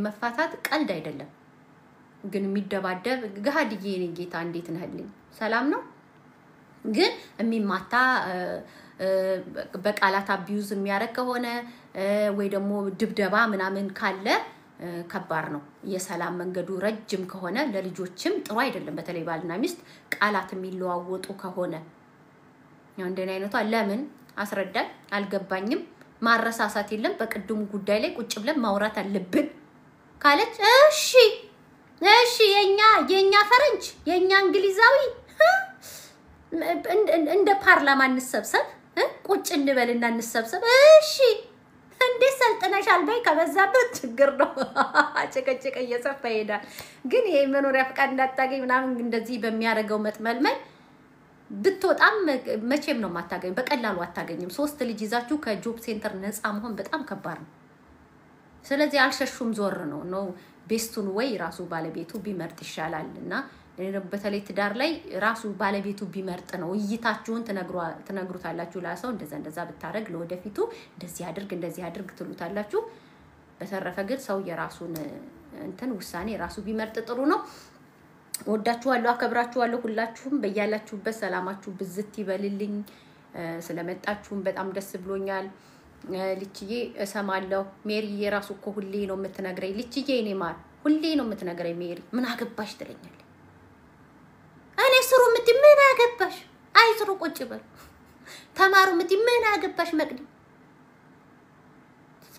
Speaker 1: መፋታት ቀልድ አይደለም ግን የሚደባደብ ገሃድዬ የኔ ጌታ እንዴት ነህልኝ ሰላም ነው ግን የሚማታ በቃላት አቢዩዝ የሚያረግ ከሆነ ወይ ደግሞ ድብደባ ምናምን ካለ ከባድ ነው የሰላም መንገዱ ረጅም ከሆነ ለልጆችም ጥሩ አይደለም በተለይ ባልና ሚስት ቃላት የሚለዋወጡ ከሆነ ያው እንደኔ አይነቷ ለምን አስረዳኝ አልገባኝም ማረሳሳት የለም በቅድሙ ጉዳይ ላይ ቁጭ ብለን ማውራት አለብን ካለች እሺ የኛ ፈረንጅ የኛ እንግሊዛዊ እንደ ፓርላማ እንሰብሰብ ቁጭ እንበልና እንሰብሰብ እሺ እንዴ ሰልጥነሻል በይ ከበዛበት ችግር ነው አጨቀጨቀ እየሰፋ ይሄዳል ግን ይሄ መኖሪያ ፍቃድ እንዳታገኝ ምናምን እንደዚህ በሚያደርገው መጥመልመል ብትወጣም መቼም ነው ማታገኝ በቀላሉ አታገኝም 3 ልጅ ይዛችሁ ከጆብ ሴንተር ነፃ መሆን በጣም ከባድ ነው ስለዚህ አልሸሹም ዞር ነው ቤስቱን ወይ ራሱ ባለቤቱ ቢመርጥ ይሻላልና በተለይ ትዳር ላይ ራሱ ባለቤቱ ቢመርጥ ነው እይታችሁን ተነግሩታላችሁ ላሰው እንደዛ ብታረግ ለወደፊቱ እንደዚህ አድርግ ትሉታላችሁ በተረፈ ግን ሰው የራሱን እንትን ውሳኔ ራሱ ቢመርጥ ጥሩ ነው ወዳችኋለሁ አከብራችኋለሁ ሁላችሁም በያላችሁበት ሰላማችሁ ብዝት ይበልልኝ ስለመጣችሁም በጣም ደስ ብሎኛል ልጅዬ እሰማለሁ ሜሪ የራሱ እኮ ሁሌ ነው የምትነግረኝ ልጅዬ እኔ ማር ሁሌ ነው የምትነግረኝ ሜሪ ምን አገባሽ ትለኛለች እኔ ስሩ ምት ምን አገባሽ አይስሩ ቁጭ በል ተማሩ ምት ምን አገባሽ መቅዲ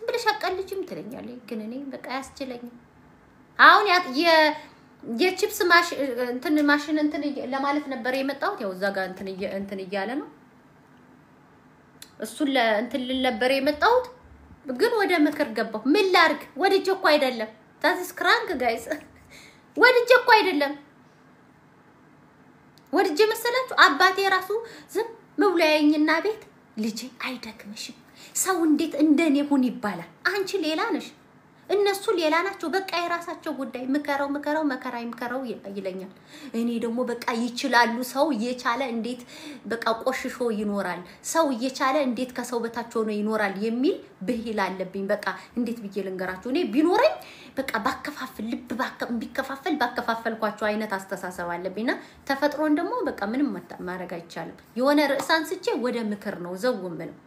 Speaker 1: ብለሽ አቀልጅም ትለኛለች ግን እኔ በቃ ያስችለኝ አሁን የቺፕስ ማሽን እንትን ለማለት ነበር የመጣሁት ያው እዛ ጋር እንትን እያለ ነው እሱ ለእንትን ነበር የመጣሁት ግን ወደ ምክር ገባሁ ምን ላርግ ወድጄ እኮ አይደለም ታስ ክራንክ ጋይስ ወድጄ እኮ አይደለም ወድጄ መሰላችሁ አባቴ ራሱ ዝም ብሎ ያየኝና ቤት ልጄ አይደክምሽም ሰው እንዴት እንደኔ ሁን ይባላል አንቺ ሌላ ነሽ እነሱ ሌላ ናቸው በቃ የራሳቸው ጉዳይ ምከረው መከራ ይምከረው ይለኛል እኔ ደግሞ በቃ ይችላሉ ሰው እየቻለ እንዴት በቃ ቆሽሾ ይኖራል ሰው እየቻለ እንዴት ከሰው በታች ሆኖ ይኖራል የሚል ብሂል አለብኝ በቃ እንዴት ብዬ ልንገራችሁ እኔ ቢኖረኝ በቃ ባከፋፈል ልብ ባከፋፈልኳቸው አይነት አስተሳሰብ አለብኝና ተፈጥሮን ደግሞ በቃ ምንም ማድረግ አይቻልም የሆነ ርዕሳን ስቼ ወደ ምክር ነው ዘውም ነው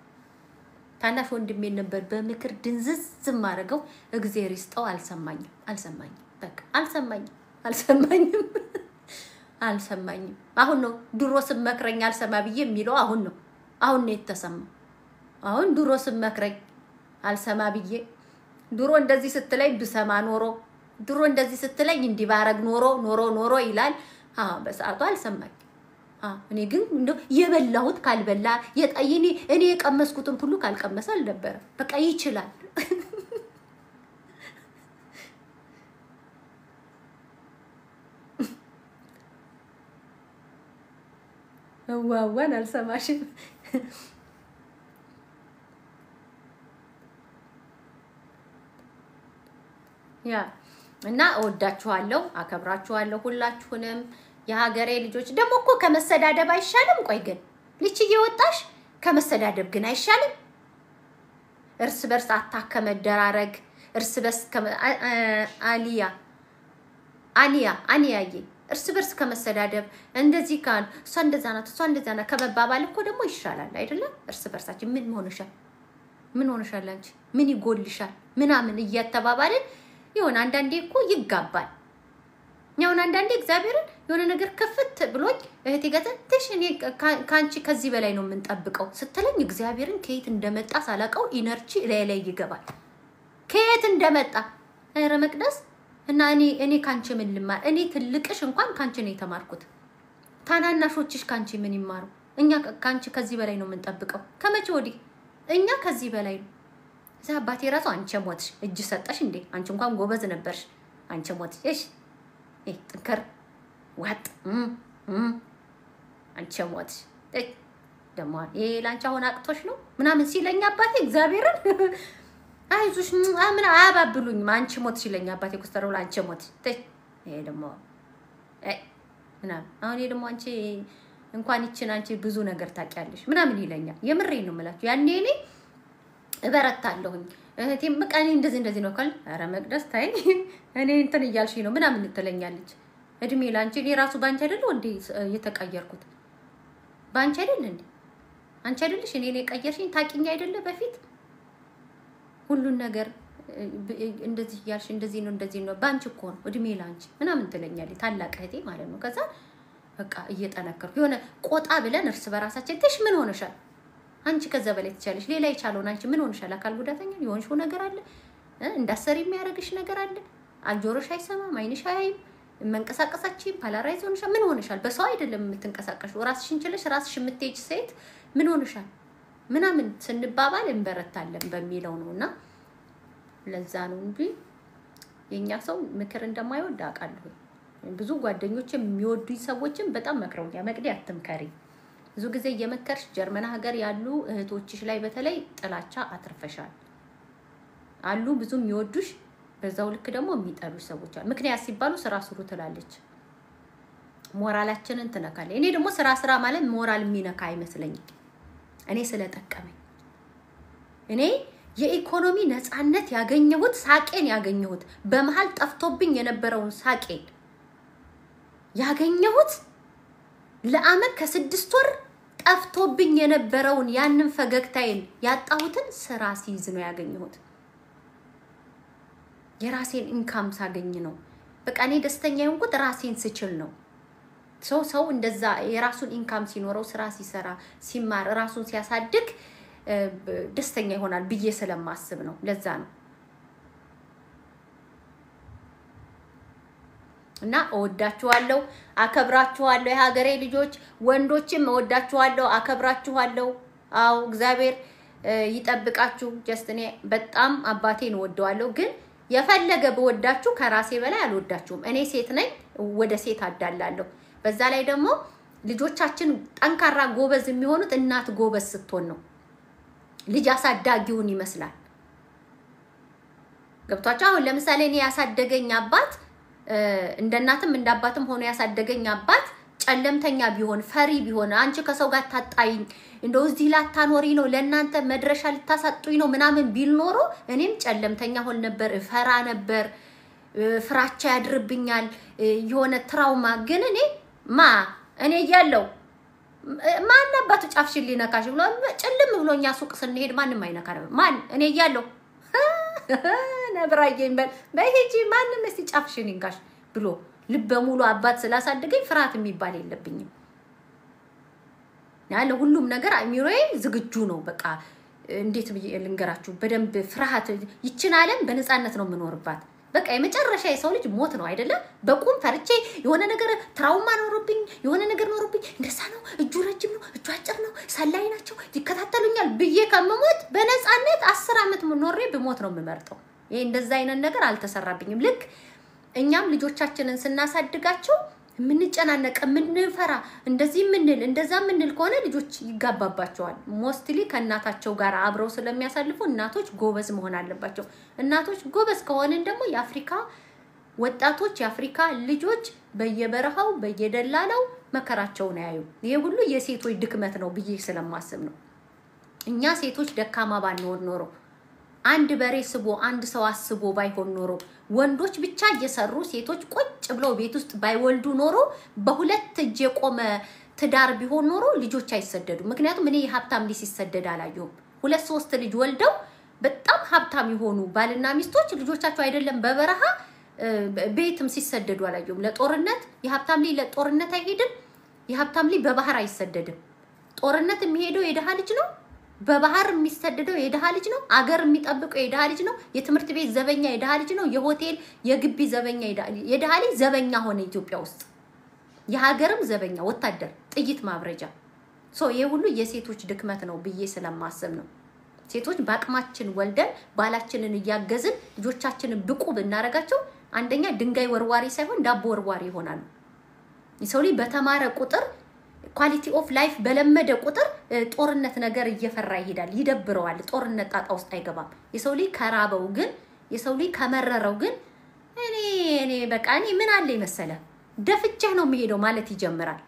Speaker 1: ታናሽ ወንድሜ ነበር በምክር ድንዝዝ ማረገው እግዚአብሔር ይስጠው አልሰማኝም በቃ አልሰማኝም አሁን ነው ድሮ ስመክረኝ አልሰማ ብዬ የሚለው አሁን ነው የተሰማው አሁን ድሮ ስመክረኝ አልሰማ ብዬ ድሮ እንደዚህ ስትለኝ ብሰማ ኖሮ ድሮ እንደዚህ ስትለኝ እንዲባረግ ኖሮ ይላል በሰዓቱ አልሰማኝ እኔ ግን የበላሁት ካልበላ እኔ የቀመስኩትን ሁሉ ካልቀመሰ አልነበረ በቃ ይችላል ዋዋን አልሰማሽም ያ እና እወዳችኋለሁ አከብራችኋለሁ ሁላችሁንም የሀገሬ ልጆች ደሞ እኮ ከመሰዳደብ አይሻልም ቆይ ግን ልጅዬ ወጣሽ ከመሰዳደብ ግን አይሻልም እርስ በርስ አታከመደራረግ እርስ በርስ አኒያዬ እርስ በርስ ከመሰዳደብ እንደዚህ ካል እሷ እንደዛ ናት ከመባባል እኮ ደሞ ይሻላል አይደለም እርስ በርሳችን ምን ሆነሻል አንቺ ምን ይጎልሻል ምናምን እያተባባልን ይሆን አንዳንዴ እኮ ይጋባል ያውን አንዳንዴ እግዚአብሔርን የሆነ ነገር ከፍት ብሎኝ እህቴ ገተሽ እኔ ካንቺ ከዚህ በላይ ነው የምንጠብቀው ስትለኝ እግዚአብሔርን ከየት እንደመጣ ሳላቀው ኢነርጂ ላይ ይገባል ከየት እንደመጣ ኧረ መቅደስ እና እኔ ካንቺ ምን ልማር እኔ ትልቅሽ እንኳን ካንቺ ነው የተማርኩት ታናናሾችሽ ካንቺ ምን ይማሩ? እኛ ካንቺ ከዚህ በላይ ነው የምንጠብቀው። ከመቼ ወዲህ እኛ ከዚህ በላይ ነው። እዛ አባቴ ራሱ አንቺ ሞትሽ እጅ ሰጠሽ እንዴ? አንቺ እንኳን ጎበዝ ነበርሽ። አንቺ ሞትሽ እሺ ጥንከር ዋጥ አንቺ ሞትሽ ደሞ ላንቺ አሁን አቅቶሽ ነው ምናምን ሲለኝ አባቴ እግዚአብሔርን አይዞሽ ምን አያባብሉኝ። አንቺ ሞትሽ ይለኝ አባቴ ኩስተረው አንቺ ሞትሽ ይሄ ደሞ ምናምን አሁን ደግሞ አንቺ እንኳን ይችን አንቺ ብዙ ነገር ታውቂያለሽ ምናምን ይለኛል። የምሬን ነው የምላችሁ። ያኔ እኔ እበረታለሁኝ። እህቴም በቃ እኔ እንደዚህ ነው ካል ኧረ መቅደስ ታይ እኔ እንትን እያልሽኝ ነው ምናምን ትለኛለች። እድሜ ላንቺ እኔ ራሱ ባንቺ አይደለም እንዴ የተቀየርኩት? ባንቺ አይደል እንዴ? አንቺ አይደልሽ እኔ ቀየርሽኝ? ታቂኝ አይደለ በፊት ሁሉን ነገር እንደዚህ ያልሽ እንደዚህ ነው ባንቺ እኮ ነው እድሜ ላንቺ ምናምን ትለኛለች። ታላቅ እህቴ ማለት ነው። ከዛ በቃ እየጠነከርኩ የሆነ ቆጣ ብለን እርስ በራሳችን ትሽ ምን ሆነሻል አንቺ ከዛ በላይ ትቻለሽ ሌላ ይቻለውን አንቺ ምን ሆነሻል? አካል ጉዳተኛ የሆንሽው ነገር አለ እንዳሰሪ የሚያደርግሽ ነገር አለ። አልጆሮሽ አይሰማም አይንሽ አያይም መንቀሳቀሳችን ፓላራይዝ ሆነሻል። ምን ሆነሻል? በሰው አይደለም የምትንቀሳቀሽው ራስሽን ችለሽ ራስሽ የምትሄጂ ሴት ምን ሆነሻል ምናምን ስንባባል እንበረታለን በሚለው ነውና ለዛ ነው እንጂ የኛ ሰው ምክር እንደማይወድ አውቃለሁ። ብዙ ጓደኞች የሚወዱኝ ሰዎችን በጣም መክረውኛል። መቅዲ አትምከሪ፣ ብዙ ጊዜ እየመከርሽ ጀርመን ሀገር ያሉ እህቶችሽ ላይ በተለይ ጥላቻ አትርፈሻል አሉ። ብዙ የሚወዱሽ በዛው ልክ ደግሞ የሚጠሉሽ ሰዎች አሉ። ምክንያት ሲባሉ ስራ ስሩ ትላለች፣ ሞራላችንን ትነካለች። እኔ ደግሞ ስራ ማለት ሞራል የሚነካ አይመስለኝም። እኔ ስለጠቀመኝ እኔ የኢኮኖሚ ነፃነት ያገኘሁት ሳቄን ያገኘሁት በመሃል ጠፍቶብኝ የነበረውን ሳቄን ያገኘሁት ለአመት ከ6 ወር ጠፍቶብኝ የነበረውን ያንን ፈገግታዬን ያጣሁትን ስራ ሲይዝ ነው ያገኘሁት። የራሴን ኢንካም ሳገኝ ነው በቃ እኔ ደስተኛ የሆንኩት ራሴን ስችል ነው። ሰው እንደዛ የራሱን ኢንካም ሲኖረው ስራ ሲሰራ ሲማር ራሱን ሲያሳድግ ደስተኛ ይሆናል ብዬ ስለማስብ ነው። ለዛ ነው እና እወዳችኋለሁ አከብራችኋለሁ የሀገሬ ልጆች ወንዶችም እወዳችኋለሁ አከብራችኋለሁ። አው እግዚአብሔር ይጠብቃችሁ። ጀስት እኔ በጣም አባቴን እወደዋለሁ ግን የፈለገ በወዳችሁ ከራሴ በላይ አልወዳችሁም። እኔ ሴት ነኝ ወደ ሴት አዳላለሁ። በዛ ላይ ደግሞ ልጆቻችን ጠንካራ ጎበዝ የሚሆኑት እናት ጎበዝ ስትሆን ነው። ልጅ አሳዳጊውን ይመስላል። ገብቷችሁ? አሁን ለምሳሌ እኔ ያሳደገኝ አባት እንደ እናትም እንደ አባትም ሆኖ ያሳደገኝ አባት ጨለምተኛ ቢሆን ፈሪ ቢሆን አንቺ ከሰው ጋር ታጣይኝ እንደው እዚህ ላታኖሪ ነው ለእናንተ መድረሻ ልታሳጡኝ ነው ምናምን ቢል ኖሮ እኔም ጨለምተኛ ሆን ነበር፣ ፈራ ነበር፣ ፍራቻ ያድርብኛል የሆነ ትራውማ። ግን እኔ ያለው ማን አባቱ ጫፍሽን ሊነካሽ ብሎ ጨልም ብሎኛ ሱቅ ስንሄድ ማንንም አይነካም። እኔ ያለው ነብራዬን በሄጂ ማንንም እስቲ ጫፍሽን ይንካሽ ብሎ ልበ ሙሉ አባት ስላሳደገኝ ፍርሃት የሚባል የለብኝም። ያለ ሁሉም ነገር አሚሮዬ ዝግጁ ነው። በቃ እንዴት ብዬ ልንገራችሁ በደንብ ፍርሃት ይችን ዓለም በነፃነት ነው የምኖርባት። በቃ የመጨረሻ የሰው ልጅ ሞት ነው አይደለ? በቁም ፈርቼ የሆነ ነገር ትራውማ ኖርብኝ የሆነ ነገር ኖርብኝ እንደዛ ነው እጁ ረጅም ነው እጁ አጭር ነው ሰላይ ናቸው ይከታተሉኛል ብዬ ከመሞት በነፃነት 10 አመት ኖሬ በሞት ነው የምመርጠው። ይሄ እንደዛ አይነት ነገር አልተሰራብኝም። ልክ እኛም ልጆቻችንን ስናሳድጋቸው ምንጨናነቅ ምንፈራ እንደዚህ ምንል እንደዛ ምንል ከሆነ ልጆች ይጋባባቸዋል። ሞስትሊ ከእናታቸው ጋር አብረው ስለሚያሳልፉ እናቶች ጎበዝ መሆን አለባቸው። እናቶች ጎበዝ ከሆነን ደግሞ የአፍሪካ ወጣቶች የአፍሪካ ልጆች በየበረሃው በየደላላው መከራቸውን ያዩ። ይሄ ሁሉ የሴቶች ድክመት ነው ብዬ ስለማስብ ነው። እኛ ሴቶች ደካማ ባንሆን ኖሮ አንድ በሬ ስቦ አንድ ሰው አስቦ ባይሆን ኖሮ ወንዶች ብቻ እየሰሩ ሴቶች ቁጭ ብለው ቤት ውስጥ ባይወልዱ ኖሮ በሁለት እጅ የቆመ ትዳር ቢሆን ኖሮ ልጆች አይሰደዱ። ምክንያቱም እኔ ሀብታም ልጅ ሲሰደድ አላየሁም። 2-3 ልጅ ወልደው በጣም ሀብታም የሆኑ ባልና ሚስቶች ልጆቻቸው አይደለም በበረሃ ቤትም ሲሰደዱ አላየሁም። ለጦርነት የሀብታም ልጅ ለጦርነት አይሄድም። የሀብታም ልጅ በባህር አይሰደድም። ጦርነት የሚሄደው የደሃ ልጅ ነው። በባህር የሚሰደደው የደሃ ልጅ ነው። አገር የሚጠብቀው የደሃ ልጅ ነው። የትምህርት ቤት ዘበኛ የደሃ ልጅ ነው። የሆቴል የግቢ ዘበኛ የደሃ ልጅ ዘበኛ ሆነ ኢትዮጵያ ውስጥ። የሀገርም ዘበኛ ወታደር ጥይት ማብረጃ ይሄ ሁሉ የሴቶች ድክመት ነው ብዬ ስለማስብ ነው። ሴቶች በአቅማችን ወልደን ባላችንን እያገዝን ልጆቻችንን ብቁ ብናረጋቸው አንደኛ ድንጋይ ወርዋሪ ሳይሆን ዳቦ ወርዋሪ ይሆናሉ። የሰው ልጅ በተማረ ቁጥር ኳሊቲ ኦፍ ላይፍ በለመደ ቁጥር ጦርነት ነገር እየፈራ ይሄዳል፣ ይደብረዋል። ጦርነት ጣጣ ውስጥ አይገባም። የሰው ልጅ ከራበው ግን የሰው ልጅ ከመረረው ግን እኔ በቃ እኔ ምን አለ መሰለ ደፍቼህ ነው የሚሄደው ማለት ይጀምራል።